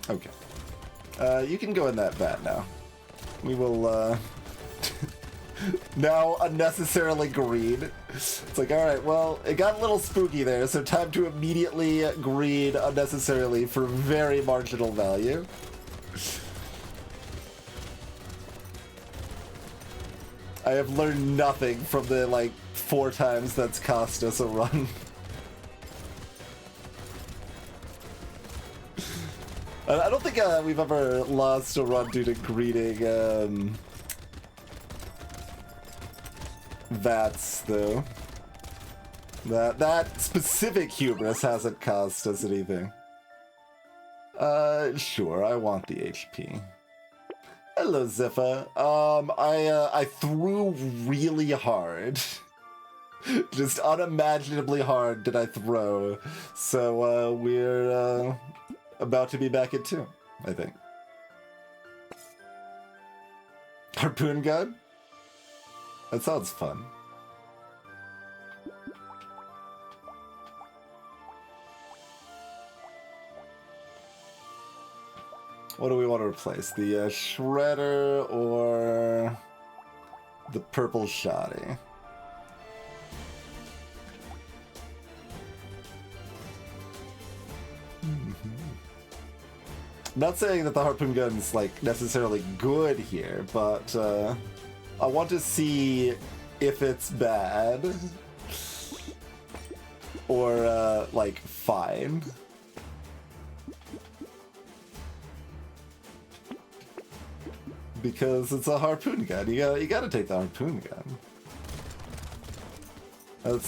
Okay. You can go in that vat now. We will, now unnecessarily greed. It's like, alright, well, it got a little spooky there, so time to immediately greed unnecessarily for very marginal value. I have learned nothing from the, like, 4 times that's cost us a run. I don't think we've ever lost a run due to greeting vats, though. That specific hubris hasn't cost us anything. Sure, I want the HP. Hello, Ziffa. I threw really hard. Just unimaginably hard did I throw. So, we're, about to be back at 2, I think. Harpoon gun? That sounds fun. What do we want to replace? The shredder or the purple shoddy? I'm not saying that the harpoon gun's like necessarily good here, but I want to see if it's bad or like fine. Because it's a harpoon gun. You gotta take the harpoon gun.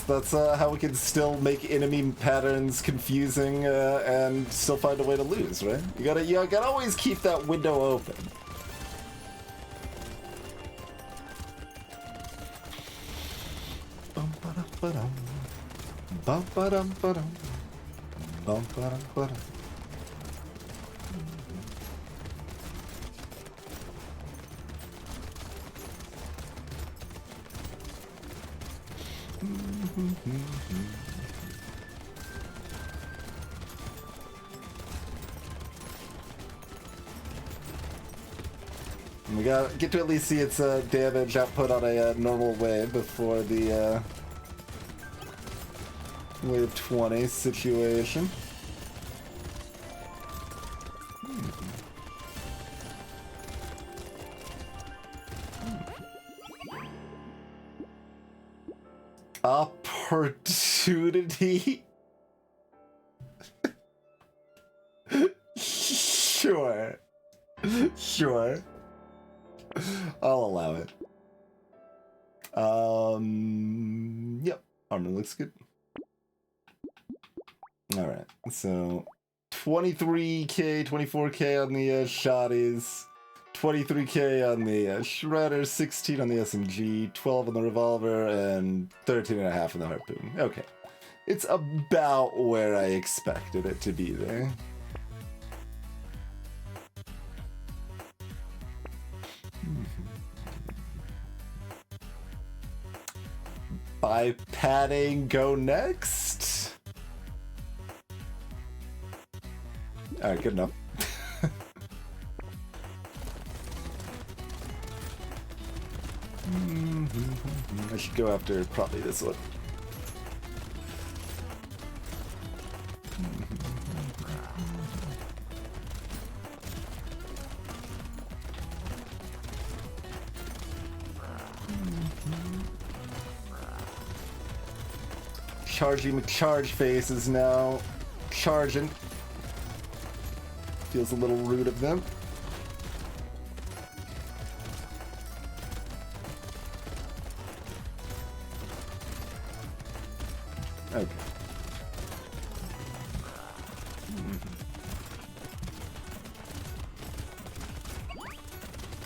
That's how we can still make enemy patterns confusing and still find a way to lose, right? You gotta always keep that window open. Bum ba dum bum ba dum bum ba dum. We gotta get to at least see its damage output on a normal wave before the wave 20 situation. Opportunity? Sure. Sure. I'll allow it. Yep. Armor looks good. Alright, so 23k, 24k on the shotties, 23k on the shredder, 16 on the SMG, 12 on the revolver, and 13.5 on the harpoon. Okay. It's about where I expected it to be there. By padding, go next. Alright, good enough. I should go after probably this one. Chargey McCharge face is now charging. Feels a little rude of them. Okay.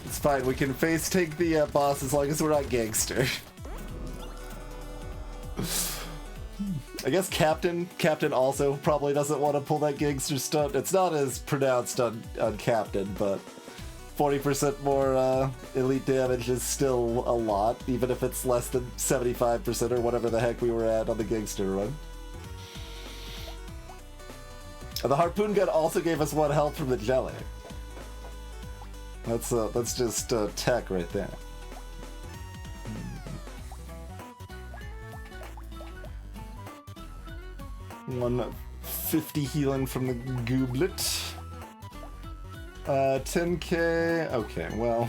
It's fine, we can face take the boss as long as we're not gangster. I guess Captain also probably doesn't want to pull that gangster stunt. It's not as pronounced on Captain, but 40% more elite damage is still a lot, even if it's less than 75% or whatever the heck we were at on the gangster run. And the harpoon gun also gave us 1 health from the jelly. That's just tech right there. 150 healing from the gooblet. 10k. Okay, well,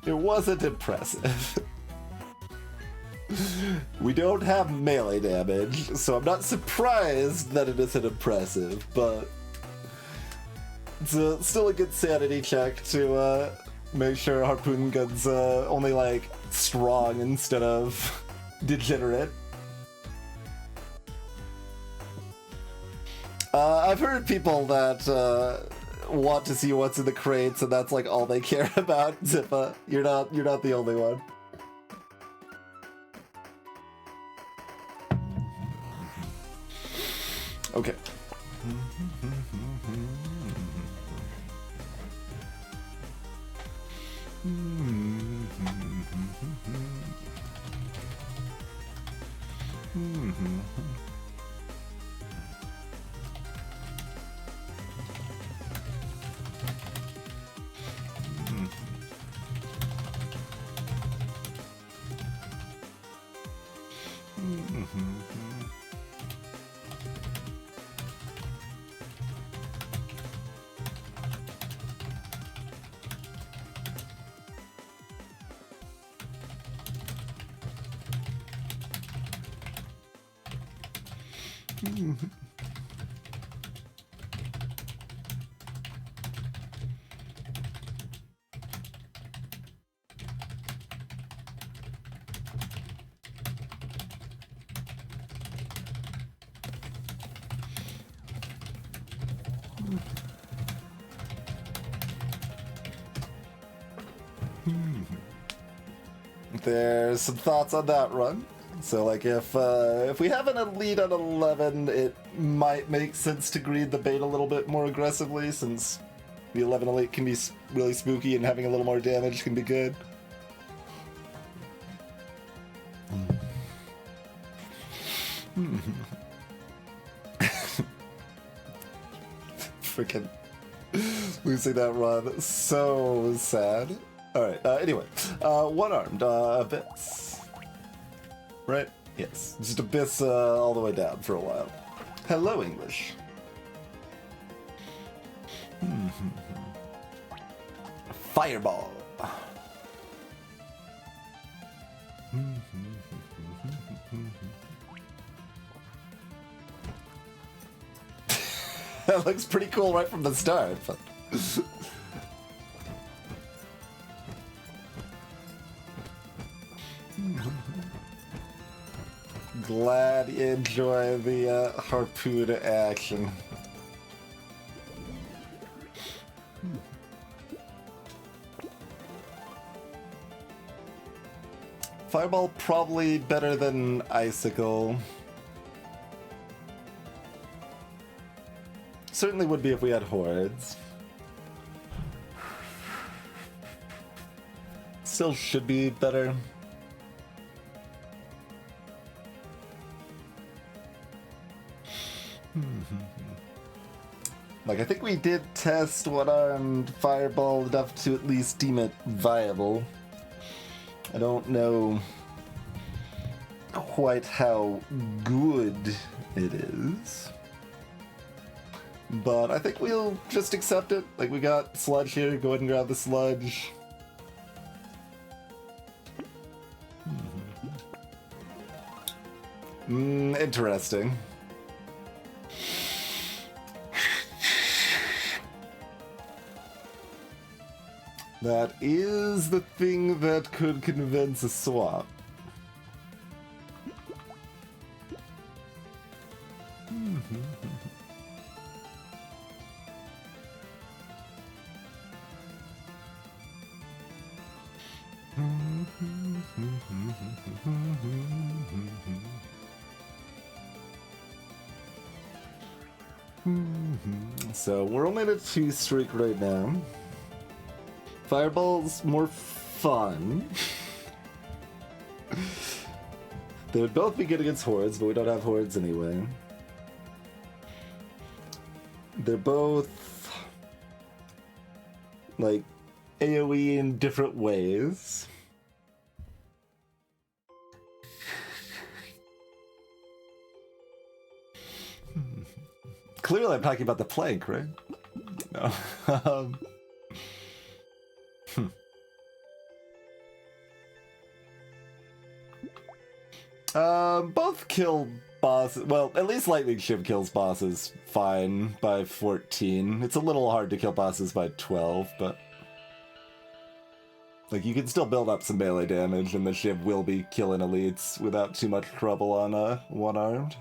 it wasn't impressive. We don't have melee damage, so I'm not surprised that it isn't impressive, but it's still a good sanity check to make sure harpoon gun's only like strong instead of degenerate. I've heard people that want to see what's in the crates, and that's like all they care about. Zippa, you're not the only one. Okay. There's some thoughts on that run. So, like, if we have an elite on 11, it might make sense to greed the bait a little bit more aggressively, since the 11 elite can be really spooky and having a little more damage can be good. Freaking losing that run. So sad. Alright, anyway. One-armed Abyss. Right? Yes. Just Abyss all the way down for a while. Hello, English. Fireball. That looks pretty cool right from the start. But glad you enjoy the harpoon action. Fireball probably better than Icicle. Certainly would be if we had hordes. Still should be better. Like, I think we did test one-armed Fireball enough to at least deem it viable. I don't know quite how good it is, but I think we'll just accept it. Like, we got sludge here, go ahead and grab the sludge. Interesting. That is the thing that could convince a swap. So we're only at a 2 streak right now. Fireball's more fun. They would both be good against hordes, but we don't have hordes anyway. They're both like AoE in different ways. Clearly I'm talking about the plank, right? No. Both kill bosses. Well, at least Lightning Shiv kills bosses fine by 14. It's a little hard to kill bosses by 12, but like you can still build up some melee damage, and the Shiv will be killing elites without too much trouble on one-armed.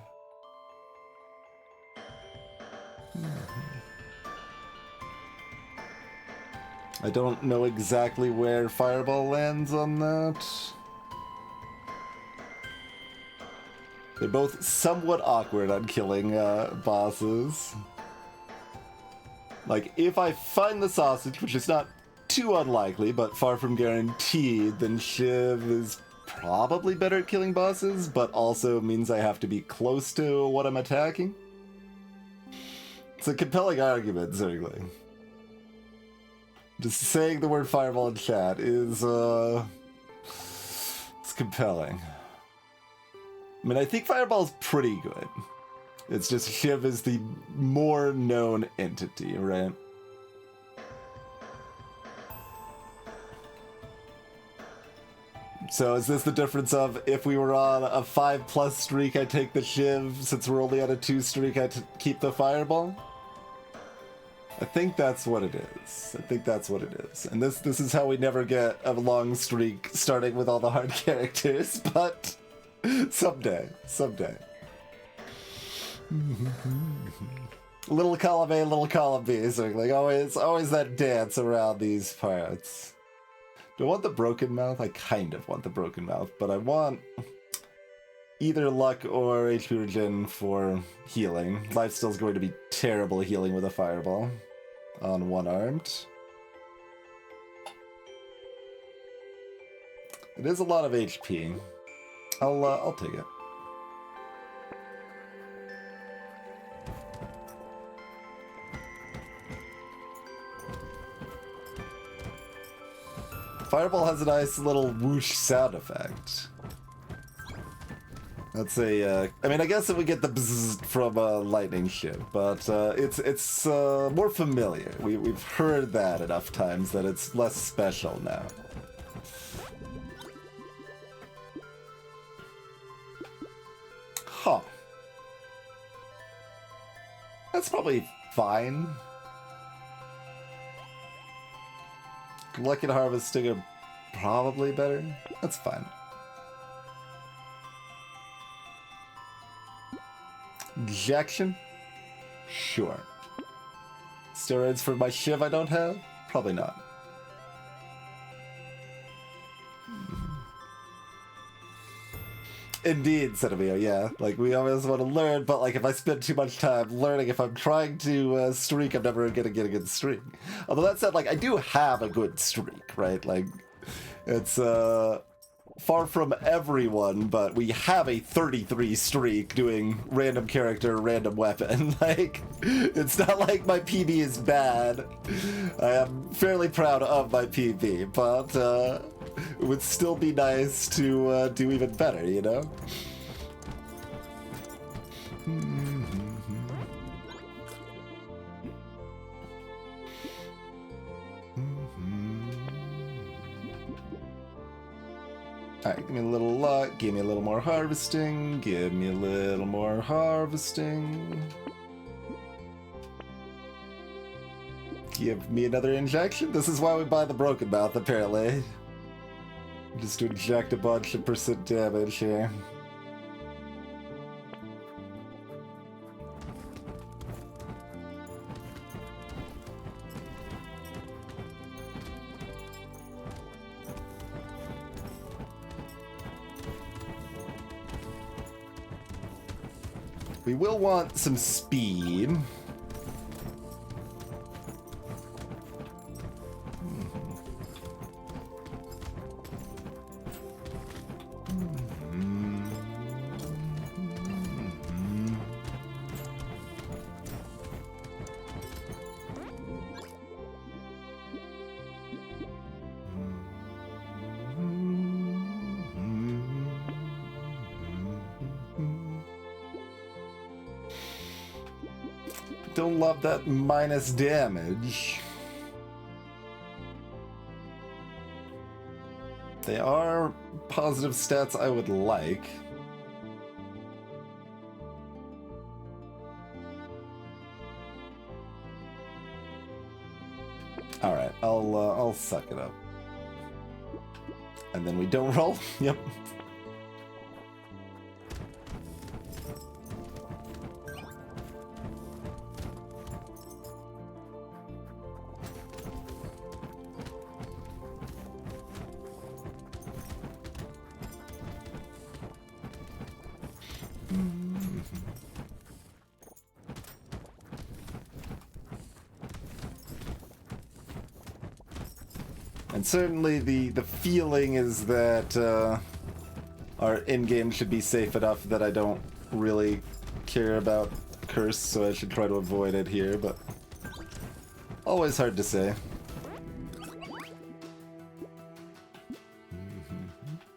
I don't know exactly where Fireball lands on that. They're both somewhat awkward on killing bosses. Like, if I find the sausage, which is not too unlikely, but far from guaranteed, then Shiv is probably better at killing bosses, but also means I have to be close to what I'm attacking. It's a compelling argument, certainly. Just saying the word Fireball in chat is, it's compelling. I mean, I think Fireball's pretty good. It's just Shiv is the more known entity, right? So is this the difference of if we were on a 5+ streak, I take the Shiv, since we're only on a 2 streak, I keep the Fireball? I think that's what it is. I think that's what it is. And this is how we never get a long streak starting with all the hard characters, but someday. Little column A, little column B, so like always that dance around these parts. Do I want the broken mouth? I kind of want the broken mouth, but I want either luck or HP regen for healing. Lifesteal's going to be terrible healing with a fireball on one-armed. It is a lot of HP. I'll take it. Fireball has a nice little whoosh sound effect. That's a, I mean, I guess if we get the bzzz from lightning ship, but it's more familiar. We've heard that enough times that it's less special now. Huh. That's probably fine. Lucky Harvesting are probably better. That's fine. Injection? Sure. Steroids for my Shiv I don't have? Probably not. Indeed, Cinemio, yeah. Like, we always want to learn, but like, if I spend too much time learning, if I'm trying to streak, I'm never gonna get a good streak. Although that said, like, I do have a good streak, right? Like, it's, far from everyone, but we have a 33 streak doing random character, random weapon. Like, it's not like my PB is bad. I am fairly proud of my PB, but it would still be nice to do even better, you know? Alright, give me a little luck, give me a little more harvesting, give me a little more harvesting. Give me another injection? This is why we buy the Broken Mouth, apparently. Just to inject a bunch of percent damage here. We will want some speed. Don't love that minus damage. They are positive stats I would like. All right, I'll suck it up. And then we don't roll. Yep. And certainly the feeling is that our in-game should be safe enough that I don't really care about Curse, so I should try to avoid it here, but always hard to say.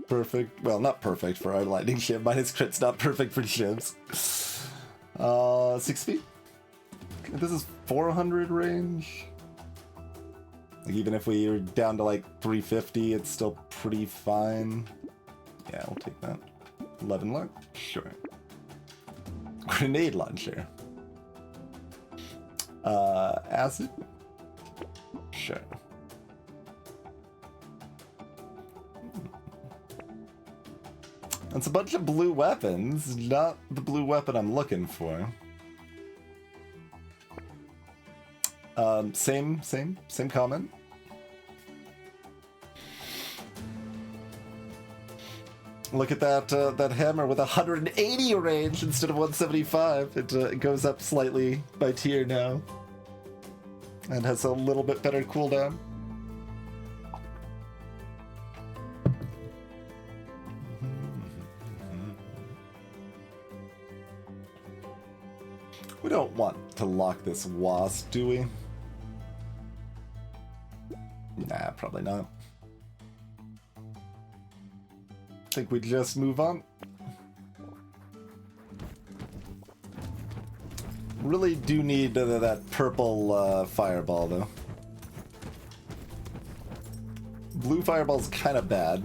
Perfect. Well, not perfect for our lightning ship. Minus crit's not perfect for ships. 6 feet? This is 400 range? Like, even if we are down to like 350, it's still pretty fine. Yeah, we'll take that. 11 luck? Sure. Grenade launcher. Acid? Sure. That's a bunch of blue weapons, not the blue weapon I'm looking for. Same comment. Look at that that hammer with 180 range instead of 175. It goes up slightly by tier now, and has a little bit better cooldown. We don't want to lock this wasp, do we? Nah, probably not. Think we just move on. Really do need that purple fireball, though. Blue fireball's kind of bad.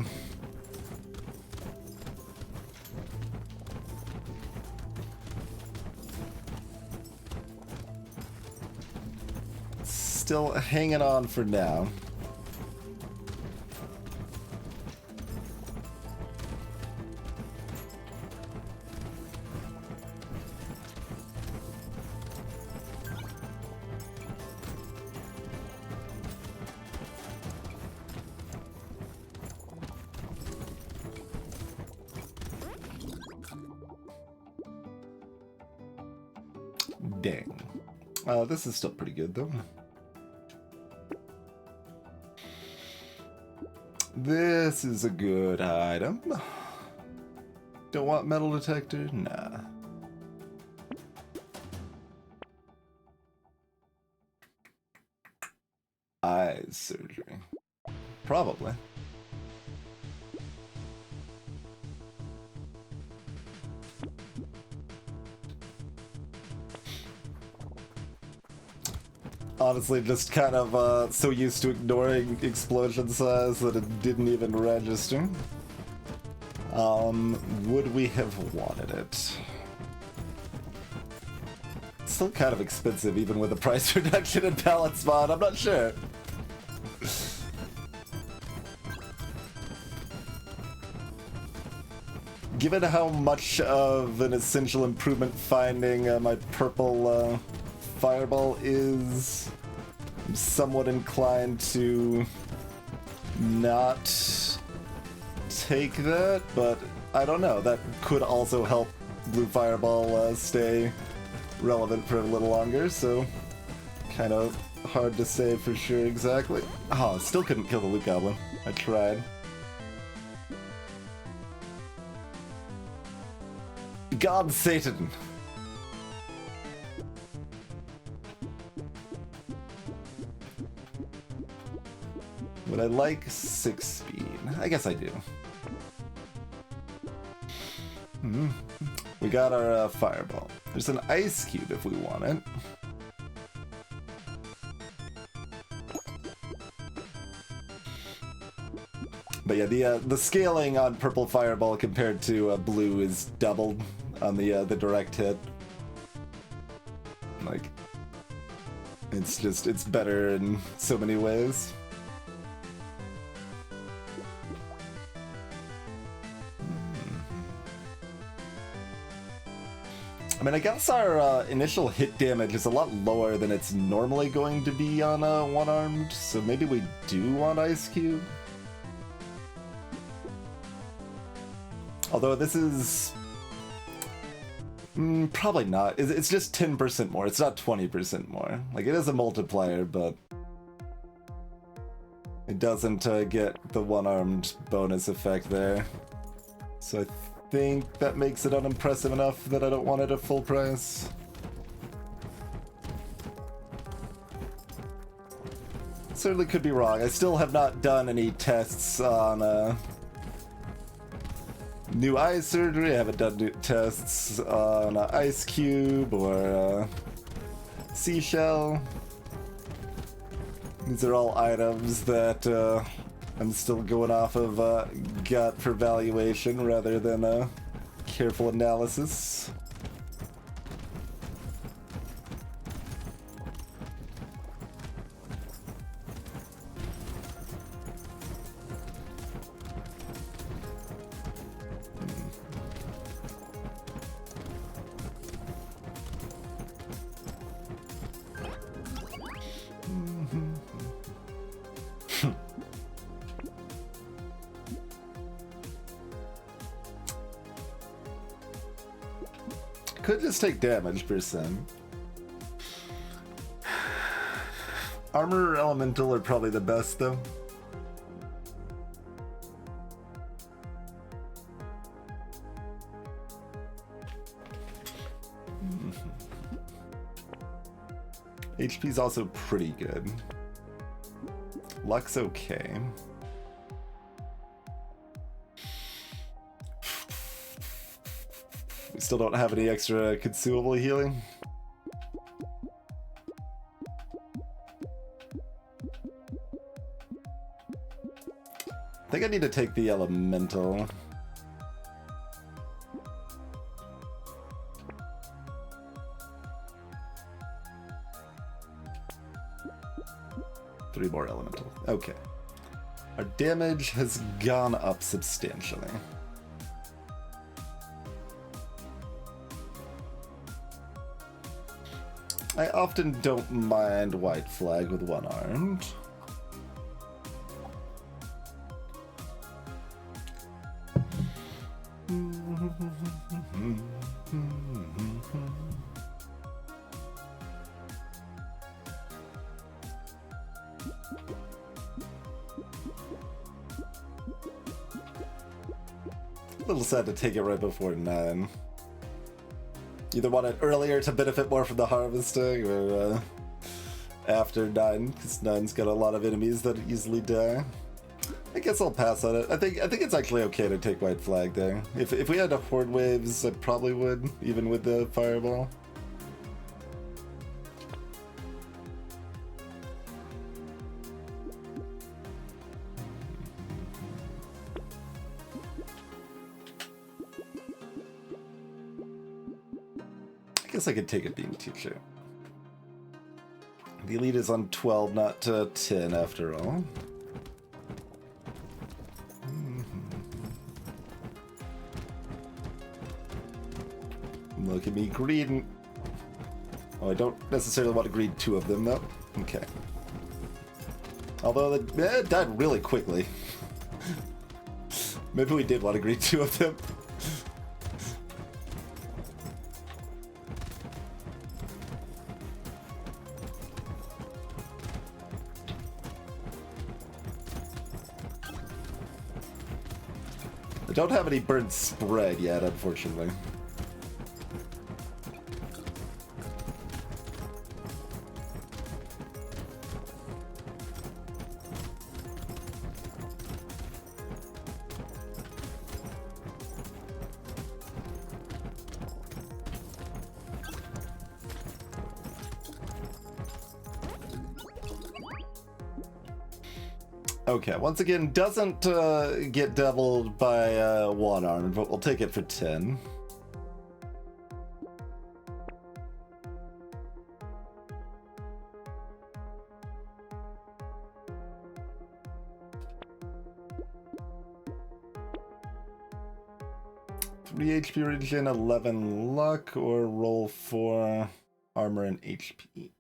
Still hanging on for now. Dang. This is still pretty good, though. This is a good item. Don't want metal detector? Nah. Eyes surgery. Probably. Honestly, just kind of so used to ignoring explosion size that it didn't even register. Would we have wanted it? It's still kind of expensive, even with the price reduction in Palette Mod. I'm not sure. Given how much of an essential improvement finding my purple fireball is, I'm somewhat inclined to not take that, but I don't know. That could also help blue fireball stay relevant for a little longer, so kind of hard to say for sure exactly. Oh, still couldn't kill the loot goblin. I tried. God Satan. Would I like 6 speed? I guess I do. We got our fireball. There's an ice cube if we want it. But yeah, the scaling on purple fireball compared to blue is doubled on the direct hit. Like, it's better in so many ways. I mean, I guess our initial hit damage is a lot lower than it's normally going to be on one-armed, so maybe we do want Ice Cube. Although this is... probably not. It's just 10% more. It's not 20% more. Like, it is a multiplier, but... it doesn't get the one-armed bonus effect there. So I think that makes it unimpressive enough that I don't want it at full price. Certainly could be wrong. I still have not done any tests on new eye surgery. I haven't done new tests on Ice Cube or Seashell. These are all items that I'm still going off of gut for valuation rather than careful analysis. Could just take damage %. Armor or Elemental are probably the best though. HP's also pretty good. Luck's okay. We still don't have any extra consumable healing. I think I need to take the Elemental. Three more Elemental. Okay. Our damage has gone up substantially. I often don't mind White Flag with one-armed. A little sad to take it right before 9. Either want it earlier to benefit more from the harvesting, or after 9, because 9's got a lot of enemies that easily die. I guess I'll pass on it. I think it's actually okay to take White Flag there. If we had Horde Waves, I probably would, even with the Fireball. guess I could take a beam teacher. The elite is on 12, not 10 after all. Look at me greeding. Oh, I don't necessarily want to greed 2 of them, though. Okay. Although it died really quickly. Maybe we did want to greed 2 of them. I don't have any burn spread yet, unfortunately. Okay, once again, doesn't get doubled by 1 armor, but we'll take it for 10. Three HP regen, 11 luck, or roll 4 armor and HP.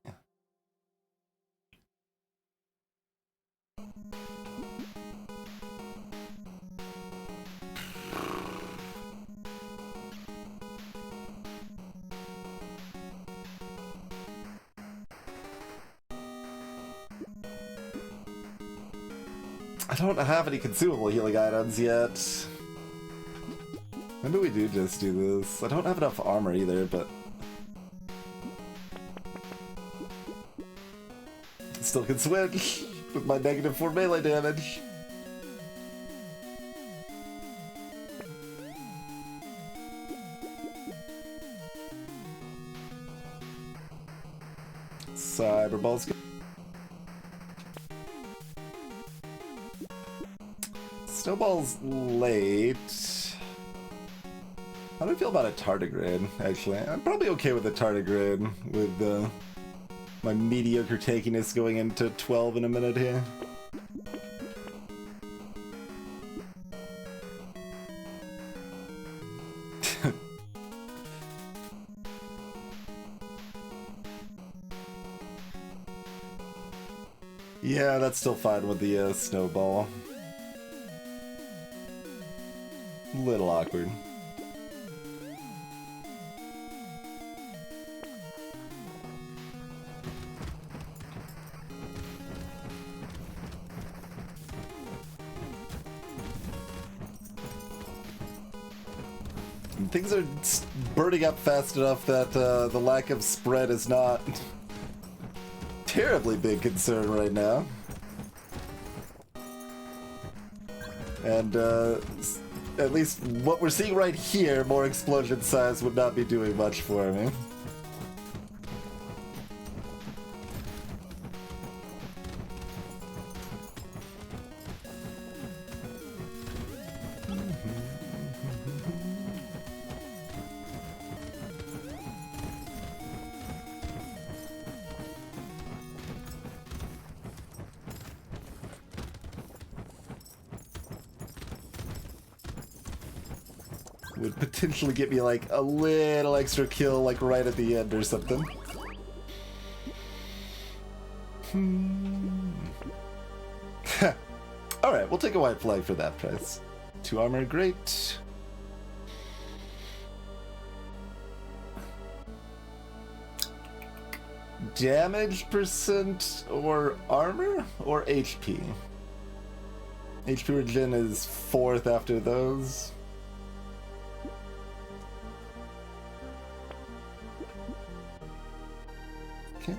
I don't have any consumable healing items yet. Maybe we do just do this. I don't have enough armor either, but... still can switch with my -4 melee damage. Cyberball's good. Snowball's late. How do I feel about a tardigrade, actually? I'm probably okay with a tardigrade, with my mediocre takiness going into 12 in a minute here. Yeah, that's still fine with the snowball. Little awkward. Things are burning up fast enough that the lack of spread is not terribly big concern right now. And at least what we're seeing right here, more explosion size would not be doing much for me. Would potentially get me like a little extra kill like right at the end or something. Alright, we'll take a white flag for that price. 2 armor, great. Damage percent or armor or HP? HP regen is 4th after those. Okay.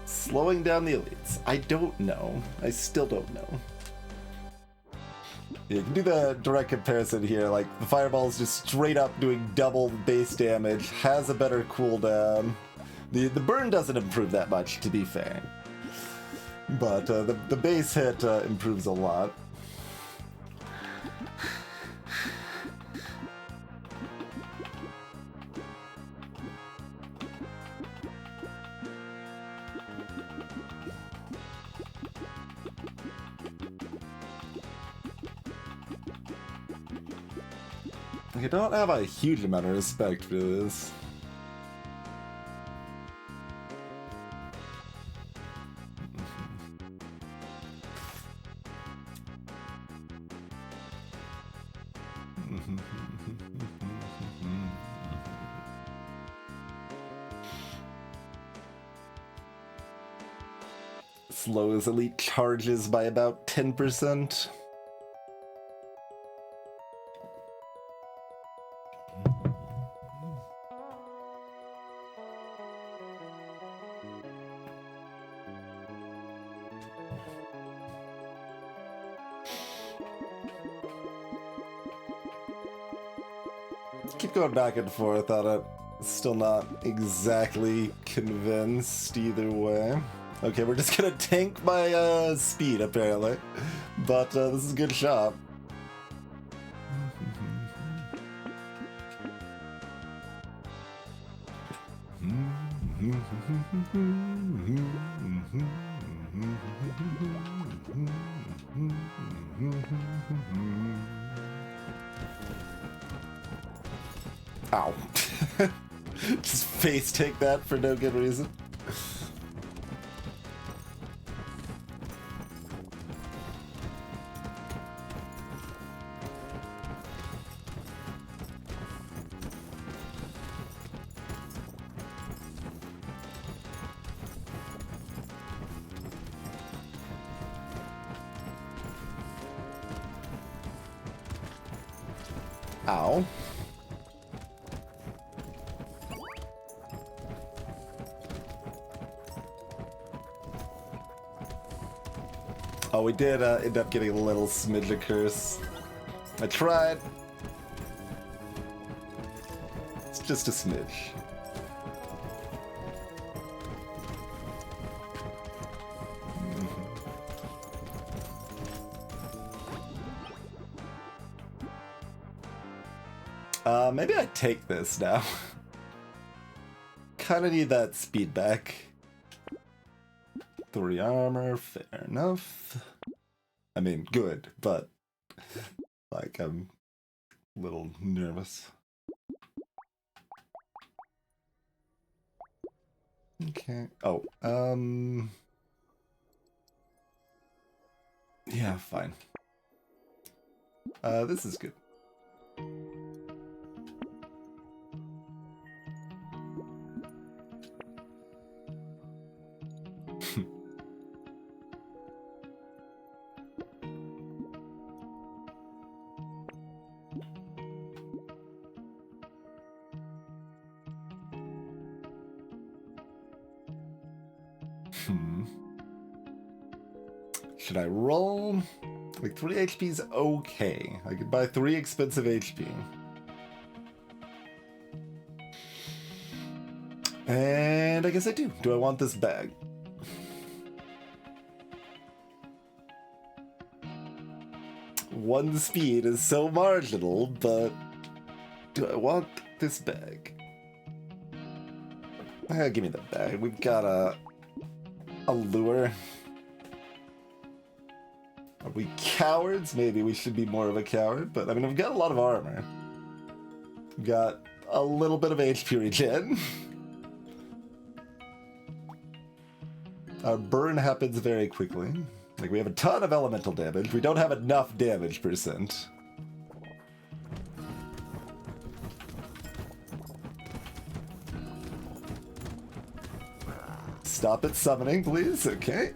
Slowing down the elites. I don't know. I still don't know. You can do the direct comparison here. Like, the fireball is just straight up doing double base damage, has a better cooldown. The burn doesn't improve that much, to be fair. But the base hit improves a lot. Like, I don't have a huge amount of respect for this. Slows elite charges by about 10%. Keep going back and forth on it. Still not exactly convinced either way. Okay, we're just gonna tank my speed apparently, but this is a good shot. Ow. Just face take that for no good reason. Ow. Oh, we did end up getting a little smidge of curse. I tried. It's just a smidge. Maybe I take this now. Kinda need that speed back. 3 armor, fair enough. I mean, good, but like I'm a little nervous. Okay. Oh, yeah, fine. This is good. Should I roll? Like 3 HP is okay. I could buy 3 expensive HP. And I guess I do. Do I want this bag? One speed is so marginal, but do I want this bag? Give me the bag. We've got a lure. Are we cowards? Maybe we should be more of a coward, but I mean, I've got a lot of armor. We've got a little bit of HP regen. Our burn happens very quickly. Like, we have a ton of elemental damage. We don't have enough damage percent. Stop it summoning, please. Okay.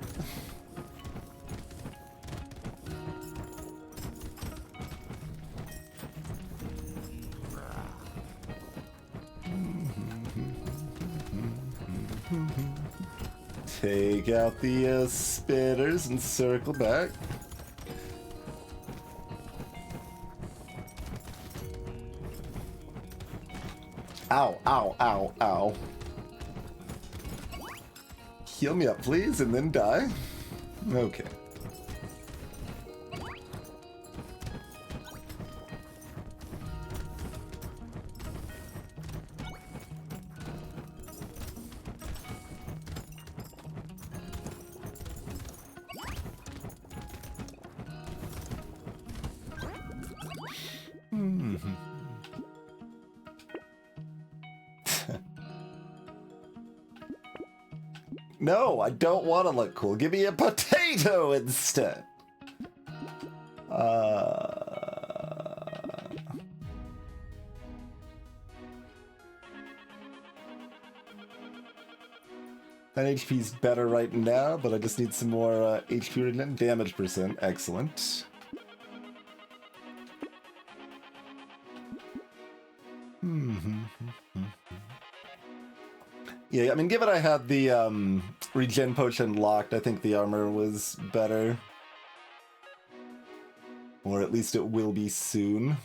Take out the spitters and circle back. Ow, ow, ow, ow. Heal me up, please, and then die. Okay. No, I don't want to look cool. Give me a potato instead. That HP's better right now, but I just need some more HP and damage percent. Excellent. Yeah, I mean, given I had the regen potion locked, I think the armor was better. Or at least it will be soon.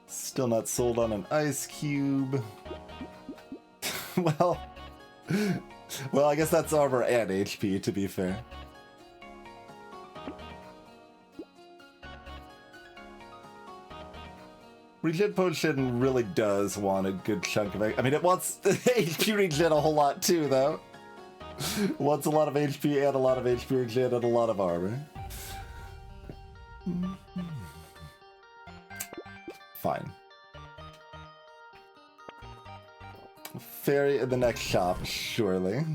Still not sold on an ice cube. well, I guess that's armor and HP, to be fair. Regen potion really does want a good chunk of it. I mean, it wants HP regen a whole lot too, though. It wants a lot of HP and a lot of HP regen and a lot of armor. Fine. Fairy in the next shop, surely.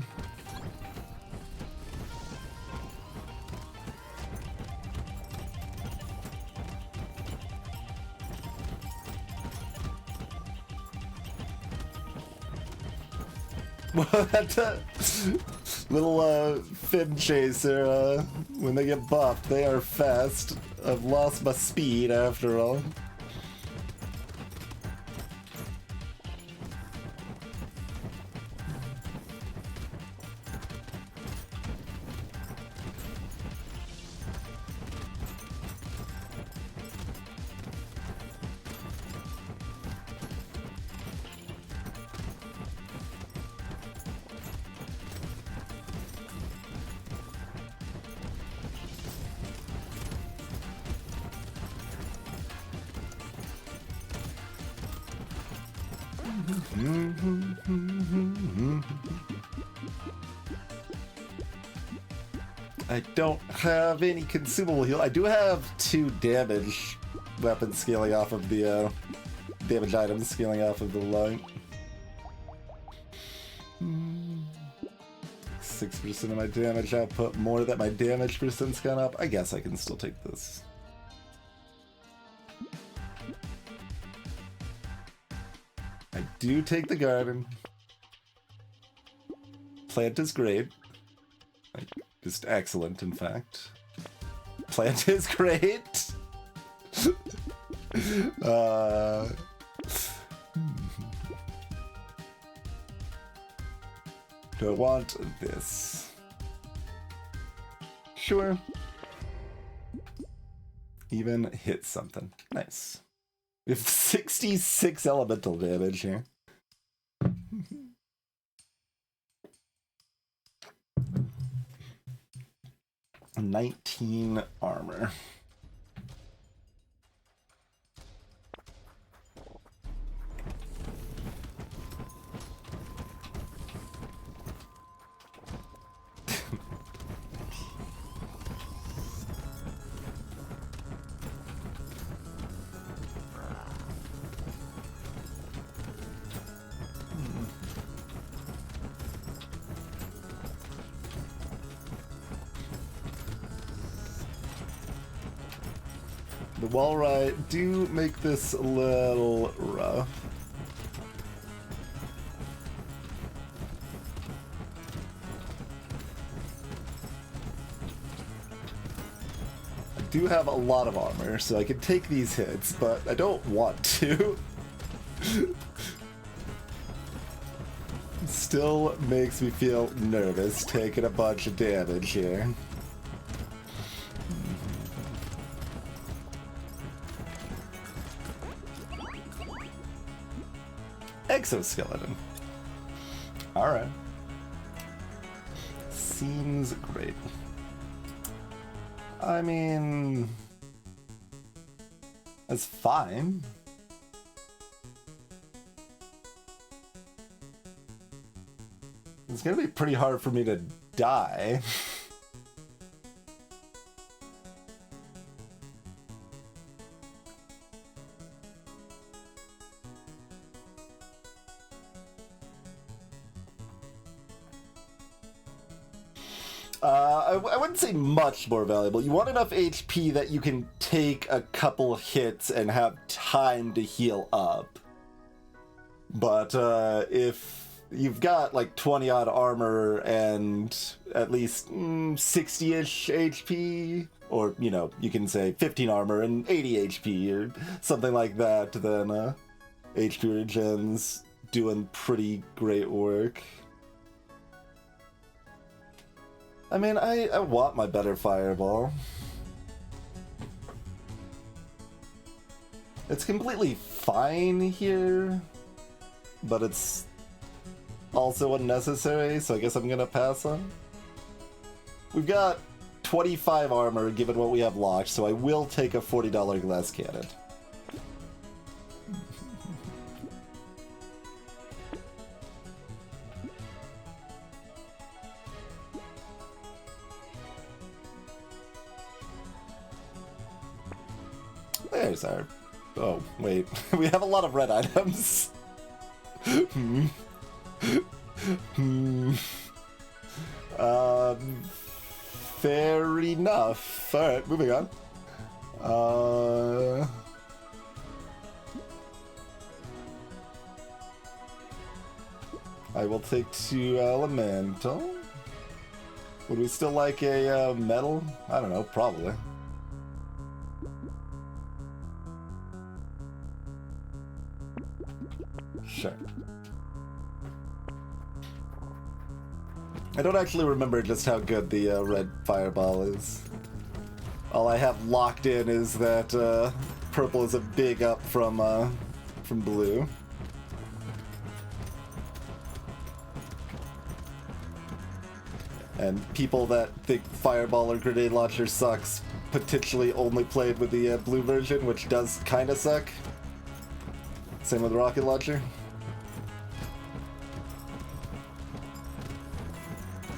That little fin chaser, when they get buffed, they are fast. I've lost my speed after all. I don't have any consumable heal. I do have 2 damage weapons scaling off of the damage items scaling off of the light. 6% of my damage output, more that my damage percent's gone up. I guess I can still take this. I do take the garden. Plant is great. Just excellent, in fact. Plant is great. Do I want this? Sure. Even hit something. Nice. We have 66 elemental damage here. 19 armor. The Walrite do make this a little rough. I do have a lot of armor, so I can take these hits, but I don't want to. Still makes me feel nervous taking a bunch of damage here. Exoskeleton. Alright. Seems great. I mean, that's fine. It's gonna be pretty hard for me to die. I wouldn't say much more valuable. You want enough HP that you can take a couple hits and have time to heal up. But if you've got like 20 odd armor and at least 60-ish HP, or, you know, you can say 15 armor and 80 HP or something like that, then HP regen's doing pretty great work. I mean, I want my better fireball. It's completely fine here, but it's also unnecessary, so I guess I'm gonna pass on. We've got 25 armor given what we have locked, so I will take a $40 glass cannon. There's our... Oh, wait. We have a lot of red items. Fair enough. Alright, moving on. I will take 2 elemental. Would we still like a metal? I don't know, probably. Sure. I don't actually remember just how good the red fireball is. All I have locked in is that purple is a big up from blue. And people that think fireball or grenade launcher sucks potentially only played with the blue version, which does kind of suck. Same with rocket launcher.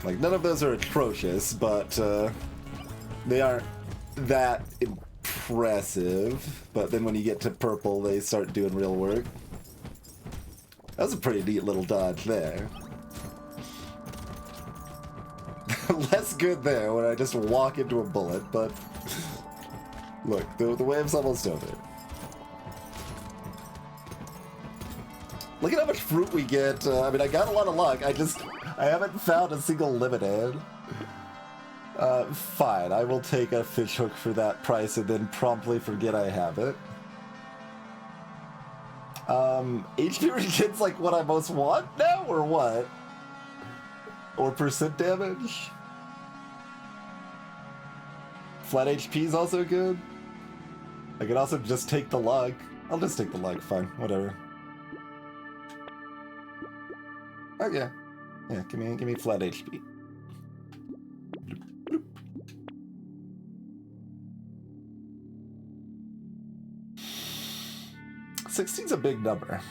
Like, none of those are atrocious, but they aren't that impressive. But then when you get to purple, they start doing real work. That was a pretty neat little dodge there. Less good there when I just walk into a bullet, but look, the wave's almost over. Look at how much fruit we get. I mean, I got a lot of luck. I haven't found a single limited. Fine, I will take a fish hook for that price and then promptly forget I have it. HP regen's like what I most want now, or what? Or percent damage? Flat HP is also good. I could also just take the luck. I'll just take the luck, fine, whatever. Okay. Yeah, give me flat HP. 16's a big number.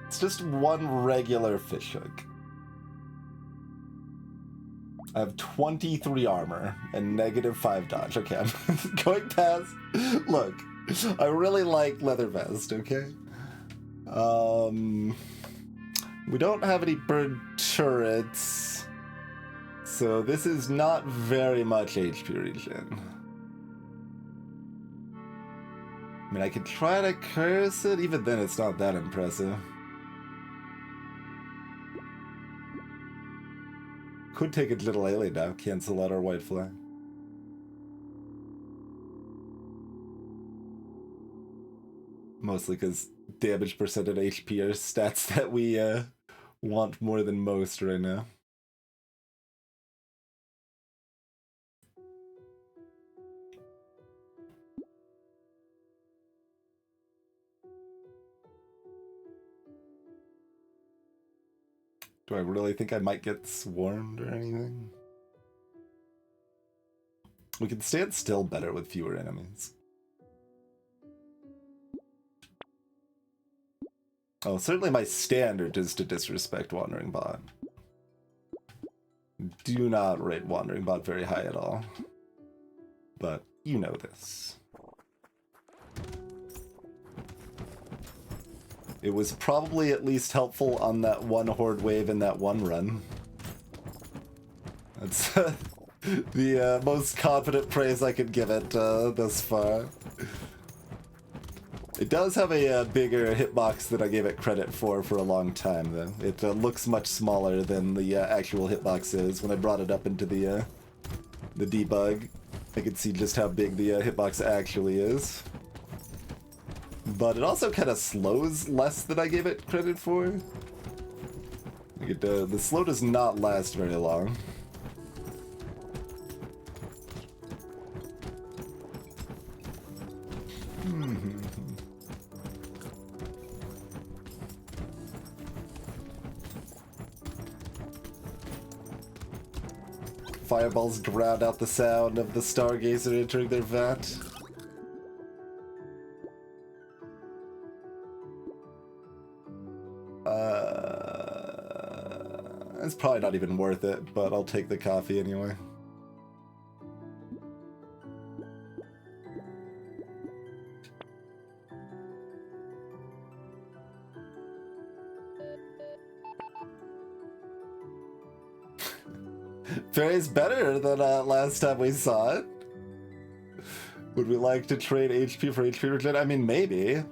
It's just one regular fish hook. I have 23 armor and -5 dodge. Okay, I'm going past. Look, I really like leather vest, okay? We don't have any bird turrets, so this is not very much HP regen. I mean, I could try to curse it, even then it's not that impressive. Could take a little alien now, cancel out our white flag. Mostly because damage percent and HP are stats that we want more than most right now. Do I really think I might get swarmed or anything? We can stand still better with fewer enemies. Oh, certainly my standard is to disrespect Wandering Bot. Do not rate Wandering Bot very high at all. But you know this. It was probably at least helpful on that one horde wave in that one run. That's the most confident praise I could give it thus far. It does have a bigger hitbox than I gave it credit for a long time, though. It looks much smaller than the actual hitbox is. When I brought it up into the debug, I could see just how big the hitbox actually is. But it also kind of slows less than I gave it credit for. Like the slow does not last very long. Fireballs drown out the sound of the Stargazer entering their vat. It's probably not even worth it, but I'll take the coffee anyway. Fairy's better than last time we saw it. Would we like to trade HP for HP regen? I mean, maybe.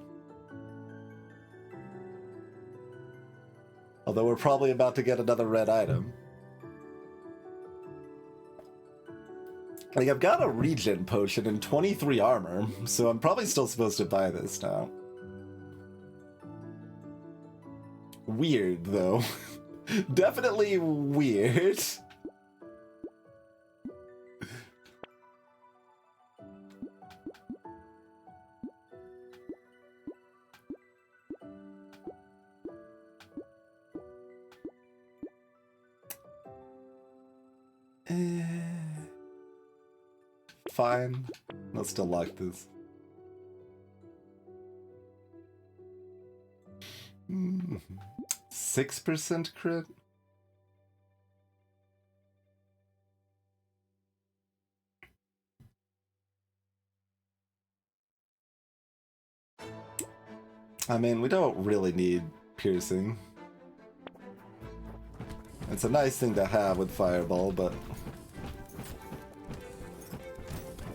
Although we're probably about to get another red item. Like, I've got a regen potion and 23 armor, so I'm probably still supposed to buy this now. Weird, though. Definitely weird. Fine. I'll still lock this. 6% crit? I mean, we don't really need piercing. It's a nice thing to have with Fireball, but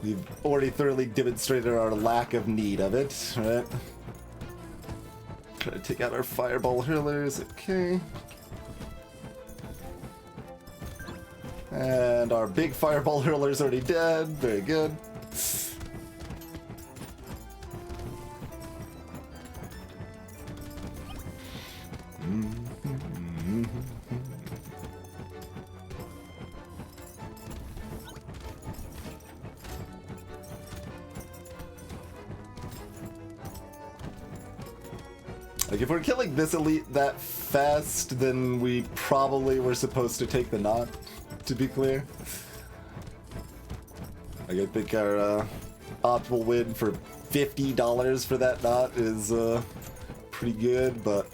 we've already thoroughly demonstrated our lack of need of it, right? Try to take out our Fireball hurlers, okay. And our big Fireball hurler's already dead, very good. Like, if we're killing this elite that fast, then we probably were supposed to take the knot, to be clear. Like, I think our optimal win for $50 for that knot is pretty good, but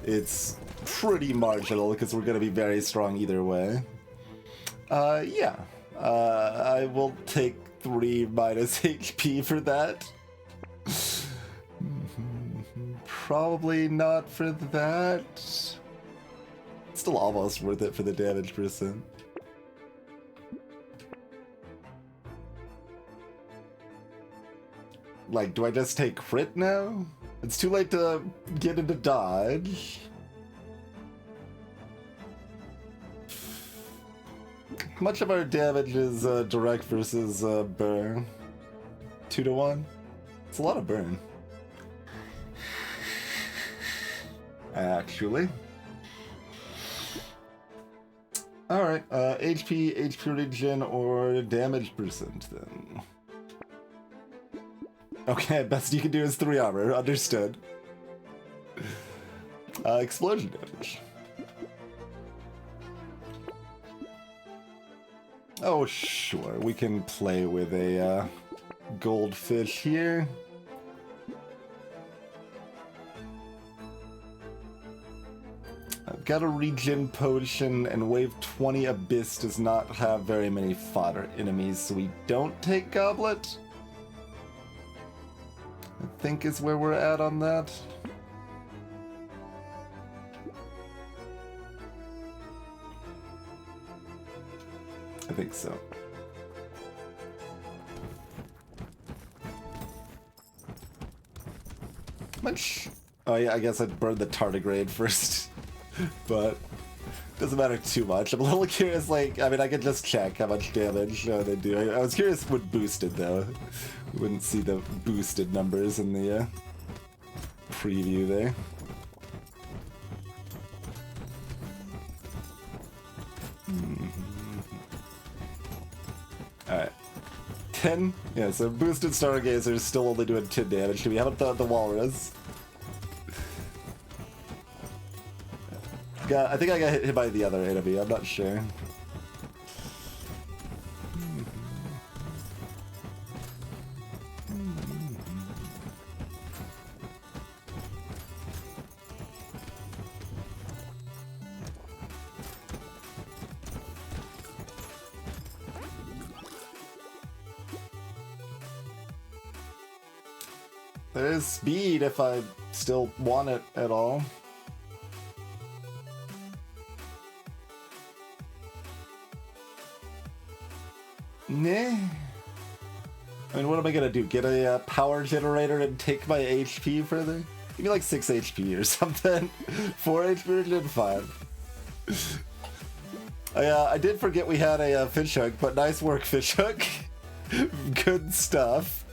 it's pretty marginal because we're going to be very strong either way. Yeah. I will take 3 minus HP for that. Probably not for that. Still almost worth it for the damage percent. Like, do I just take crit now? It's too late to get into dodge. How much of our damage is direct versus burn? 2 to 1? It's a lot of burn. Actually. Alright, HP regen, or damage percent then. Okay, best you can do is 3 armor, understood. Explosion damage. Oh, sure, we can play with a goldfish here. I've got a regen potion, and wave 20 Abyss does not have very many fodder enemies, so we don't take Goblet. I think is where we're at on that. I think so. Much. Oh yeah, I guess I'd burn the tardigrade first, but doesn't matter too much. I'm a little curious. Like, I mean, I could just check how much damage they do. I was curious what boosted though. We wouldn't see the boosted numbers in the preview there. Alright. 10? Yeah, so boosted Stargazer is still only doing 10 damage. Do we have the Walrus? I think I got hit by the other enemy, I'm not sure. There's speed if I still want it at all. Nah. I mean, what am I gonna do? Get a power generator and take my HP further? Give me like 6 HP or something. 4 HP or 5. I did forget we had a fish hook, but nice work, fish hook. Good stuff.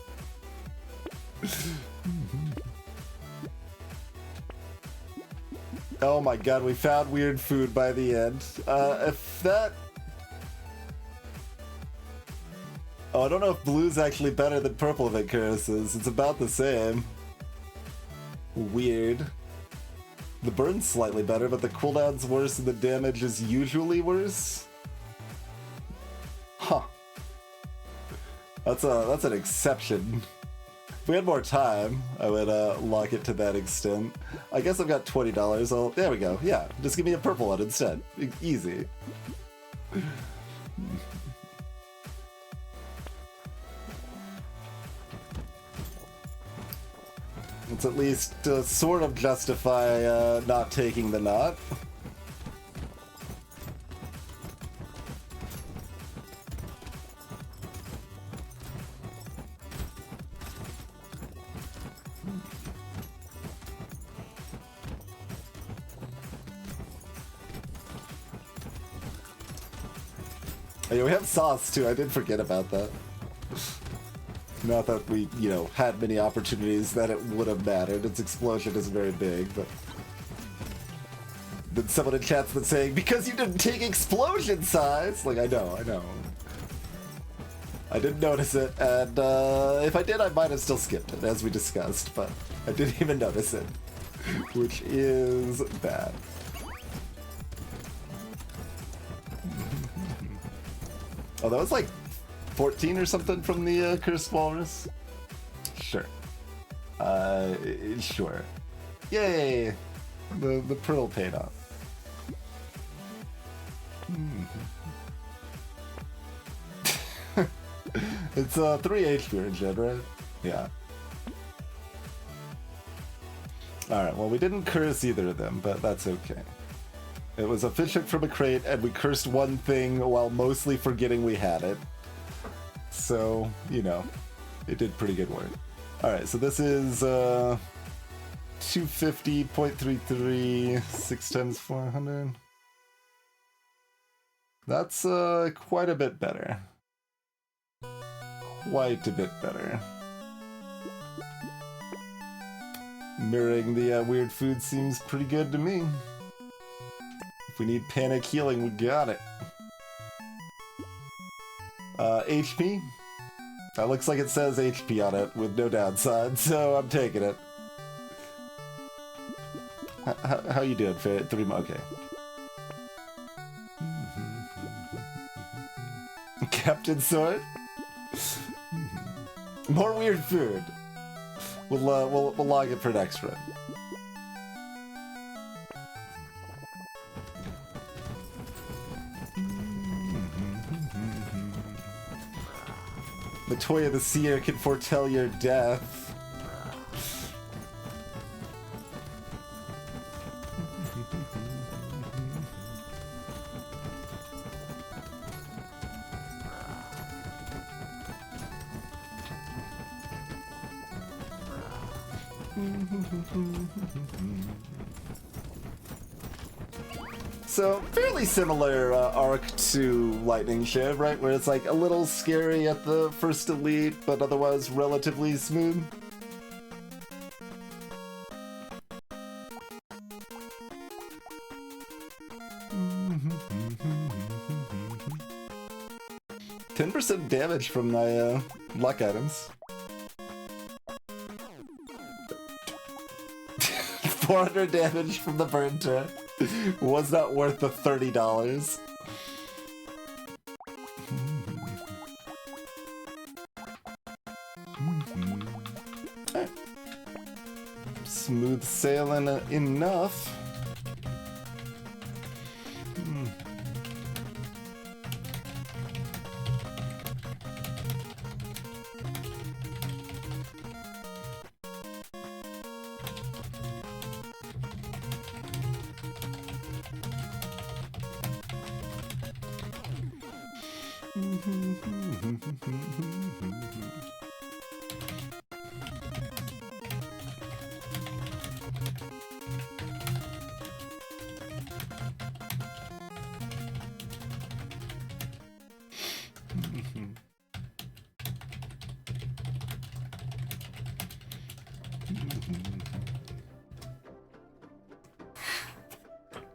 Oh my god, we found weird food by the end. If that... Oh, I don't know if blue's actually better than purple Vincuris is. It's about the same. Weird. The burn's slightly better, but the cooldown's worse and the damage is usually worse? Huh. That's an exception. If we had more time, I would lock it to that extent. I guess I've got $20. There we go. Yeah, just give me a purple one instead. Easy. Let's at least sort of justify not taking the knot. Oh, yeah, we have sauce too. I did forget about that. Not that we, had many opportunities that it would have mattered. Its explosion is very big, but... Then someone in chat's been saying, because you didn't take explosion size! Like, I know. I didn't notice it, and if I did, I might have still skipped it, as we discussed, but I didn't even notice it. Which is bad. Oh, that was like 14 or something from the Cursed Walrus? Sure. Sure. Yay! The pearl paid off. It's 3 HP regen, right? Yeah. Alright, well we didn't curse either of them, but that's okay. It was a fish hook from a crate, and we cursed one thing while mostly forgetting we had it. So, it did pretty good work. Alright, so this is 250.33, 6 times 400. That's quite a bit better. Quite a bit better. Mirroring the weird food seems pretty good to me. If we need panic healing, we got it. HP? That looks like it says HP on it with no downside, so I'm taking it. How you doing, Faye? 3 months. Okay. Captain Sword? More weird food. We'll log it for next run. The Toy of the Seer can foretell your death. So, fairly similar arc to Lightning Shiv, right? Where it's like a little scary at the first elite, but otherwise relatively smooth. %10 damage from my luck items. 400 damage from the burn turret. Was not worth the $30. Right. Smooth sailing enough.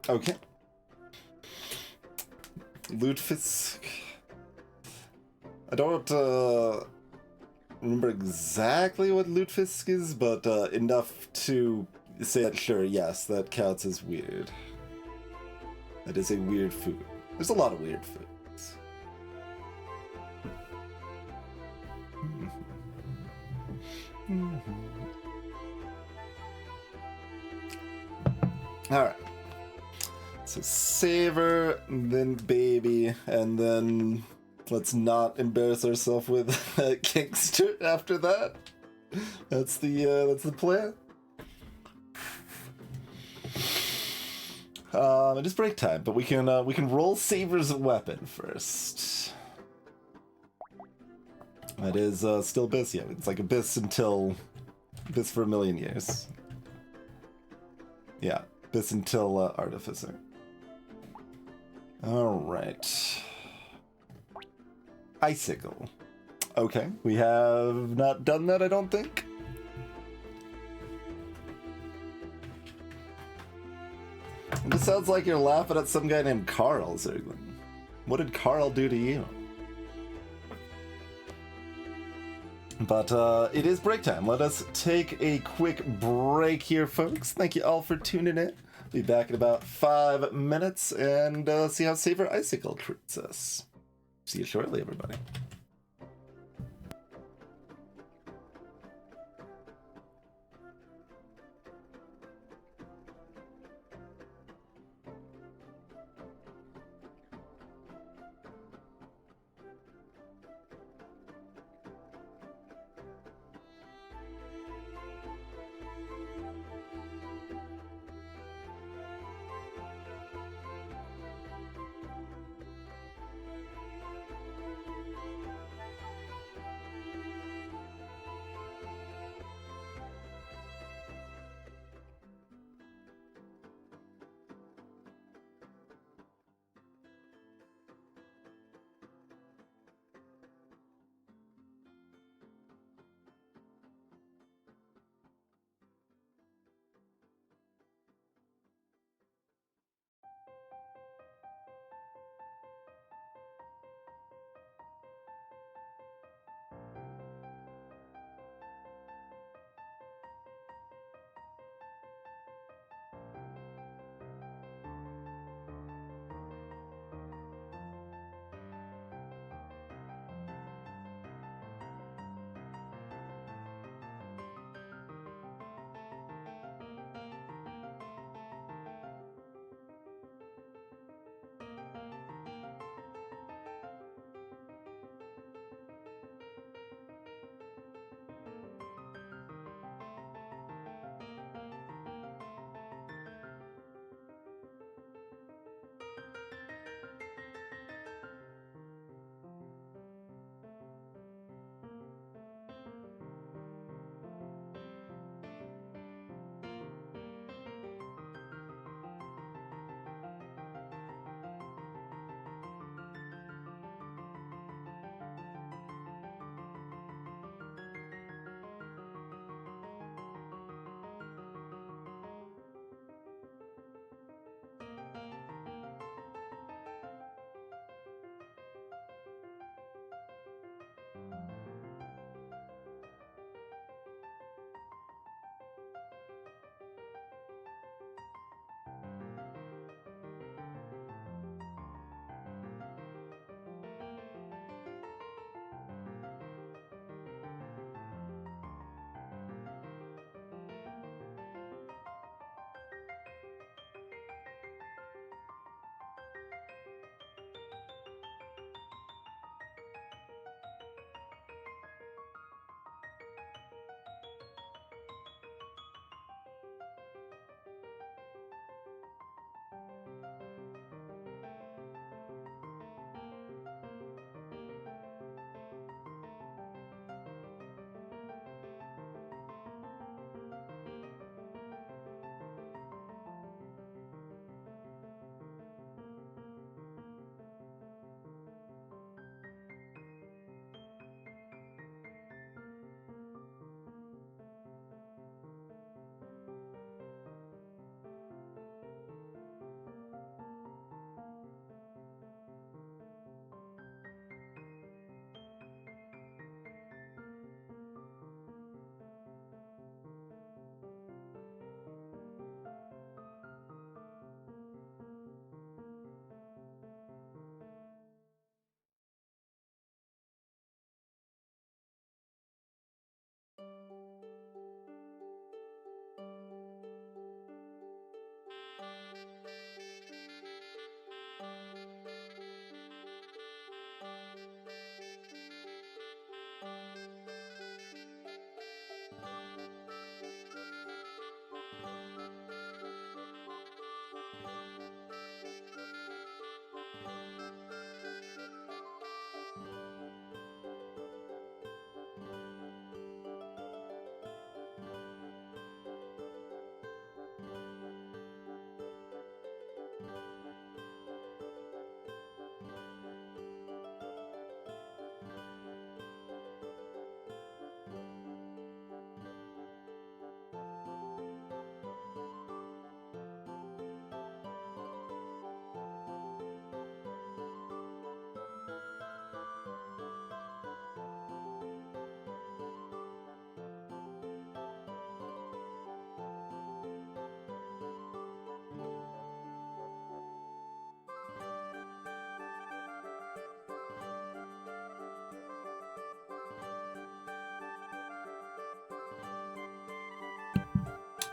Okay. Lutefisk. I don't remember exactly what Lutefisk is, but enough to say that sure, yes, that counts as weird. That is a weird food. There's a lot of weird foods. Alright. So Savor, then Baby, and then let's not embarrass ourselves with Kingster after that. That's the plan. It is break time, but we can roll Savor's weapon first. That is still Biss, yeah. It's like Abyss until Biss for a million years. Yeah, Biss until Artificer. Alright. Icicle. Okay, we have not done that, I don't think. This sounds like you're laughing at some guy named Carl, Zerglin. What did Carl do to you? But it is break time. Let us take a quick break here, folks. Thank you all for tuning in. Be back in about 5 minutes and see how Savor Icicle treats us. See you shortly, everybody.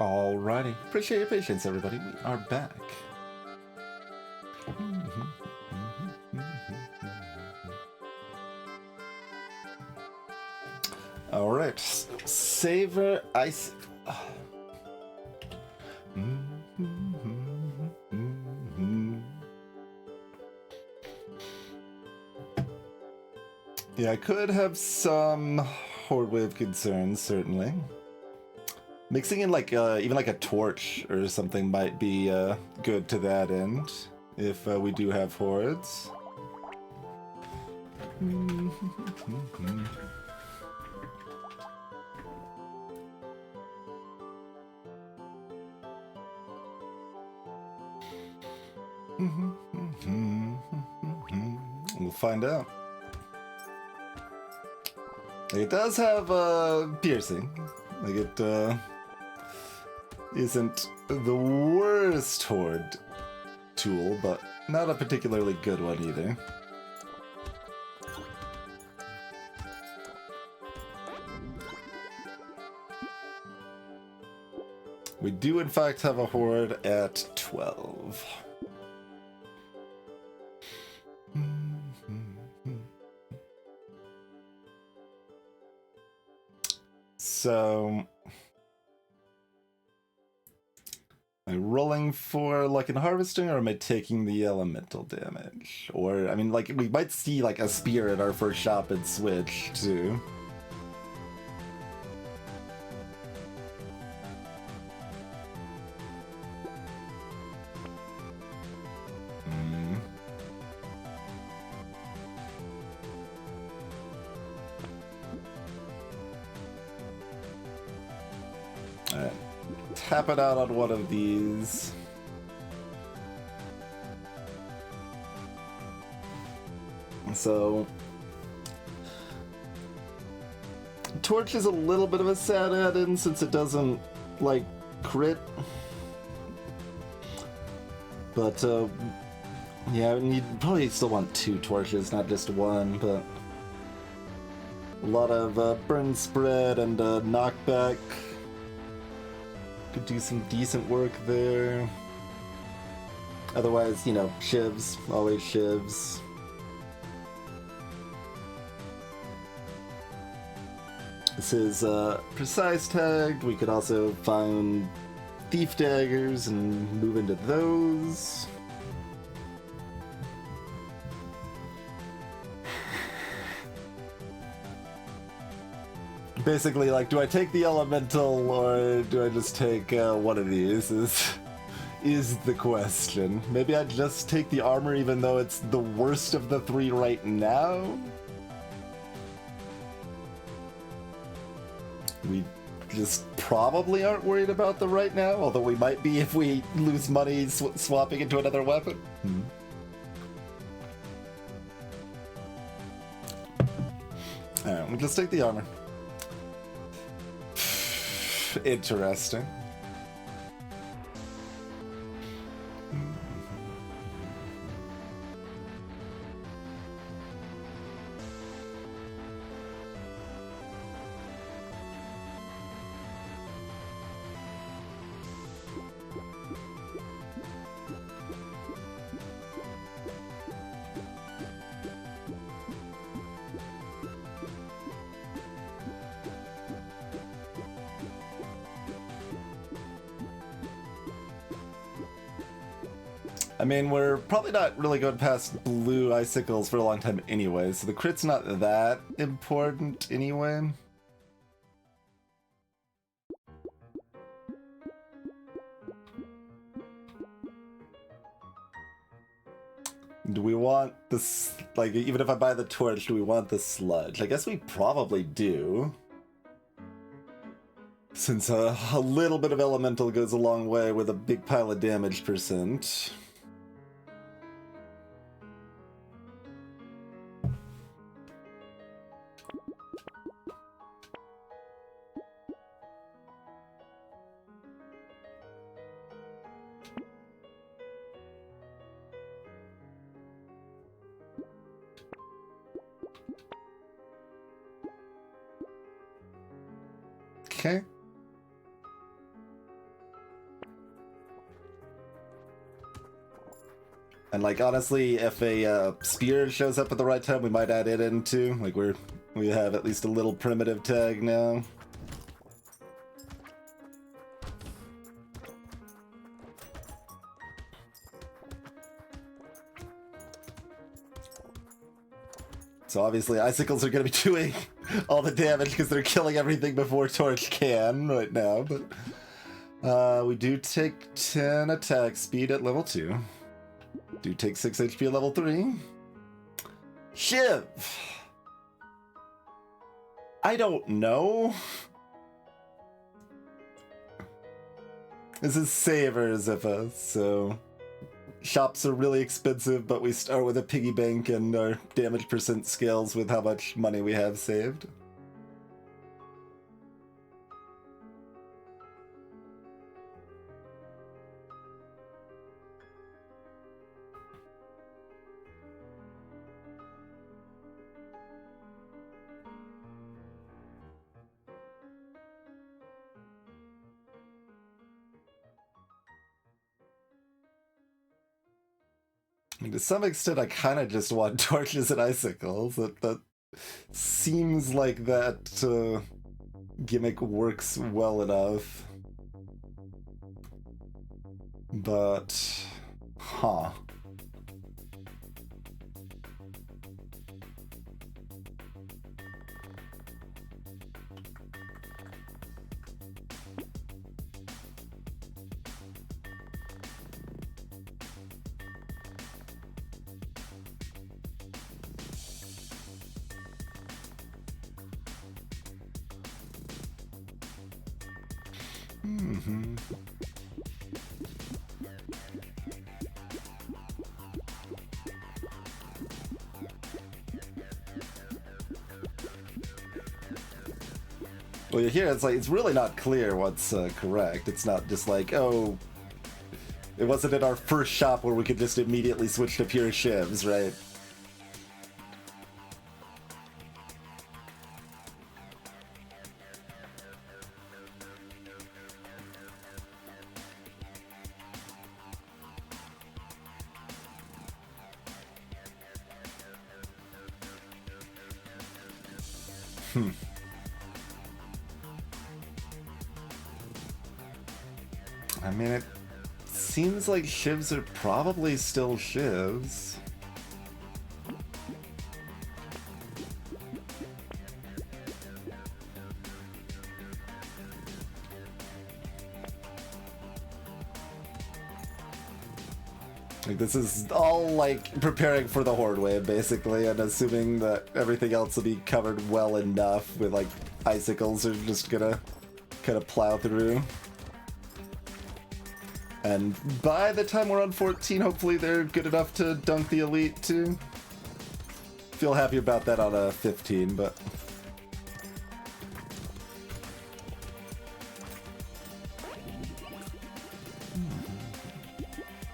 Alrighty. Appreciate your patience, everybody. We are back. Alright. Savor ice. Yeah, I could have some Horde Wave concerns, certainly. Mixing in like even like a torch or something might be good to that end if we do have hordes. We'll find out. It does have piercing. Like it isn't the worst horde tool, but not a particularly good one either. We do in fact have a horde at 12. So, am I rolling for like in harvesting, or am I taking the elemental damage? Or, I mean, like, we might see like a spear at our first shop and switch too. Alright, tap it out on one of these. So, Torch is a little bit of a sad add-in since it doesn't, like, crit. But, yeah, you'd probably still want 2 torches, not just 1, but a lot of burn spread and knockback. Could do some decent work there. Otherwise, you know, shivs, always shivs. This is precise tagged. We could also find thief daggers and move into those. Basically, like, do I take the elemental or do I just take one of these is the question. Maybe I'd just take the armor even though it's the worst of the 3 right now? We just probably aren't worried about the right now, although we might be if we lose money swapping into another weapon. Alright, we'll just take the armor. Interesting. I mean, we're probably not really going past blue icicles for a long time anyway, so the crit's not that important anyway. Do we want this, like, even if I buy the torch, do we want the sludge? I guess we probably do. Since a little bit of elemental goes a long way with a big pile of damage percent. Okay. And like honestly, if a spear shows up at the right time, we might add it in too. Like we have at least a little primitive tag now. So obviously icicles are going to be doing all the damage because they're killing everything before Torch can right now, but we do take 10 attack speed at level 2. Do take 6 HP at level 3. Shiv! I don't know. This is Savers of us, so... Shops are really expensive, but we start with a piggy bank and our damage percent scales with how much money we have saved. I mean, to some extent, I kind of just want torches and icicles. That seems like that gimmick works well enough. But, huh. Mm-hmm. Well, here it's like it's really not clear what's correct. It's not just like, oh, it wasn't in our first shop where we could just immediately switch to pure shivs, right? I mean, it seems like shivs are probably still shivs. Like, this is all like preparing for the Horde wave, basically, and assuming that everything else will be covered well enough with like icicles are just gonna kind of plow through. And by the time we're on 14, hopefully they're good enough to dunk the elite too. Feel happy about that on a 15, but...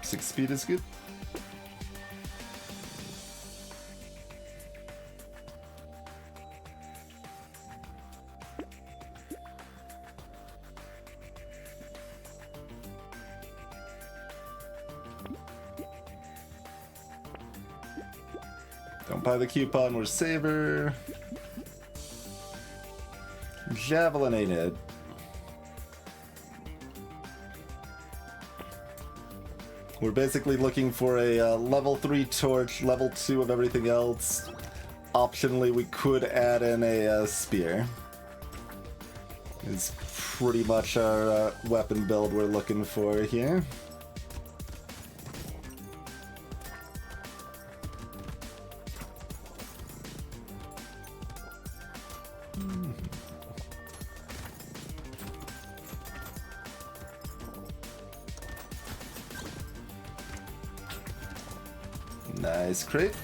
Six speed is good. Don't buy the coupon, we're Saber. Javelin ain't it. We're basically looking for a level 3 torch, level 2 of everything else. Optionally, we could add in a spear. It's pretty much our weapon build we're looking for here. Nice crit.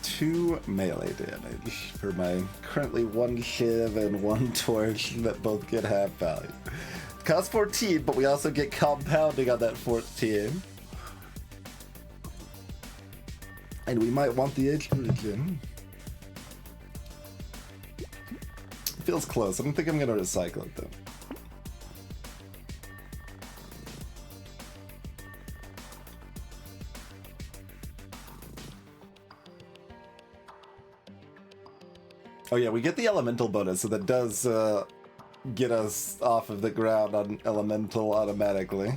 Two melee damage for my currently 1 shiv and 1 torch that both get half value. Cost 14, but we also get compounding on that 14. And we might want the edge region. Feels close. I don't think I'm gonna recycle it though. Oh yeah, we get the elemental bonus, so that does get us off of the ground on elemental automatically.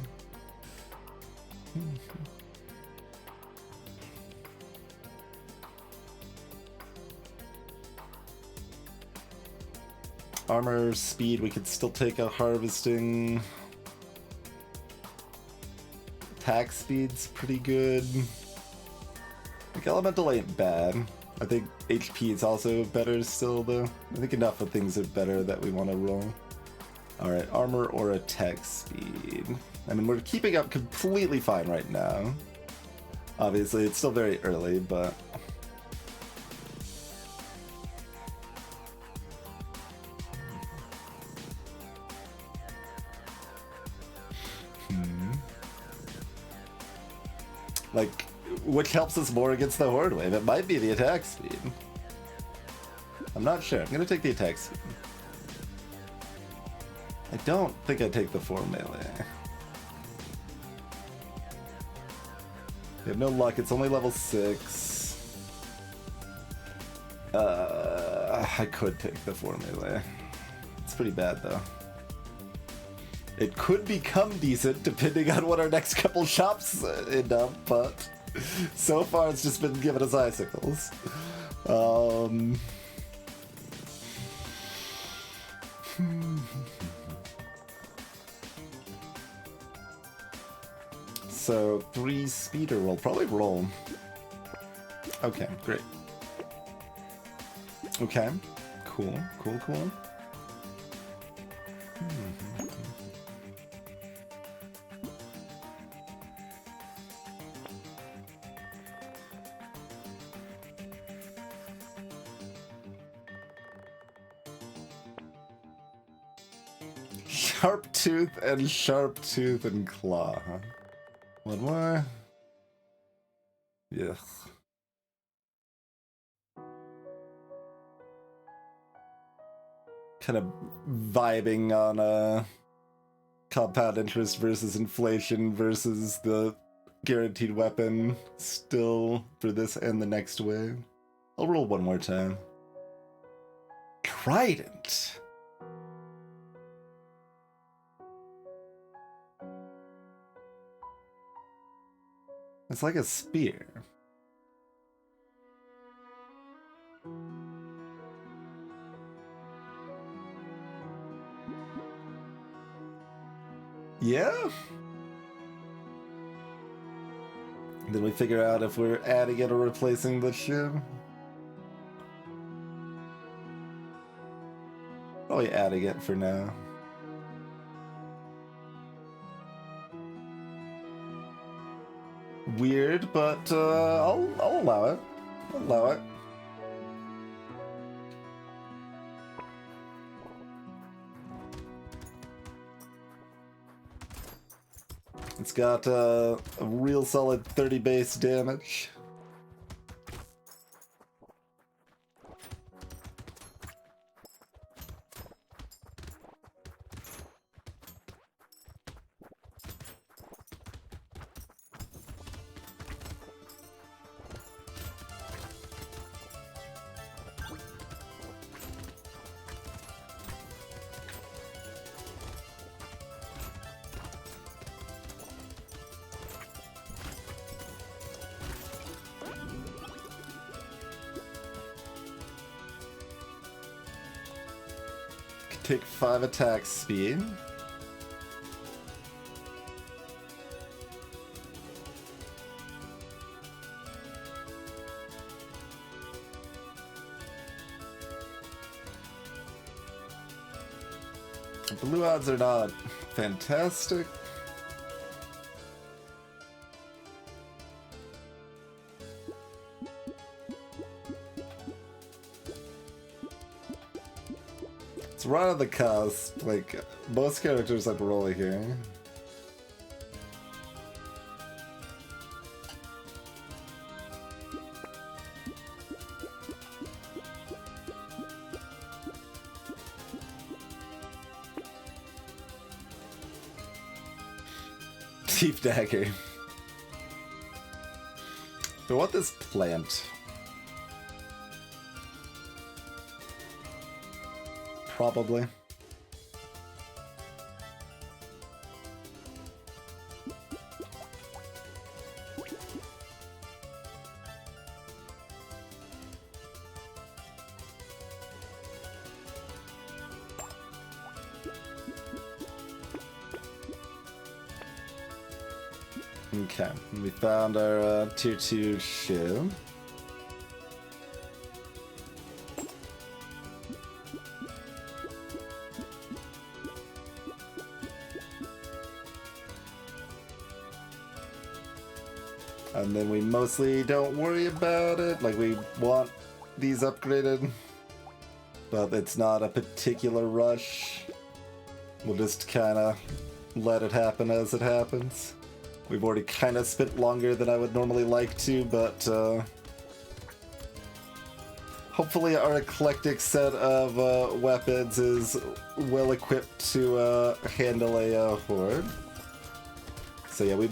Armor, speed, we could still take a harvesting. Attack speed's pretty good. Like, elemental ain't bad. I think HP is also better still, though. I think enough of things are better that we want to roll. Alright, armor or attack speed. I mean, we're keeping up completely fine right now. Obviously, it's still very early, but... Like, which helps us more against the Horde Wave? It might be the attack speed. I'm not sure. I'm gonna take the attack speed. I don't think I take the 4 melee. We have no luck, it's only level 6. I could take the 4 melee. It's pretty bad though. It could become decent depending on what our next couple shops end up, but so far it's just been giving us icicles. So 3 speeder roll, probably roll. Okay, great. Okay, cool. Sharp tooth and claw, huh? One more. Yeah. Kind of vibing on compound interest versus inflation versus the guaranteed weapon still for this and the next wave. I'll roll one more time. Trident. It's like a spear. Yeah? Then we figure out if we're adding it or replacing the ship. Probably adding it for now. Weird, but I'll allow it. I'll allow it. It's got a real solid 30 base damage. Take 5 attack speed. Blue odds are not fantastic. It's right on the cusp. Like, most characters I'd roll here. Deep dagger. I want this plant. probably. Okay, we found our tier 2 shoe. And then we mostly don't worry about it, like we want these upgraded, but it's not a particular rush. We'll just kind of let it happen as it happens. We've already kind of spent longer than I would normally like to, but hopefully our eclectic set of weapons is well equipped to handle a horde. So yeah, we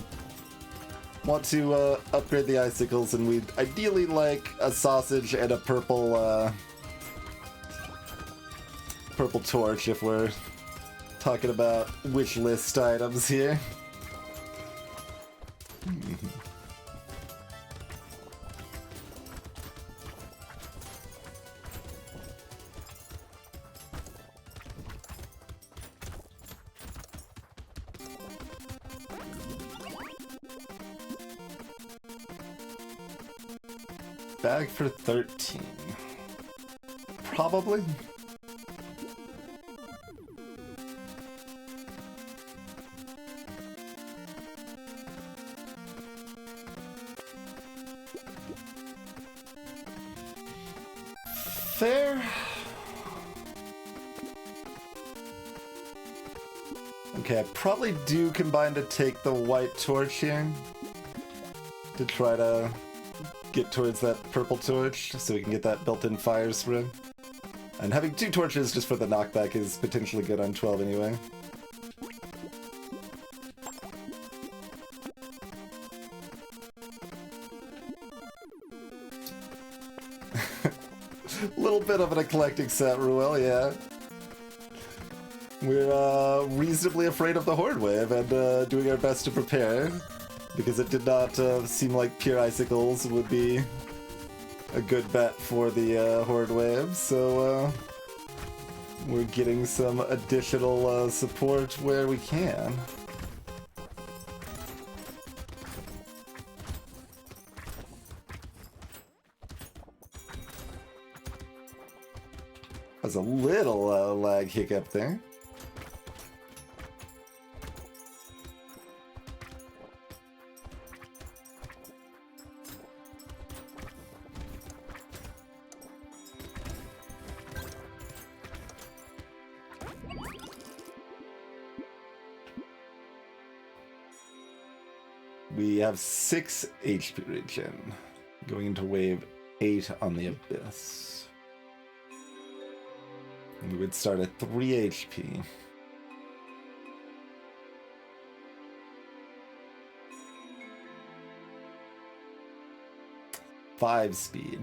want to upgrade the icicles, and we'd ideally like a sausage and a purple purple torch if we're talking about wish list items here. Bag for 13. Probably. Fair. Okay, I probably do combine to take the white torch here to try to get towards that purple torch so we can get that built-in fire spray. And having 2 torches just for the knockback is potentially good on 12 anyway. Little bit of an eclectic set, Ruel, yeah. We're reasonably afraid of the Horde Wave and doing our best to prepare, because it did not seem like pure icicles would be a good bet for the Horde Wave, so we're getting some additional support where we can. There's a little lag hiccup there. We have 6 HP regen, going into wave 8 on the Abyss. We would start at 3 HP. Five speed.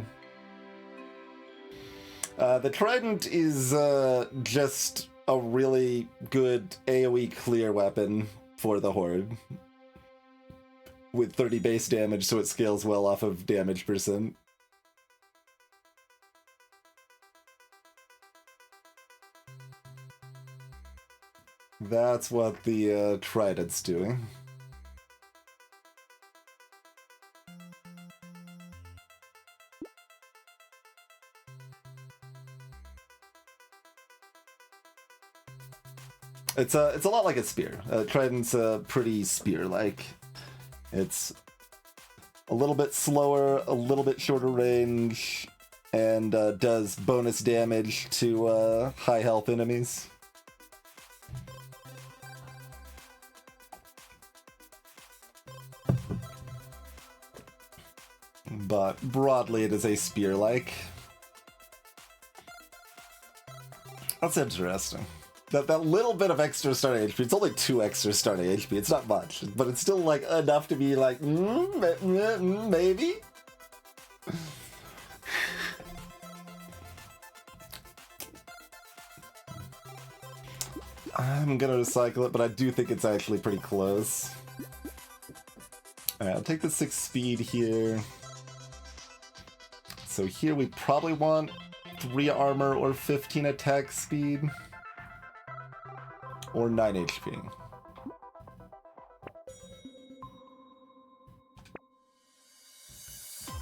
The Trident is just a really good AoE clear weapon for the Horde, with 30 base damage, so it scales well off of damage percent. That's what the Trident's doing. It's a lot like a spear. Trident's pretty spear-like. It's a little bit slower, a little bit shorter range, and does bonus damage to high health enemies. But broadly, it is a spear-like. That's interesting. That little bit of extra starting HP, it's only 2 extra starting HP, it's not much, but it's still like enough to be like, maybe? I'm gonna recycle it, but I do think it's actually pretty close. Alright, I'll take the 6 speed here. So here we probably want 3 armor or 15 attack speed. Or 9 HP.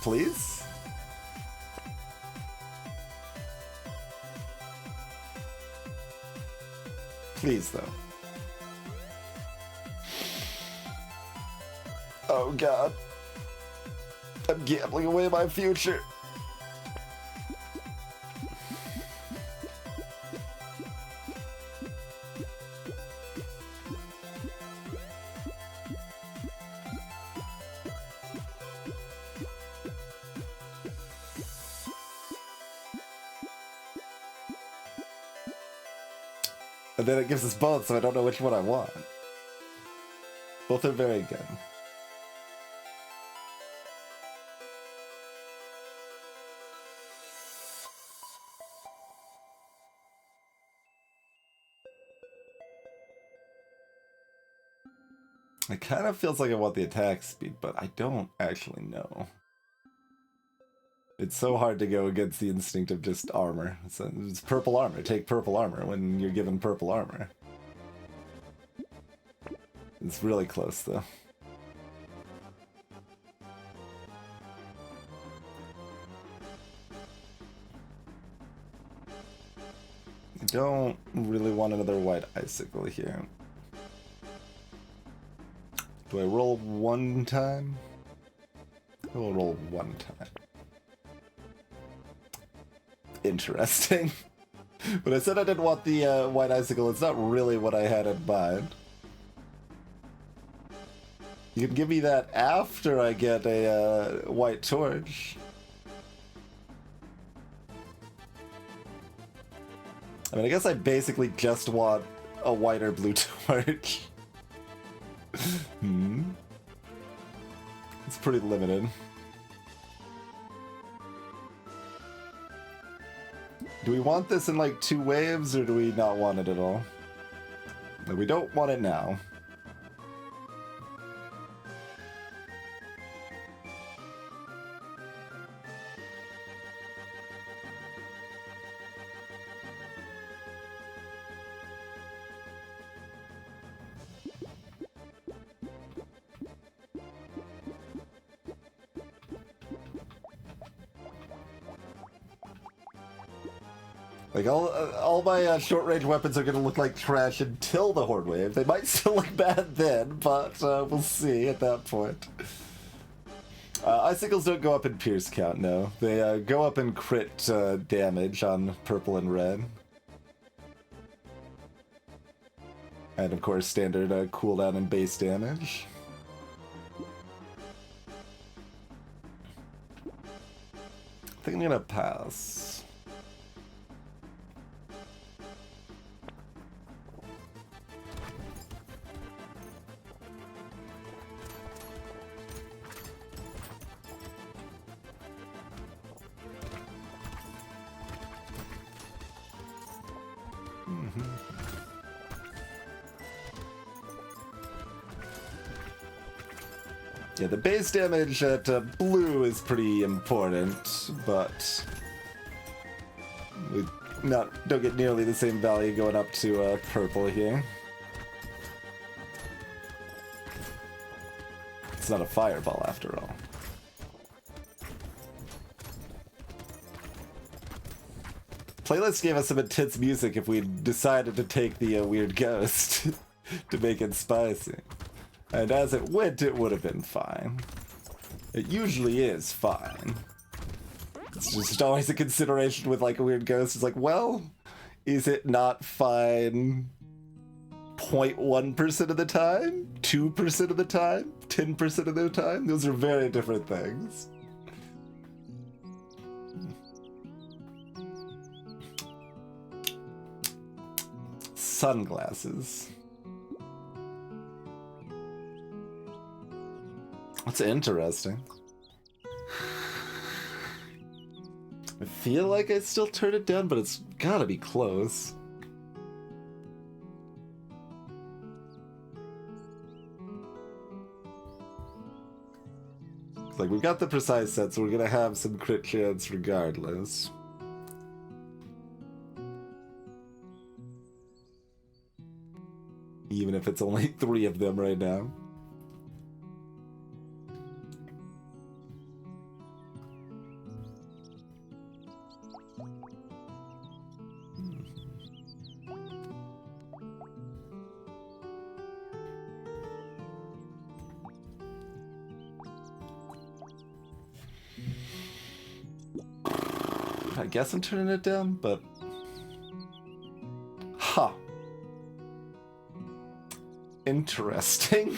Please? Please, though. Oh god. I'm gambling away my future. And then it gives us both, so I don't know which one I want. Both are very good. It kind of feels like I want the attack speed, but I don't actually know. It's so hard to go against the instinct of just armor. It's purple armor. Take purple armor when you're given purple armor. It's really close, though. I don't really want another white icicle here. Do I roll one time? I will roll one time. Interesting. When I said I didn't want the white icicle, it's not really what I had in mind. You can give me that after I get a white torch. I mean, I guess I basically just want a white or blue torch. It's pretty limited. Do we want this in like 2 waves, or do we not want it at all? No, we don't want it now. Like, all my short-range weapons are going to look like trash until the Horde Wave. They might still look bad then, but we'll see at that point. Icicles don't go up in Pierce count, no. They go up in crit damage on purple and red. And, of course, standard cooldown and base damage. I think I'm going to pass. Yeah, the base damage at blue is pretty important, but we don't get nearly the same value going up to purple here. It's not a fireball after all. Playlist gave us some intense music if we decided to take the weird ghost to make it spicy. And as it went, it would have been fine. It usually is fine. It's just always a consideration with like a weird ghost. It's like, well, is it not fine 0.1% of the time? 2% of the time? 10% of the time? Those are very different things. Sunglasses. That's interesting. I feel like I still turn it down, but it's gotta be close. Like, we've got the precise set, so we're gonna have some crit chance regardless. Even if it's only 3 of them right now. I guess I'm turning it down, but... Huh. Interesting.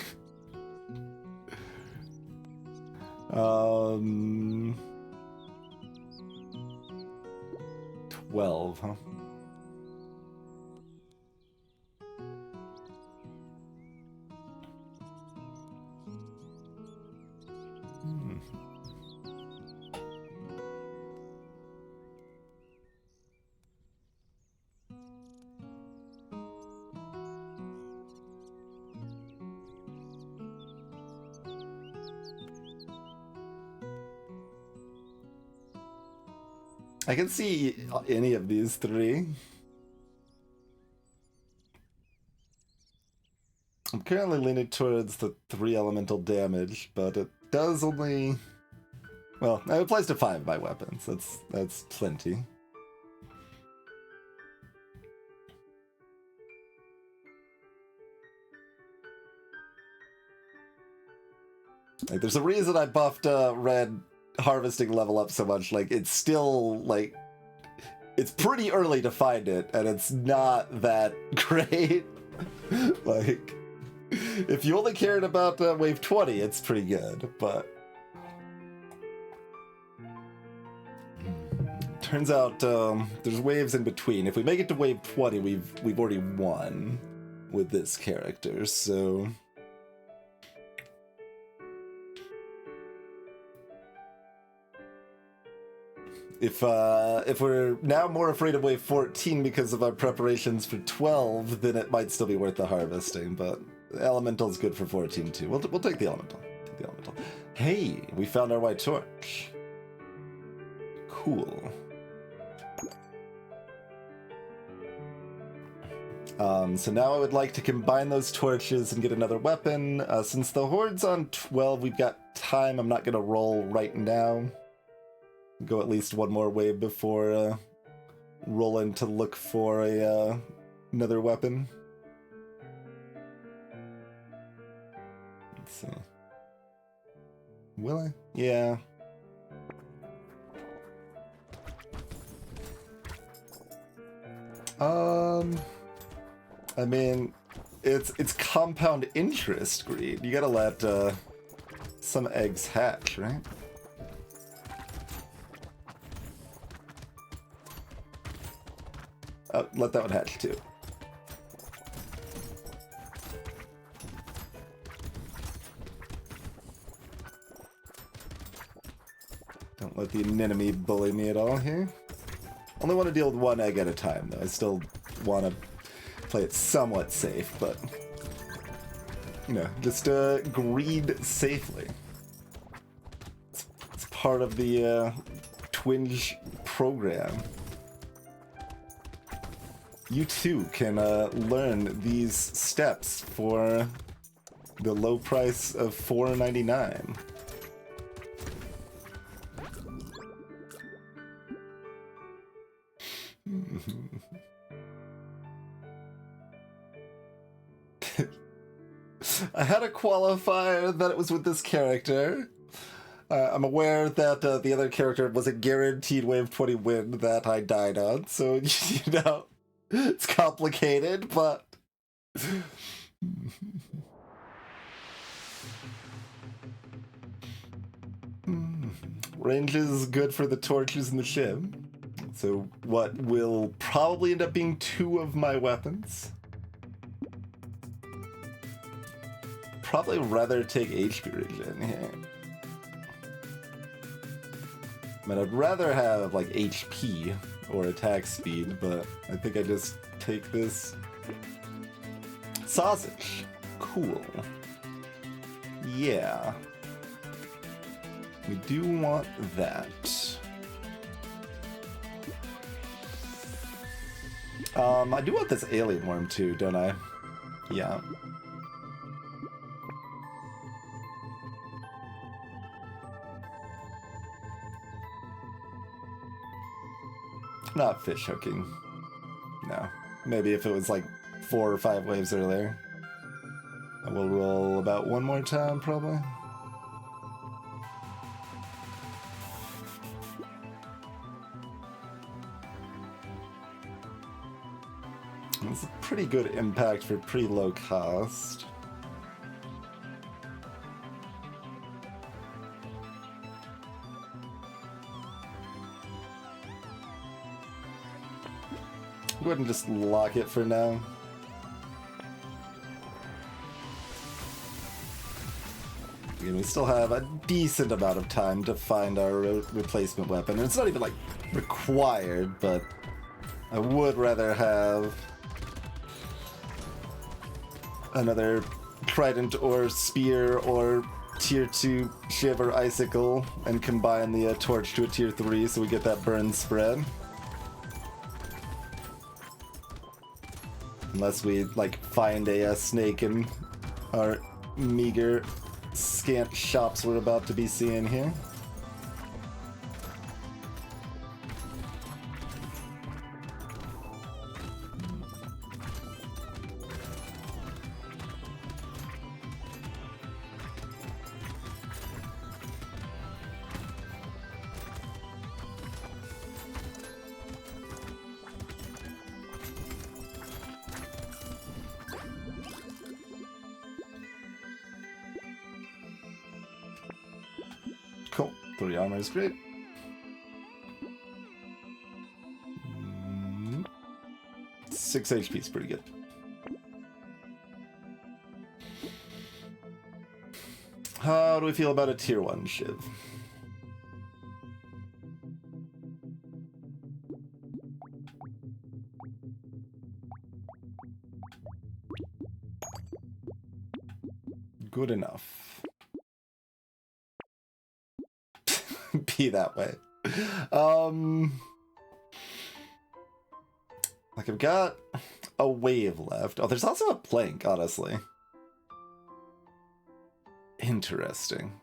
12, huh? I can see any of these 3. I'm currently leaning towards the 3 elemental damage, but it does only... Well, it applies to 5 of my weapons. That's plenty. Like, there's a reason I buffed red harvesting level up so much. Like, it's still, like... It's pretty early to find it, and it's not that great. Like, if you only cared about wave 20, it's pretty good, but... Turns out there's waves in between. If we make it to wave 20, we've already won with this character, so... If we're now more afraid of wave 14 because of our preparations for 12, then it might still be worth the harvesting, but elemental's good for 14 too. We'll take the elemental. Take the elemental. Hey, we found our white torch. Cool. So now I would like to combine those torches and get another weapon. Since the horde's on 12, we've got time. I'm not going to roll right now. Go at least one more wave before rolling to look for another weapon. Let's see. Will I? Yeah. I mean, it's compound interest greed. You gotta let some eggs hatch, right? Let that one hatch too. Don't let the anemone bully me at all here. Only want to deal with 1 egg at a time, though. I still want to play it somewhat safe, but... You know, just greed safely. It's part of the Twinge program. You too can learn these steps for the low price of $4.99. I had a qualifier that it was with this character. I'm aware that the other character was a guaranteed wave 20 win that I died on, so, you know, it's complicated, but... Range is good for the torches and the ship. So what will probably end up being 2 of my weapons. Probably rather take HP regen here. I mean, I'd rather have like HP or attack speed, but I think I just take this sausage. Cool. Yeah. We do want that. I do want this alien worm too, don't I? Yeah. Not fish hooking. No. Maybe if it was like 4 or 5 waves earlier. I will roll about one more time, probably. It's a pretty good impact for pretty low cost. Go ahead and just lock it for now. And we still have a decent amount of time to find our replacement weapon. And it's not even like required, but I would rather have another trident or spear or tier 2 shiv or icicle and combine the torch to a tier 3 so we get that burn spread. Unless we like find a snake in our meager scant shops we're about to be seeing here. Cool. 3 armor is great. 6 HP is pretty good. How do we feel about a tier 1 shiv? Good enough. Be that way. Like I've got a wave left. Oh, there's also a plank, honestly. Interesting.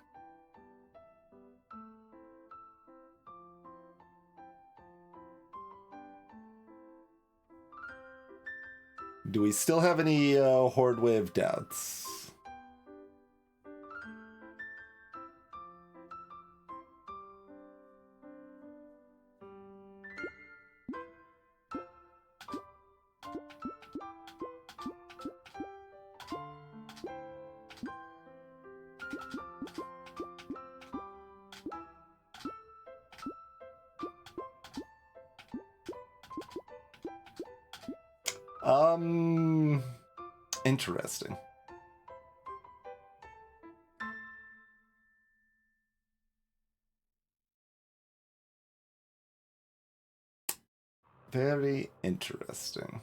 Do we still have any horde wave doubts? Interesting. Very interesting.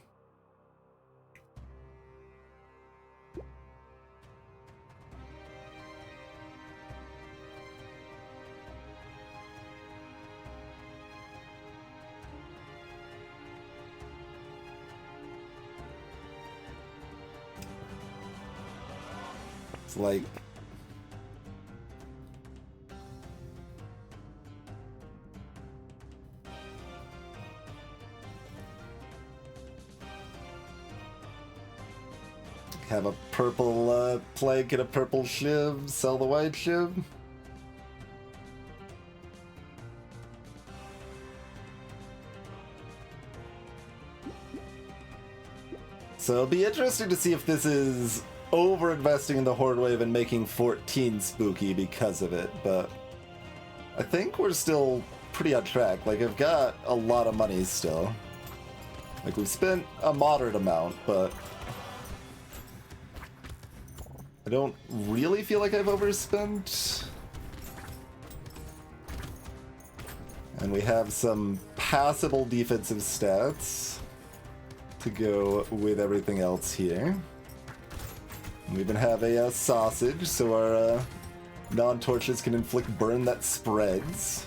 It's like have a purple plague and a purple shiv, sell the white shiv. So it'll be interesting to see if this is over-investing in the Horde Wave and making 14 spooky because of it, but I think we're still pretty on track. Like, I've got a lot of money still. Like, we've spent a moderate amount, but I don't really feel like I've overspent. And we have some passable defensive stats to go with everything else here. We even have a sausage, so our Non-torches can inflict burn that spreads.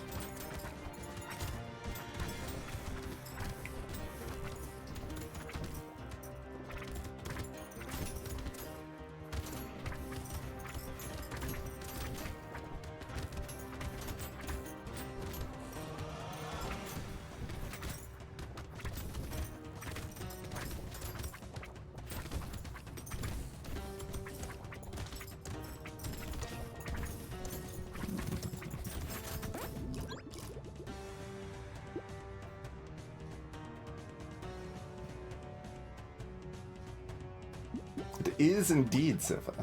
It is indeed Sifa.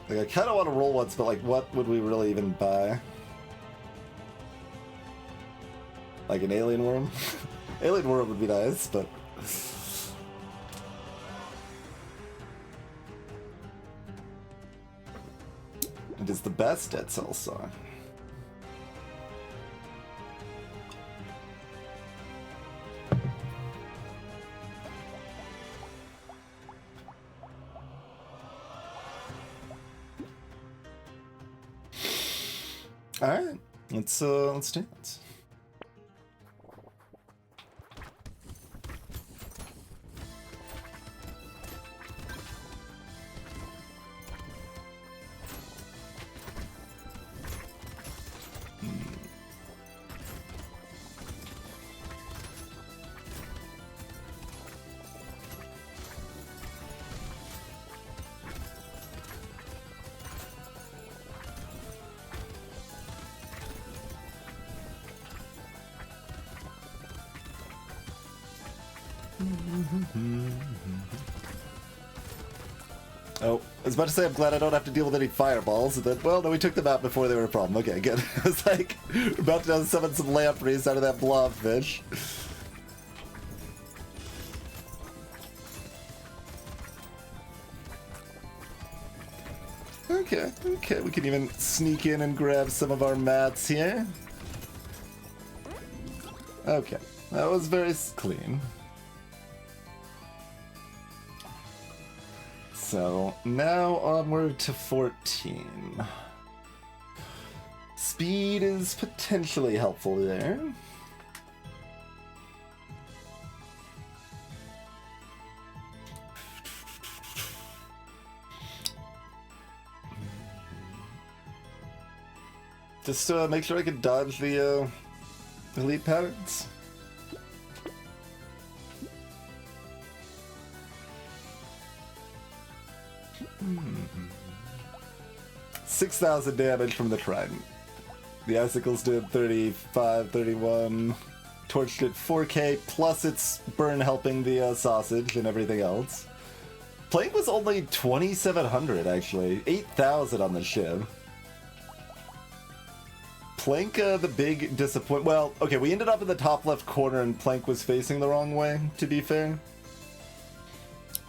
Like, I kind of want to roll once, but like, what would we really even buy? Like an alien worm? Alien worm would be nice, but... It is the best Dead Cells song. All right, let's dance. Oh, I was about to say I'm glad I don't have to deal with any fireballs, and then, well, no, we took them out before they were a problem. Okay, good. I was like, about to summon some lampreys out of that blobfish. Okay, we can even sneak in and grab some of our mats here. Okay, that was very clean. So, now onward to 14. Speed is potentially helpful there. Just make sure I can dodge the elite patterns. 6,000 damage from the trident. The icicles did 35, 31. Torch did 4k, plus its burn helping the sausage and everything else. Plank was only 2,700 actually. 8,000 on the ship. Plank, the big disappointment. Well, okay, we ended up in the top left corner and Plank was facing the wrong way, to be fair.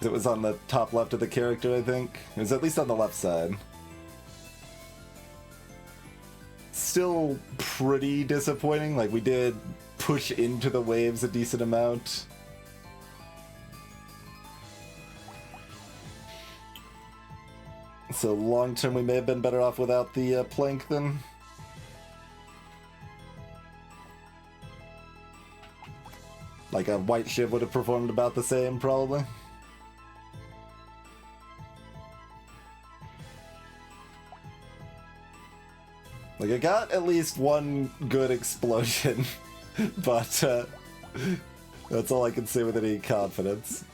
It was on the top left of the character, I think. It was at least on the left side. Still pretty disappointing. Like, we did push into the waves a decent amount. So long term, we may have been better off without the Plank then. Like a white ship would have performed about the same, probably. Like, I got at least one good explosion, but that's all I can say with any confidence.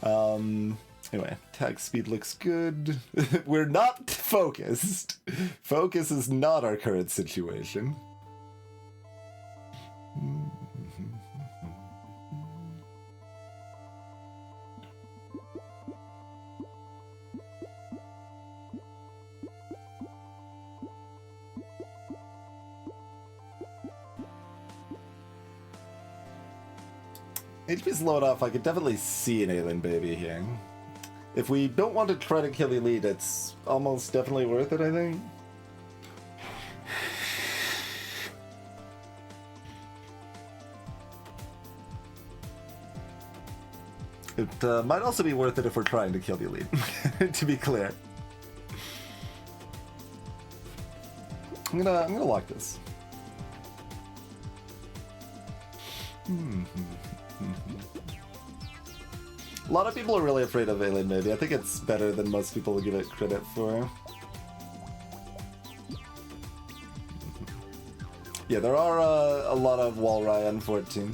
Anyway, attack speed looks good. We're not focused. Focus is not our current situation. HP's low enough, I could definitely see an alien baby here. If we don't want to try to kill Elite, it's almost definitely worth it, I think. It might also be worth it if we're trying to kill the elite, to be clear. I'm gonna lock this. A lot of people are really afraid of Alien Navy. I think it's better than most people give it credit for. Yeah, there are a lot of Walrai on 14.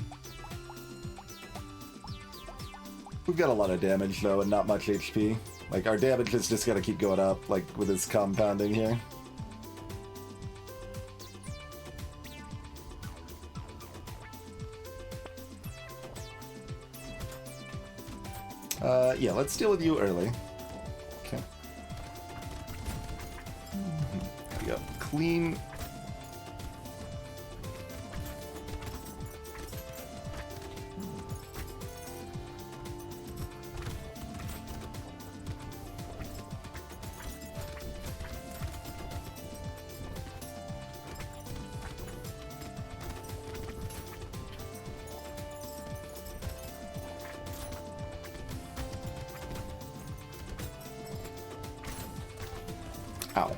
We've got a lot of damage though, and not much HP. Like, our damage is just gonna keep going up, like with this compounding here. Yeah, let's deal with you early. Okay. There we go. Clean. Ow.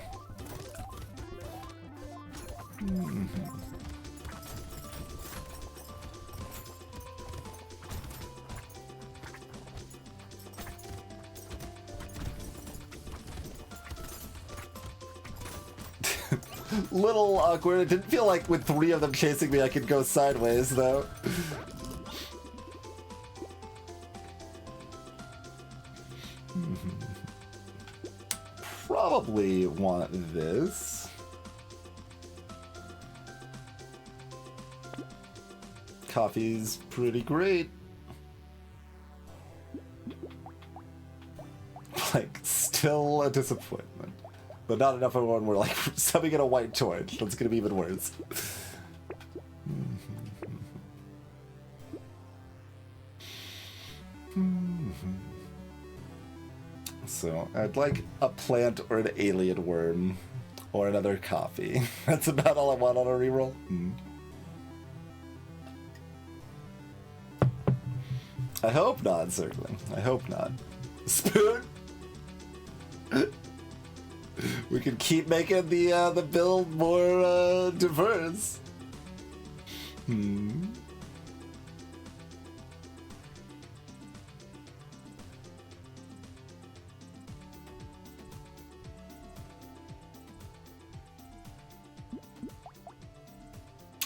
Little awkward. It didn't feel like with 3 of them chasing me I could go sideways, though. Probably want this. Coffee's pretty great. Like, still a disappointment. But not enough of one where, like, subbing in a white torch. That's gonna be even worse. So, I'd like a plant or an alien worm. Or another coffee. That's about all I want on a reroll. I hope not, certainly. I hope not. Spoon? We can keep making the build more diverse.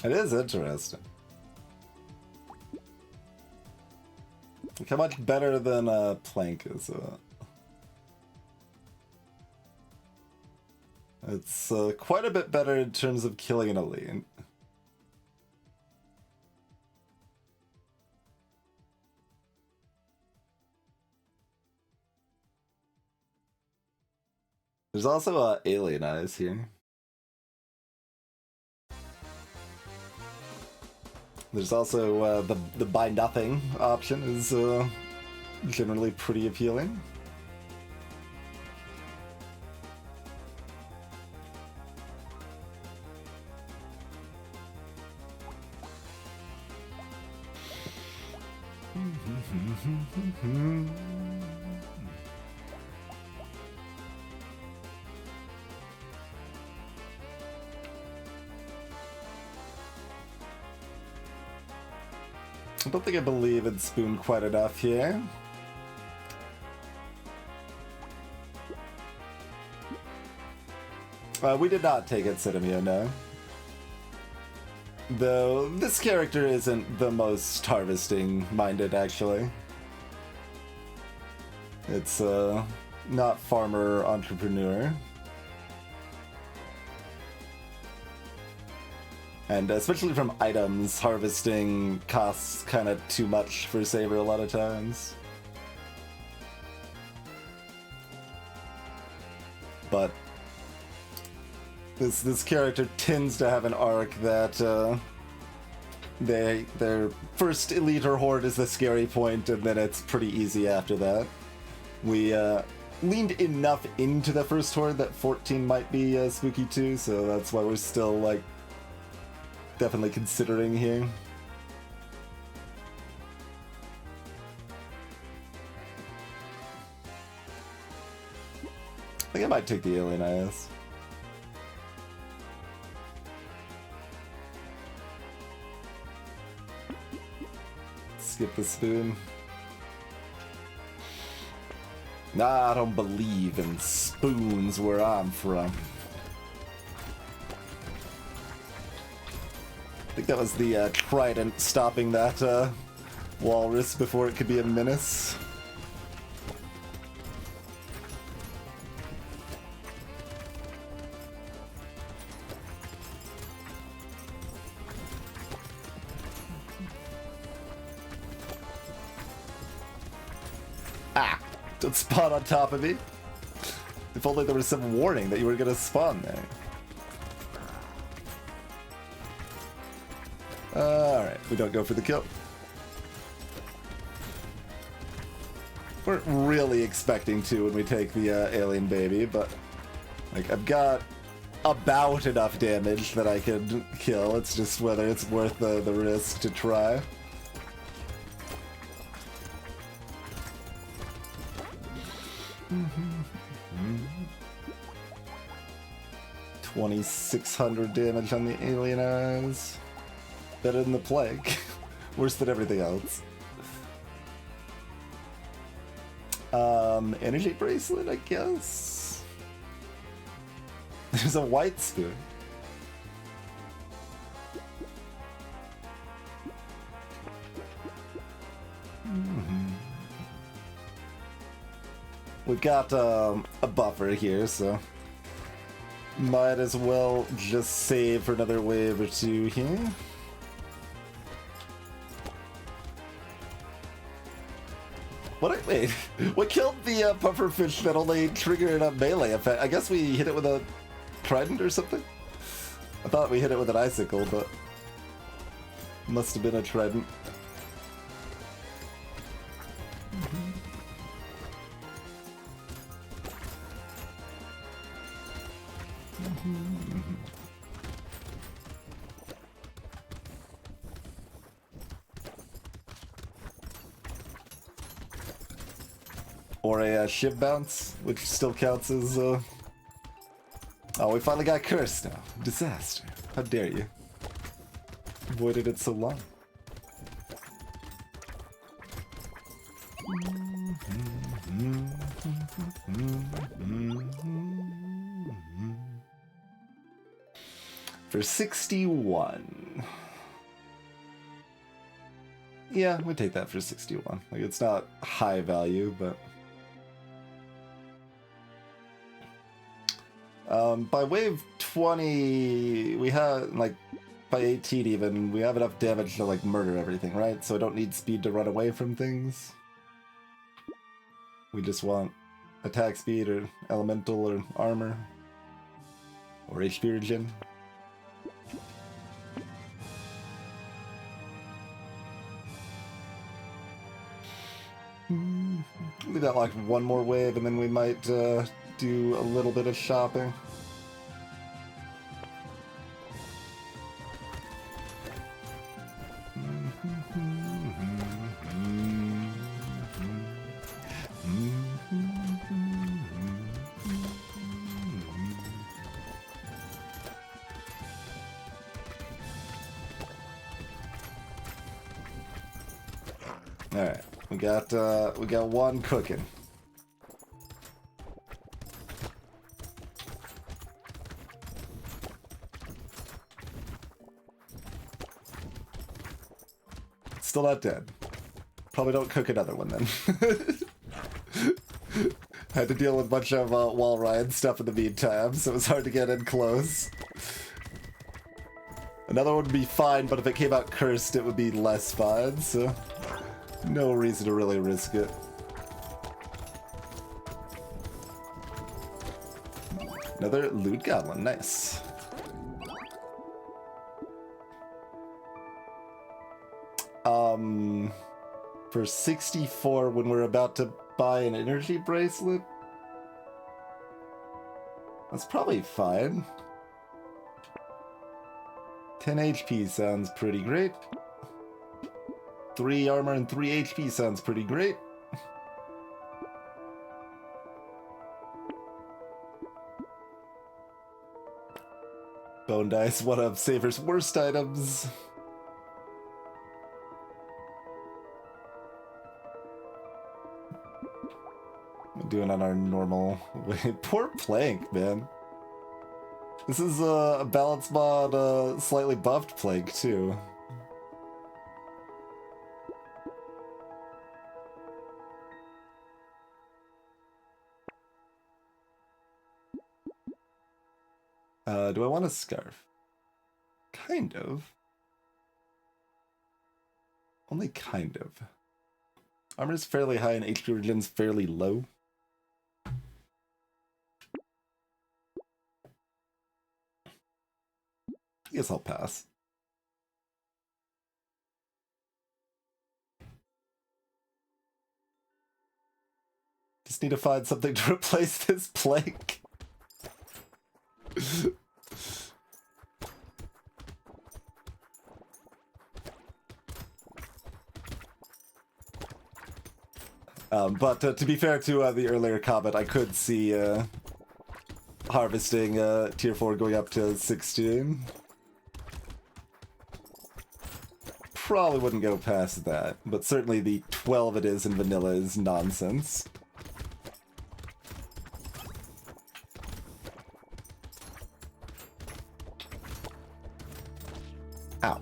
It is interesting. Look how much better than Plank is. It's quite a bit better in terms of killing an elite. There's also Alien Eyes here. There's also the buy nothing option is generally pretty appealing. I don't think I believe in Spoon quite enough here. We did not take it, Cinemio, no. Though this character isn't the most harvesting-minded, actually. It's not farmer entrepreneur. And especially from items, harvesting costs kind of too much for Saber a lot of times. But this character tends to have an arc that their first elite or horde is the scary point, and then it's pretty easy after that. We leaned enough into the first horde that 14 might be spooky too, so that's why we're still like definitely considering here. think I might take the alien eyes. Skip the spoon. Nah, I don't believe in spoons where I'm from. I think that was the trident stopping that walrus before it could be a menace. Ah! Don't spawn on top of me. If only there was some warning that you were gonna spawn there. Alright, we don't go for the kill. We're really expecting to when we take the alien baby, but like I've got about enough damage that I can kill. It's just whether it's worth the risk to try. Mm-hmm. 2,600 damage on the alien eyes. Better than the plague. Worse than everything else. Energy bracelet, I guess. There's a white spoon. We've got a buffer here, so might as well just save for another wave or two here. Wait, what killed the pufferfish that only triggered a melee effect? I guess we hit it with a trident or something? I thought we hit it with an icicle, but must have been a trident. Or a shiv bounce, which still counts as, Oh, we finally got cursed now. Disaster. How dare you. Avoided it so long. For 61. Yeah, we take that for 61. Like, it's not high value, but... by wave 20, we have, like, by 18 even, we have enough damage to, like, murder everything, right? So I don't need speed to run away from things. We just want attack speed or elemental or armor. Or HP regen. We got like one more wave and then we might do a little bit of shopping. Alright, we got one cooking. Still not dead. Probably don't cook another one then. Had to deal with a bunch of wall ride stuff in the meantime, so it was hard to get in close. Another one would be fine, but if it came out cursed, it would be less fine, so no reason to really risk it. Another loot goblin, nice. For 64, when we're about to buy an energy bracelet, that's probably fine. 10 HP sounds pretty great. 3 armor and 3 HP sounds pretty great. Bone Dice, one of Saver's worst items. Doing on our normal way. Poor Plank, man. This is a balance mod, slightly buffed Plank, too. Do I want a scarf? Kind of. Only kind of. Armor's fairly high and HP regen's fairly low. I guess I'll pass. Just need to find something to replace this plank. But to be fair to the earlier comment, I could see harvesting tier 4 going up to 16. Probably wouldn't go past that, but certainly the 12 it is in vanilla is nonsense. Ow.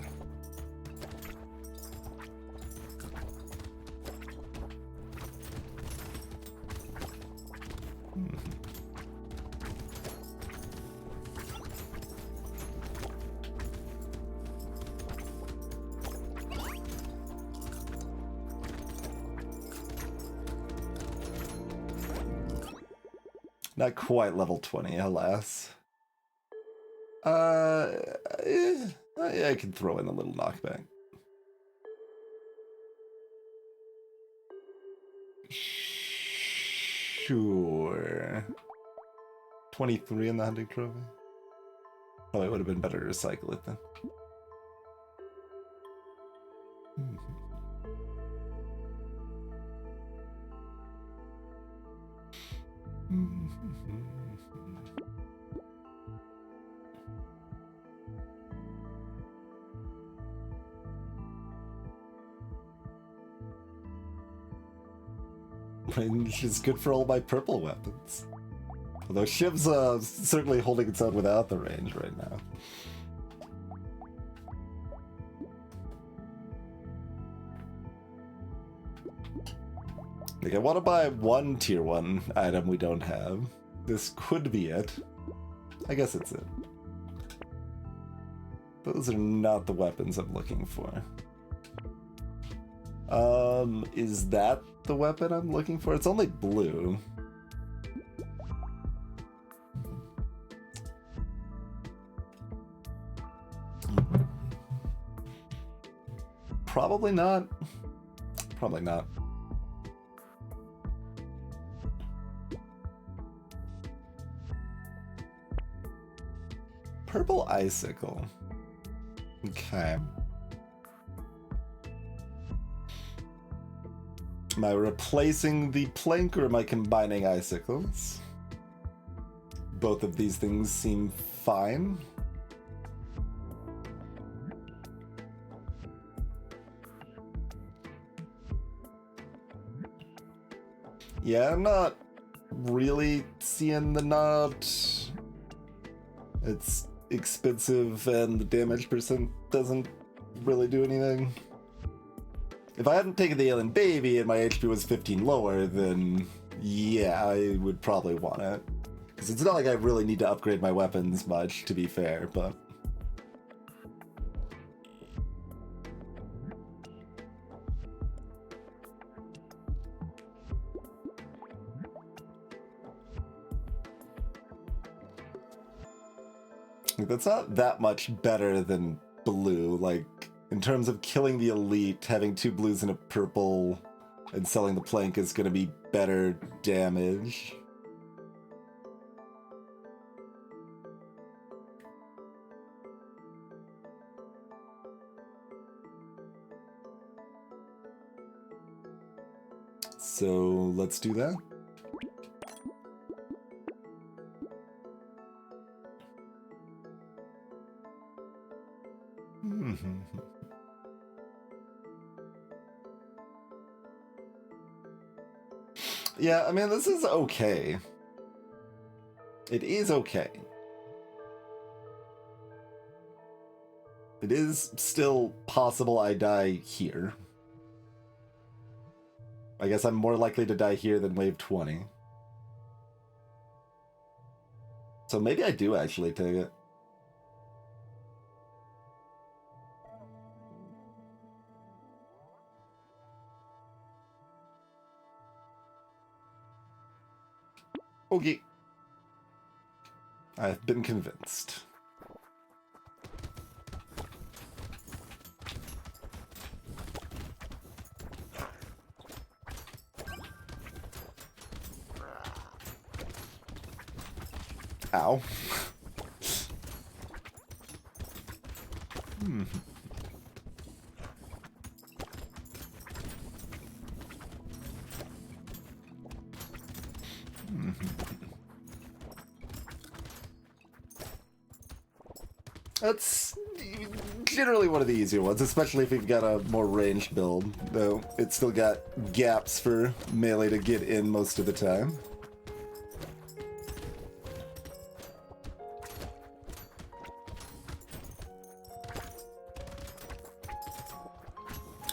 Not quite level 20, alas. I can throw in a little knockback. Sure. 23 in the hunting trophy? Probably would have been better to recycle it then. Range is good for all my purple weapons. Although Shiv's certainly holding its own without the range right now. Like, I want to buy one tier 1 item we don't have. This could be it. I guess it's it. Those are not the weapons I'm looking for. Is that the weapon I'm looking for? It's only blue. Probably not. Probably not. Purple icicle. Okay. Am I replacing the plank or am I combining icicles? Both of these things seem fine. Yeah, I'm not really seeing the nod. It's expensive and the damage percent doesn't really do anything. If I hadn't taken the alien baby and my HP was 15 lower, then yeah, I would probably want it. Because it's not like I really need to upgrade my weapons much, to be fair, but... That's not that much better than blue, like... In terms of killing the elite, having 2 blues and a purple and selling the plank is going to be better damage. So let's do that. Yeah, I mean, this is okay. It is okay. It is still possible I die here. I guess I'm more likely to die here than wave 20. So maybe I do actually take it. Okay. I've been convinced. Ow. That's generally one of the easier ones, especially if you've got a more ranged build, though it's still got gaps for melee to get in most of the time.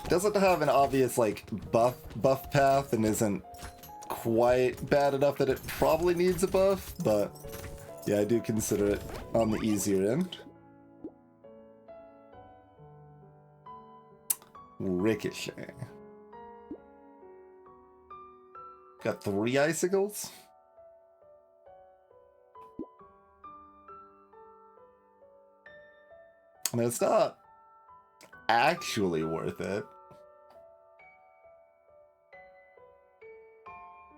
Doesn't have an obvious, like, buff path and isn't quite bad enough that it probably needs a buff, but yeah, I do consider it on the easier end. Ricochet. Got 3 icicles. I mean, it's not actually worth it,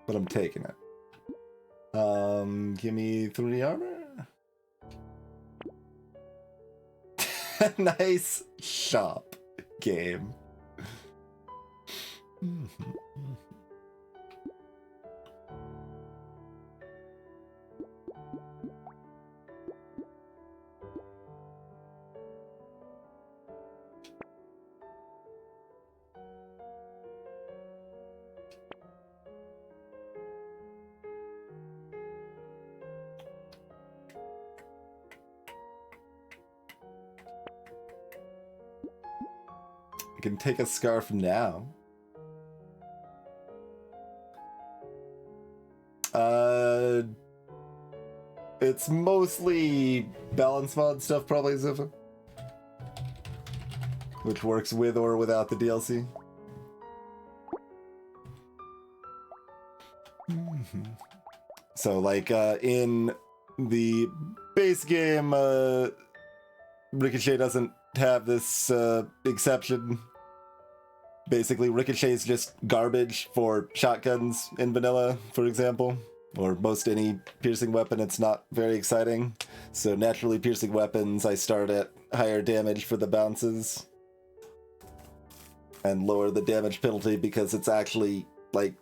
but I'm taking it. Give me 3 armor. Nice shop game. I can take a scarf now. It's mostly balance mod stuff, probably, Ziffa. Which works with or without the DLC. So, like, in the base game, Ricochet doesn't have this exception. Basically, Ricochet is just garbage for shotguns in vanilla, for example. Or most any piercing weapon, it's not very exciting. So naturally, piercing weapons, I start at higher damage for the bounces. And lower the damage penalty because it's actually, like,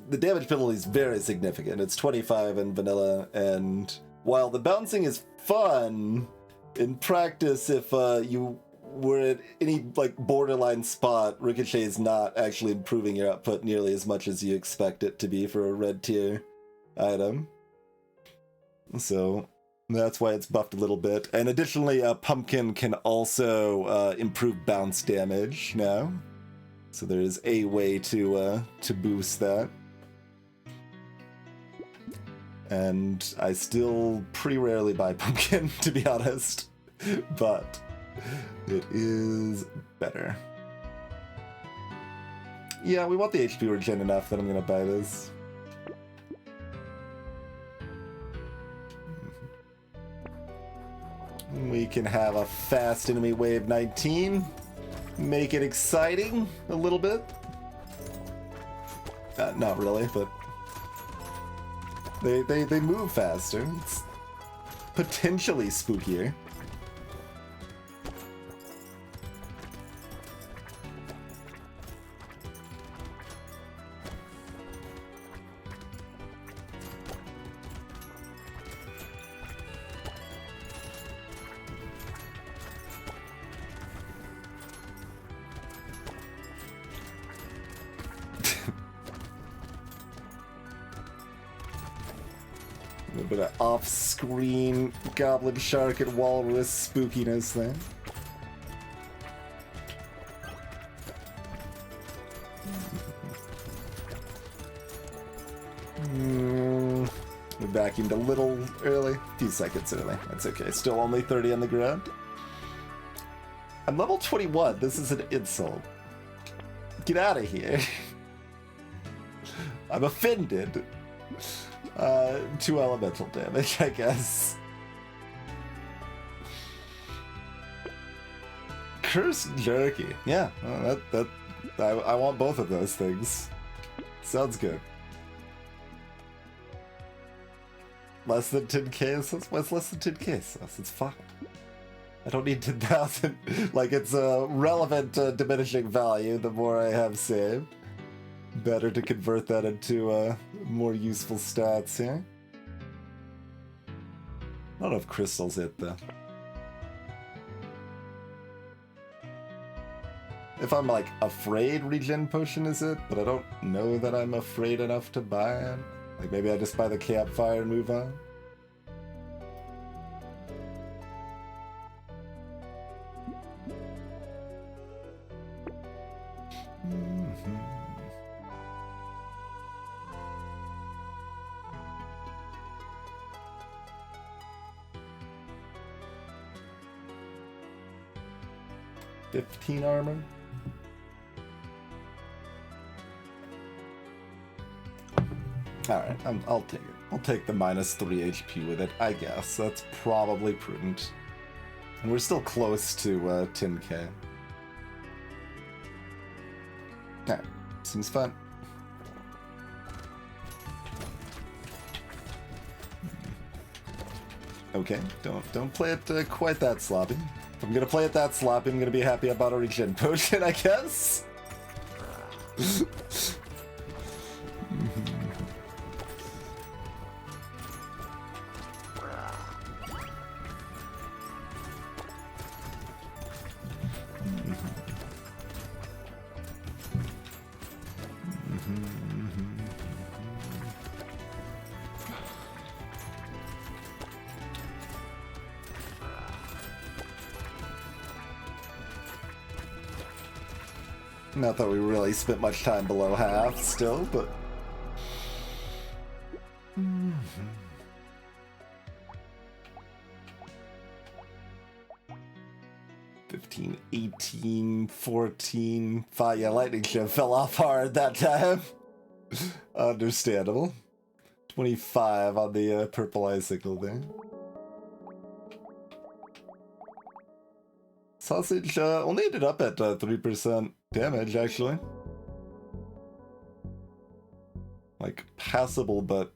the damage penalty is very significant. It's 25 in vanilla, and while the bouncing is fun, in practice, if you were at any, like, borderline spot, Ricochet is not actually improving your output nearly as much as you expect it to be for a red tier item. So that's why it's buffed a little bit. And additionally, Pumpkin can also improve bounce damage now. So there is a way to boost that. And I still pretty rarely buy Pumpkin, to be honest. But it is better. Yeah, we want the HP regen enough that I'm gonna buy this. We can have a fast enemy wave 19. Make it exciting a little bit. Not really, but they move faster. It's potentially spookier. bit of off-screen goblin shark and walrus spookiness there. We're back into a little early. A few seconds early. That's okay. Still only 30 on the ground. I'm level 21. This is an insult. Get out of here. I'm offended. 2 elemental damage, I guess. Cursed jerky. Yeah, I want both of those things. Sounds good. Less than 10k? What's less than 10k? So it's fine. I don't need 10,000. Like, it's a relevant diminishing value the more I have saved. Better to convert that into more useful stats here. I don't know if crystals hit though. If I'm like afraid regen potion is it, but I don't know that I'm afraid enough to buy it. Like maybe I just buy the campfire and move on. $15 armor. Alright, I'll take it. I'll take the -3 HP with it, I guess. That's probably prudent. And we're still close to 10k. Alright, seems fun. Okay, don't play it quite that sloppy. If I'm gonna play it that sloppy, I'm gonna be happy about a regen potion, I guess. Not that we really spent much time below half still, but... 15, 18, 14, 5. Yeah, lightning shift fell off hard that time. Understandable. 25 on the purple icicle there. Sausage only ended up at 3% damage, actually. Like, passable, but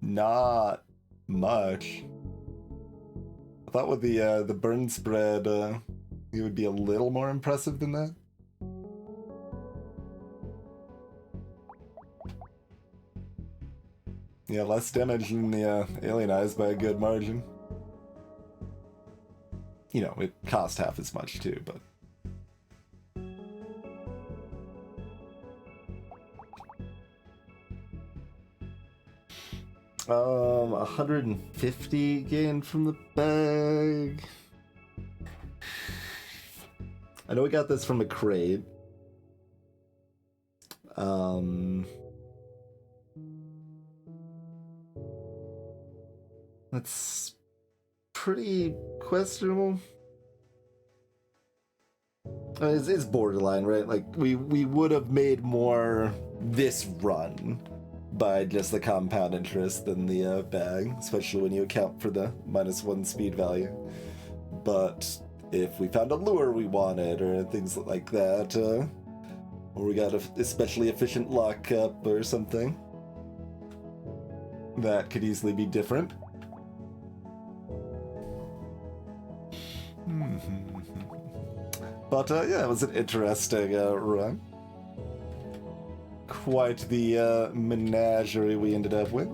not much. I thought with the burn spread, it would be a little more impressive than that. Yeah, less damage than the Alien Eyes by a good margin. You know, it cost half as much too, but... Um, 150 gained from the bag. I know we got this from a crate. That's pretty questionable. It's borderline, right? Like, we would have made more this run by just the compound interest than the bag, especially when you account for the -1 speed value. But if we found a lure we wanted, or things like that, or we got especially efficient lockup or something, that could easily be different. But yeah, it was an interesting run. Quite the menagerie we ended up with.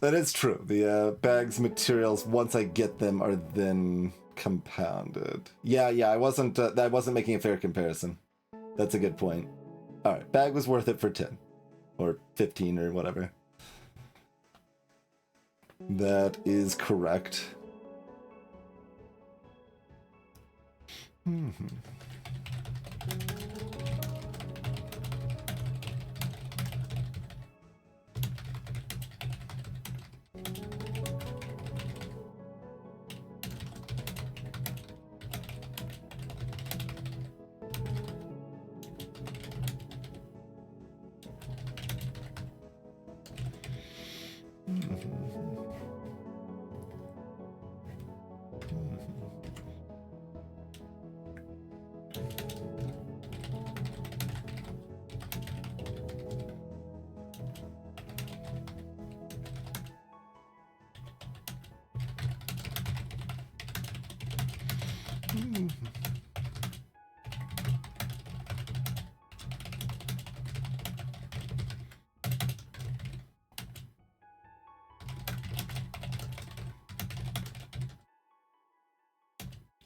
That is true. The bag's materials, once I get them, are then compounded. Yeah, I wasn't making a fair comparison. That's a good point. All right, bag was worth it for 10 or 15 or whatever. That is correct.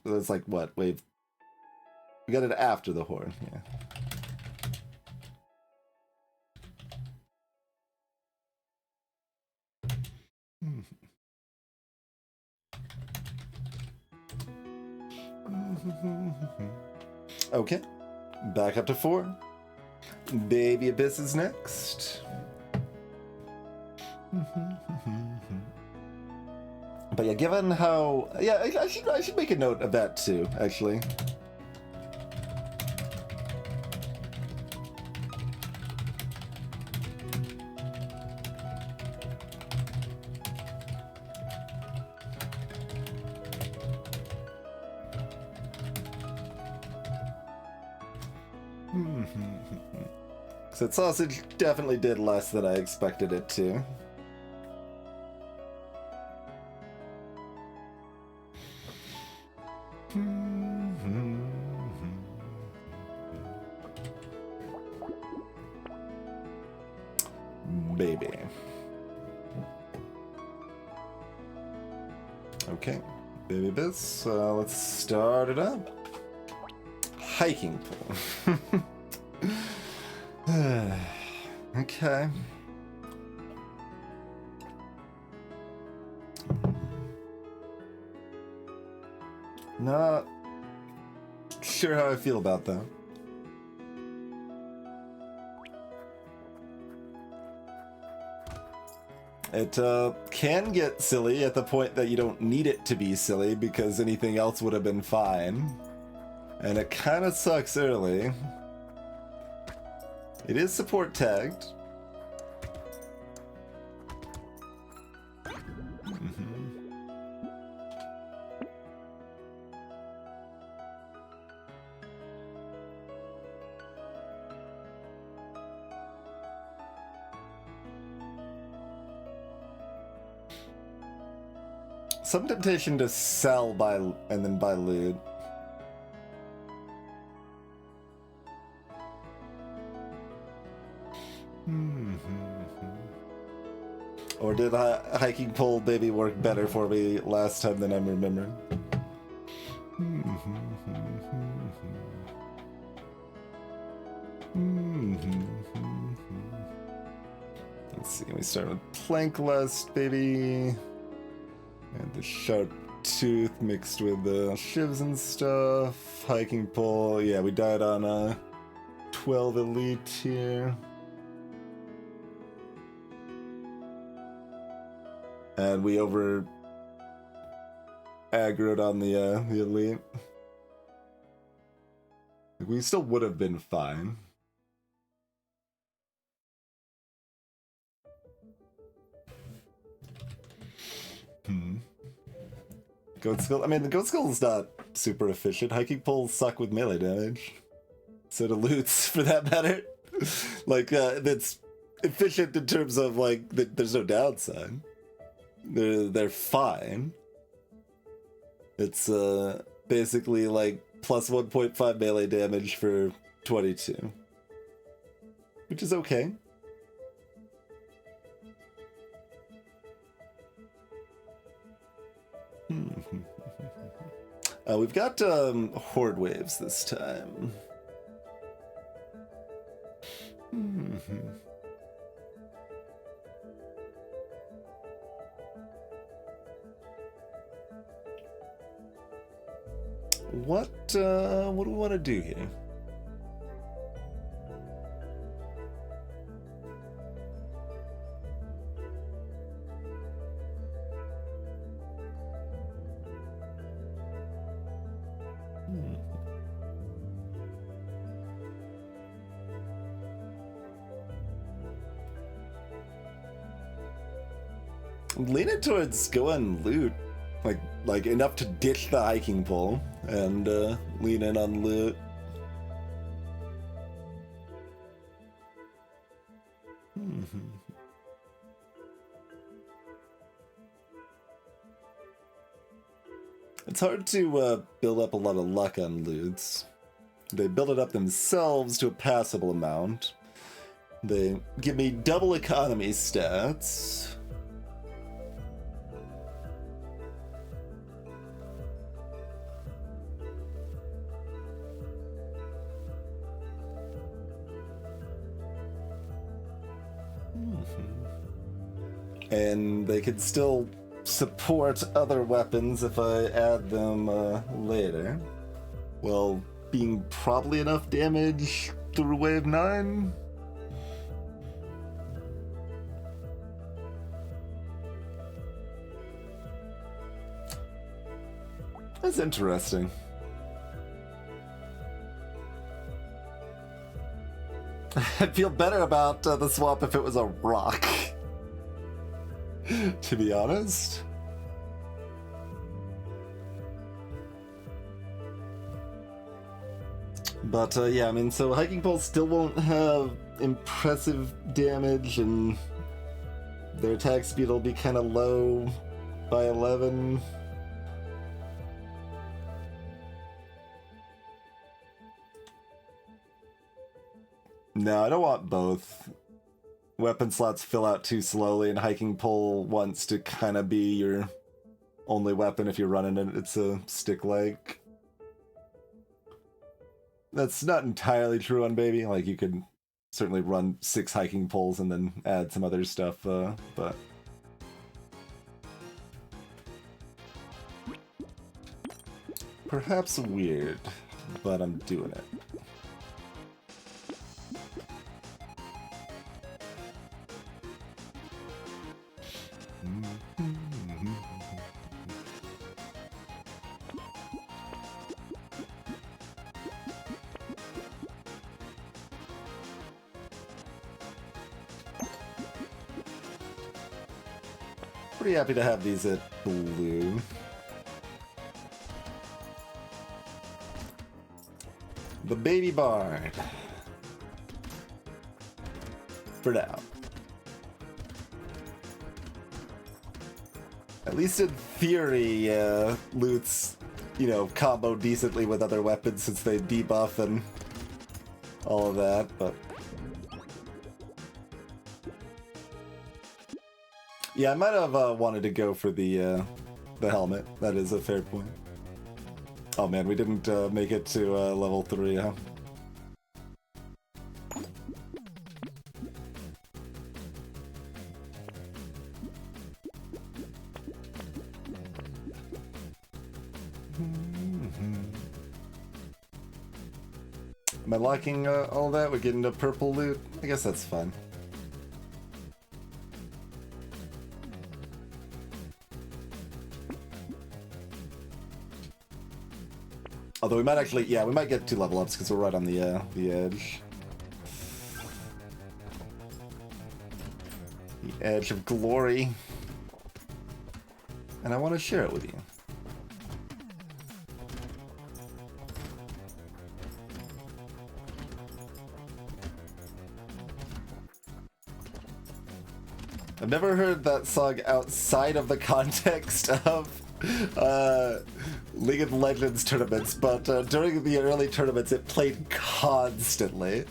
So it's like what? Wait, we got it after the horn. Yeah. Okay, back up to 4. Baby Abyss is next. But yeah, given how... Yeah, I should make a note of that too, actually. So that sausage definitely did less than I expected it to. Baby. Okay, baby biz. Let's start it up. Hiking pole. Okay. Not sure how I feel about that. It can get silly at the point that you don't need it to be silly because anything else would have been fine. And it kind of sucks early. It is support tagged. Some temptation to sell and then buy loot. Or did hiking pole baby work better for me last time than I'm remembering? Let's see, we start with plank lust, baby. And the sharp tooth mixed with the shivs and stuff. Hiking pole, yeah, we died on a 12 elite here. And we over aggroed on the elite. We still would have been fine. Goat skill. I mean, the goat skill is not super efficient. Hiking poles suck with melee damage. So do loots, for that matter. Like, that's efficient in terms of like there's no downside. They're fine. It's basically like plus 1.5 melee damage for 22, which is okay. We've got horde waves this time. What do we want to do here? Leaning towards going loot, like enough to ditch the hiking pole and lean in on loot. It's hard to build up a lot of luck on loots. They build it up themselves to a passable amount. They give me double economy stats. And they could still support other weapons if I add them later. Well, being probably enough damage through wave 9. That's interesting. I'd feel better about the swap if it was a rock. To be honest. But yeah, I mean, so hiking poles still won't have impressive damage, and their attack speed will be kind of low by 11. No, I don't want both. Weapon slots fill out too slowly, and hiking pole wants to kind of be your only weapon if you're running it. It's a stick leg. That's not entirely true on Baby. Like, you could certainly run 6 hiking poles and then add some other stuff, but... Perhaps weird, but I'm doing it. Pretty happy to have these at blue. The Baby Bard. For now. At least in theory, loots, combo decently with other weapons since they debuff and all of that, but... Yeah, I might have wanted to go for the helmet. That is a fair point. Oh man, we didn't make it to level 3, huh? Am I locking all that? We get into purple loot? I guess that's fine. Although we might actually, yeah, we might get 2 level ups because we're right on the edge. The edge of glory. And I want to share it with you. I've never heard that song outside of the context of League of Legends tournaments, but during the early tournaments it played constantly.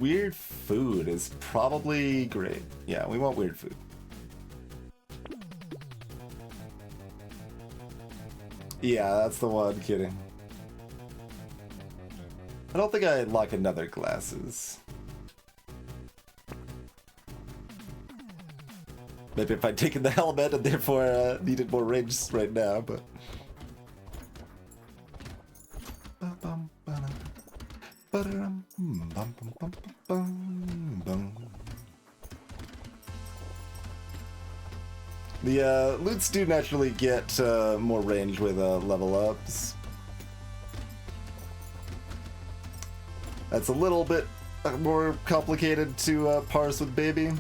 weird food is probably great. Yeah, we want weird food. Yeah, that's the one, kidding. I don't think I unlock another glasses. Maybe if I'd taken the helmet and therefore needed more range right now, but... The loots do naturally get more range with level ups. That's a little bit more complicated to parse with baby.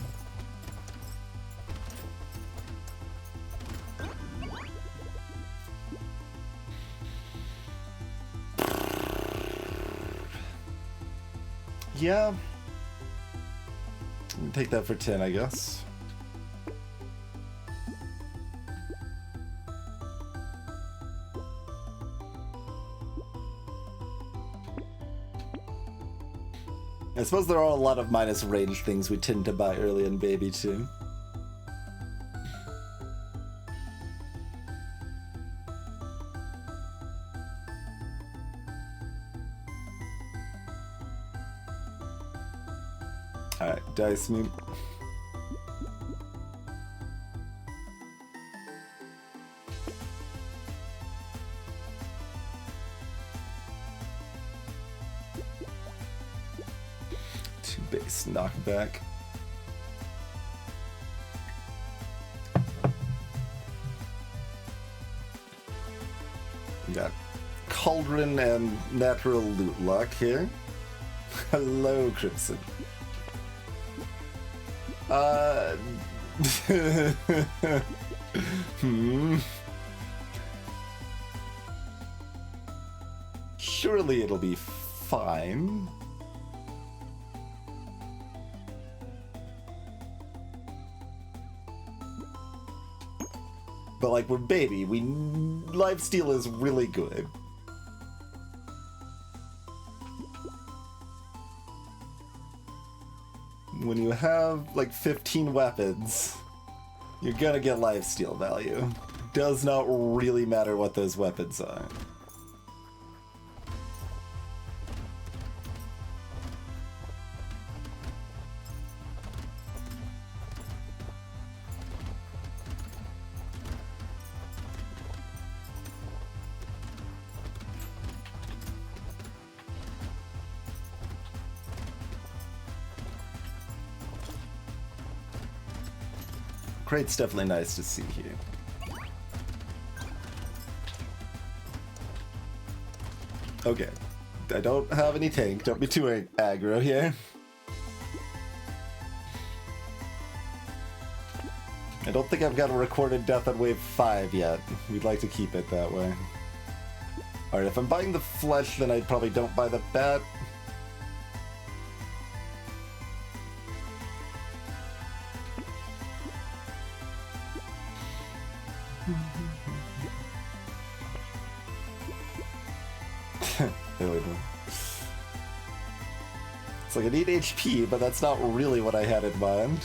Yeah. Take that for 10, I guess. I suppose there are a lot of minus range things we tend to buy early in baby too. Alright, dice me. Two base knockback. We got Cauldron and Natural Loot Luck here. Hello, Crimson. Surely it'll be fine. But like we're baby, lifesteal is really good. When you have like 15 weapons, you're gonna get lifesteal value. Does not really matter what those weapons are. Crate's definitely nice to see here. Okay. I don't have any tank. Don't be too aggro here. I don't think I've got a recorded death on wave 5 yet. We'd like to keep it that way. Alright, if I'm buying the flesh, then I probably don't buy the bat. It's like I need HP, but that's not really what I had in mind.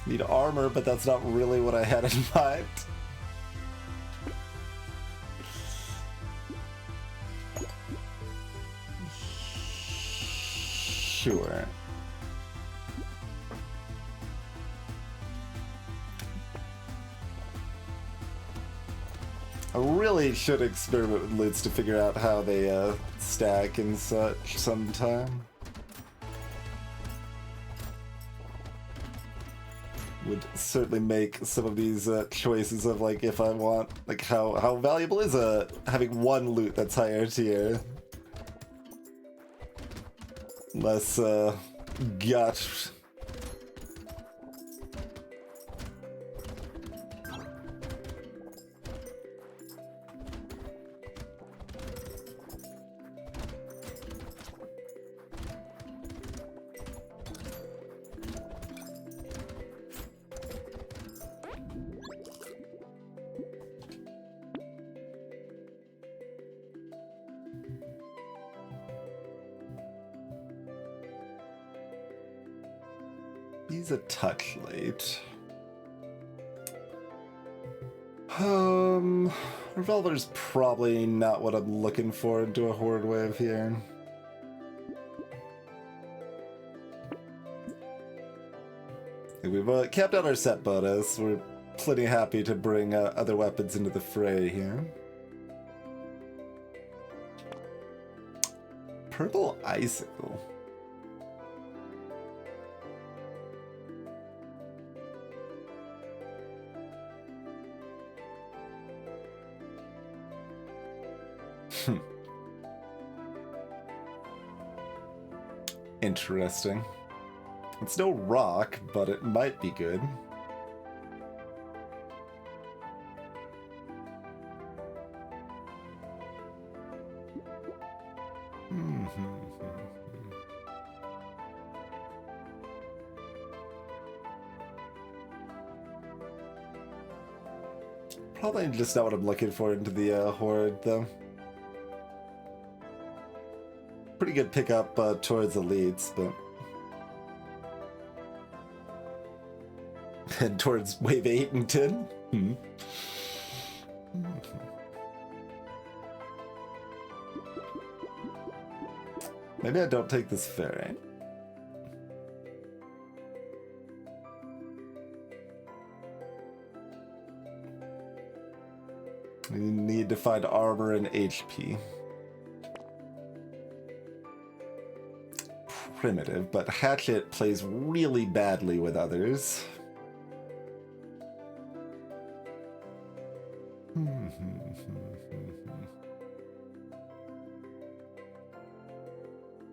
Need armor, but that's not really what I had in mind. Sure. I really should experiment with loots to figure out how they stack and such sometime. Would certainly make some of these choices of like if I want like how valuable is having one loot that's higher tier. Less gut. He's a touch late. Revolver's probably not what I'm looking for into a horde wave here. We've capped out our set bonus. We're plenty happy to bring other weapons into the fray here. Purple icicle. Interesting. It's no rock, but it might be good. Probably just not what I'm looking for into the horde, though. Pretty good pickup towards elites, but... and towards wave 8 and 10? Maybe I don't take this ferry. We need to find armor and HP. Primitive, but Hatchet plays really badly with others.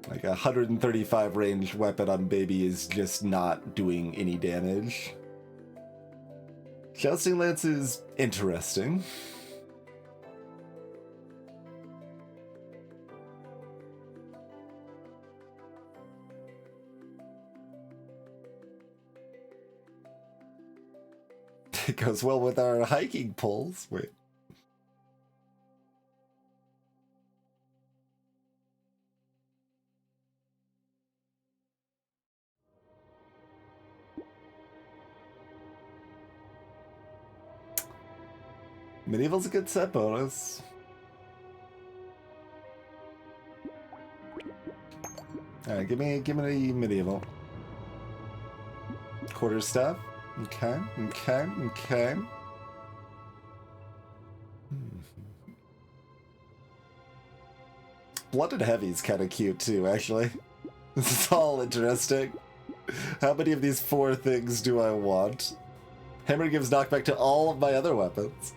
Like a 135 ranged weapon on Baby is just not doing any damage. Jousting Lance is interesting. It goes well with our hiking poles. Wait. Medieval's a good set bonus. Alright, give me the medieval. Quarterstaff. Okay. Blooded Heavy's kind of cute too, actually. This is all interesting. How many of these 4 things do I want? Hammer gives knockback to all of my other weapons.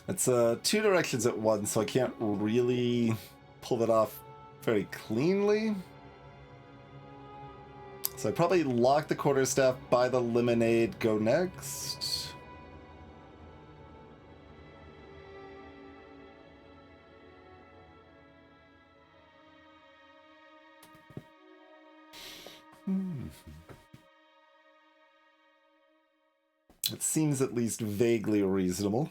It's 2 directions at once, so I can't really pull that off very cleanly. So I probably lock the quarterstaff, buy the lemonade, go next. It seems at least vaguely reasonable.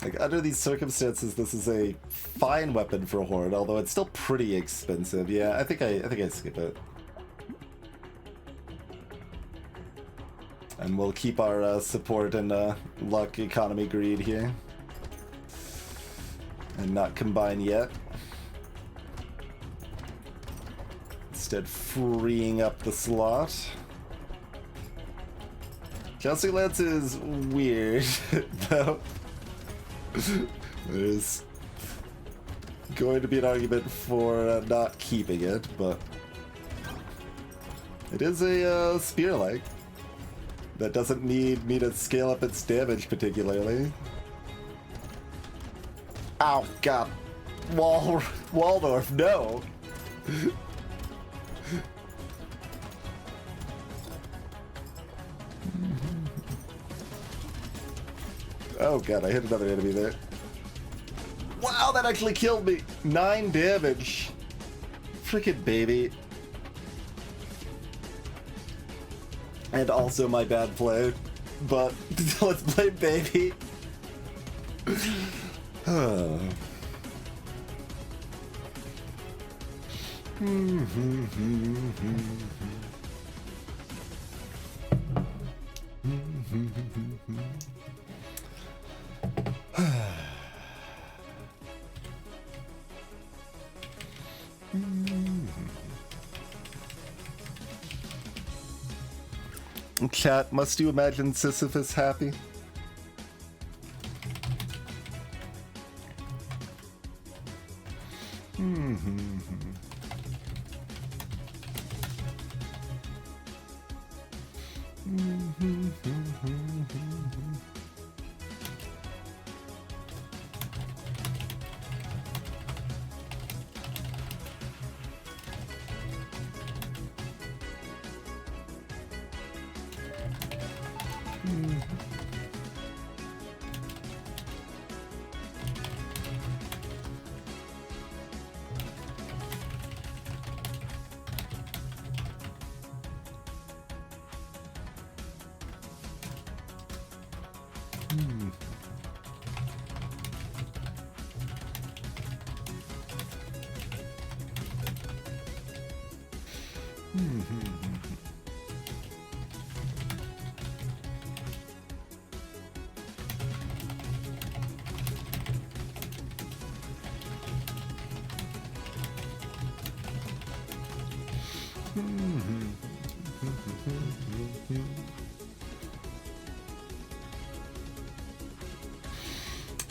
Like, under these circumstances, this is a fine weapon for a horde, although it's still pretty expensive. Yeah, I think I skip it. And we'll keep our support and luck, economy, greed here. And not combine yet. instead freeing up the slot. Chelsea Lance is weird, though. There's going to be an argument for not keeping it, but it is a spear-like that doesn't need me to scale up its damage particularly. Ow, God. Waldorf, no! Oh god, I hit another enemy there. Wow, that actually killed me! 9 damage. Frickin' baby. And also my bad play. But let's play baby. Chat, must you imagine Sisyphus happy?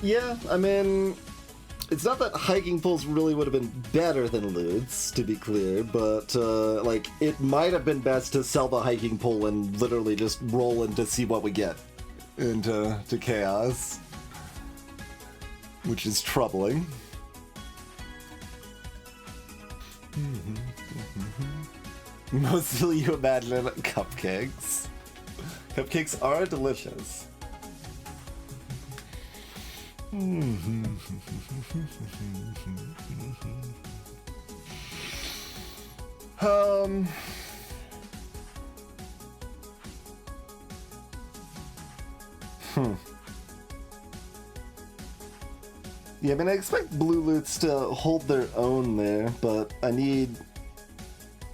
Yeah, I mean, it's not that hiking poles really would have been better than loots, to be clear, but, like, it might have been best to sell the hiking pole and literally just roll in to see what we get into chaos, which is troubling. Mostly you imagine cupcakes. Cupcakes are delicious. Yeah, I mean, I expect blue loots to hold their own there, but I need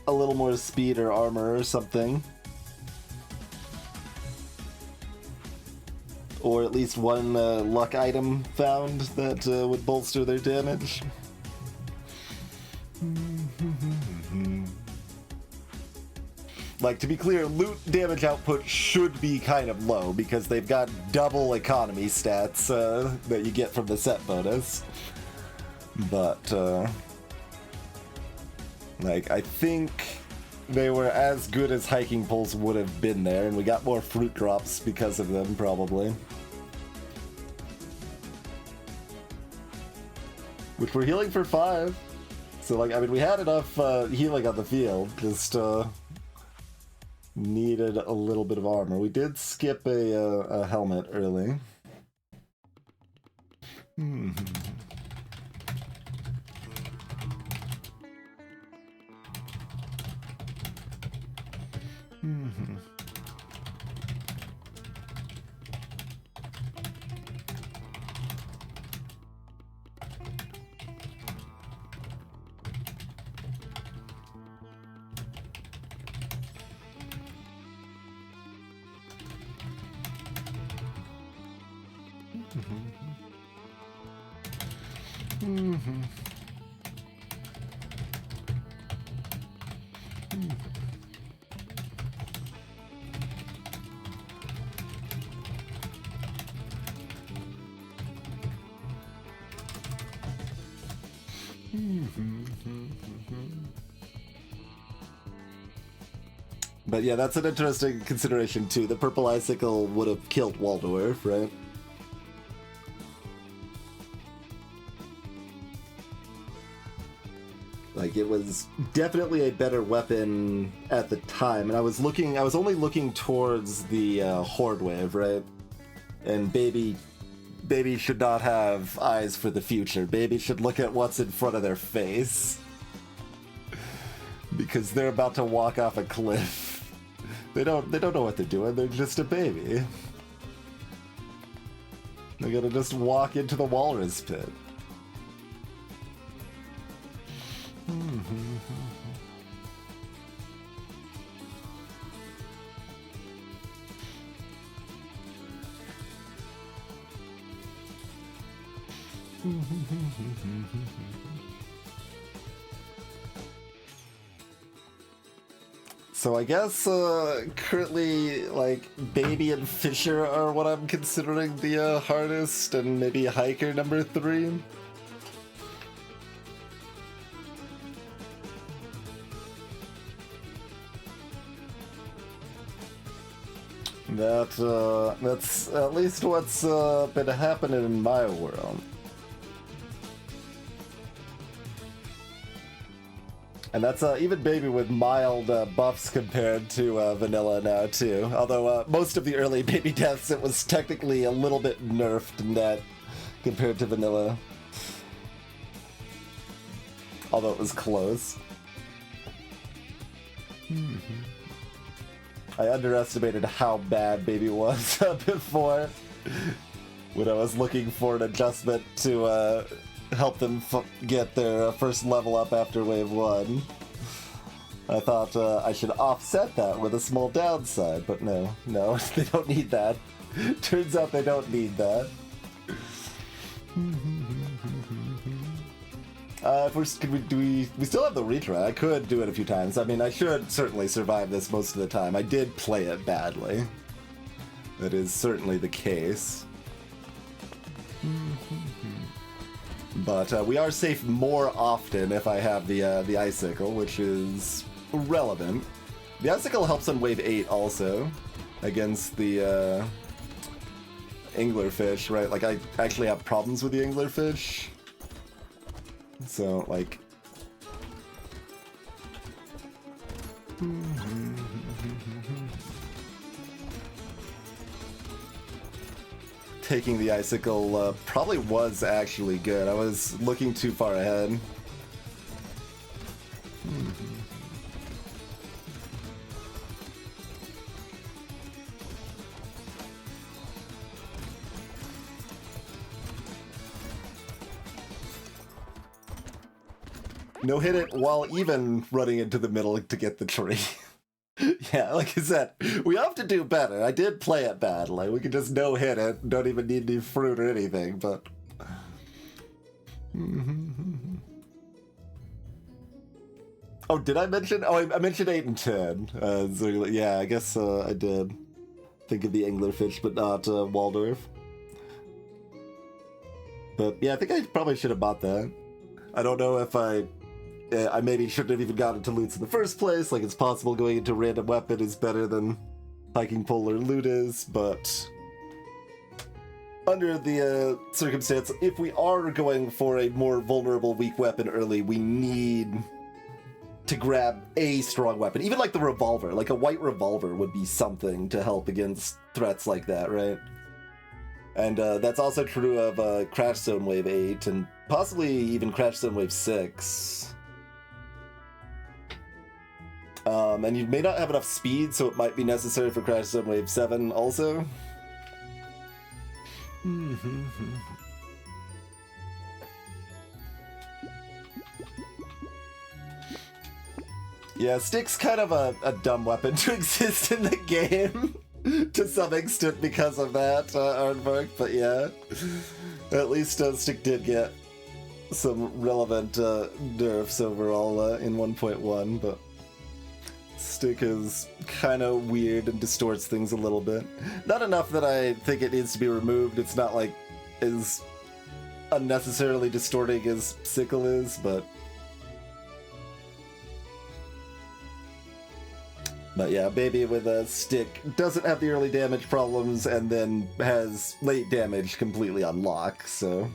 a little more speed or armor or something. Or at least one luck item found that would bolster their damage. Like, to be clear, loot damage output should be kind of low because they've got double economy stats that you get from the set bonus. But, like, I think they were as good as hiking poles would have been there, and we got more fruit drops because of them, probably. Which we're healing for 5. So, like, I mean, we had enough healing on the field, just needed a little bit of armor. We did skip a helmet early. But yeah, that's an interesting consideration too. The purple icicle would have killed Waldorf, right? Like, it was definitely a better weapon at the time, and I was only looking towards the Horde Wave, right? And baby should not have eyes for the future. Baby should look at what's in front of their face. Because they're about to walk off a cliff. They don't know what they're doing, they're just a baby. They're gonna just walk into the walrus pit. So I guess currently, like, Baby and Fisher are what I'm considering the hardest, and maybe Hiker number 3. That's at least what's been happening in my world. And that's even Baby with mild buffs compared to Vanilla now, too. Although most of the early Baby deaths, it was technically a little bit nerfed in that compared to Vanilla. Although it was close. I underestimated how bad Baby was before, when I was looking for an adjustment to help them get their first level up after Wave 1. I thought I should offset that with a small downside, but no, they don't need that. Turns out they don't need that. We still have the retry. I could do it a few times. I mean, I should certainly survive this most of the time. I did play it badly. That is certainly the case. But we are safe more often if I have the icicle, which is relevant. The icicle helps on Wave 8 also, against the anglerfish, right? Like, I actually have problems with the anglerfish. So, like... Taking the icicle probably was actually good. I was looking too far ahead. No, hit it while even running into the middle to get the tree. Yeah, like I said, we have to do better. I did play it badly. We could just no-hit it, don't even need any fruit or anything, but... Oh, did I mention? Oh, I mentioned 8 and 10. So, yeah, I guess I did think of the anglerfish, but not Waldorf. But yeah, I think I probably should have bought that. I don't know if I maybe shouldn't have even gotten to loots in the first place. Like, it's possible going into random weapon is better than hiking pole or loot is, but under the circumstance, if we are going for a more vulnerable weak weapon early, we need to grab a strong weapon. Even like the revolver, like a white revolver would be something to help against threats like that, right? And that's also true of Crash Zone Wave 8 and possibly even Crash Zone Wave 6. And you may not have enough speed, so it might be necessary for Crash Zone Wave 7 also. Yeah, stick's kind of a dumb weapon to exist in the game. To some extent because of that, Aardvark, but yeah. At least stick did get some relevant nerfs overall in 1.1, but... Stick is kind of weird and distorts things a little bit. Not enough that I think it needs to be removed. It's not like as unnecessarily distorting as Sickle is, but yeah, Baby with a Stick doesn't have the early damage problems and then has late damage completely on lock, so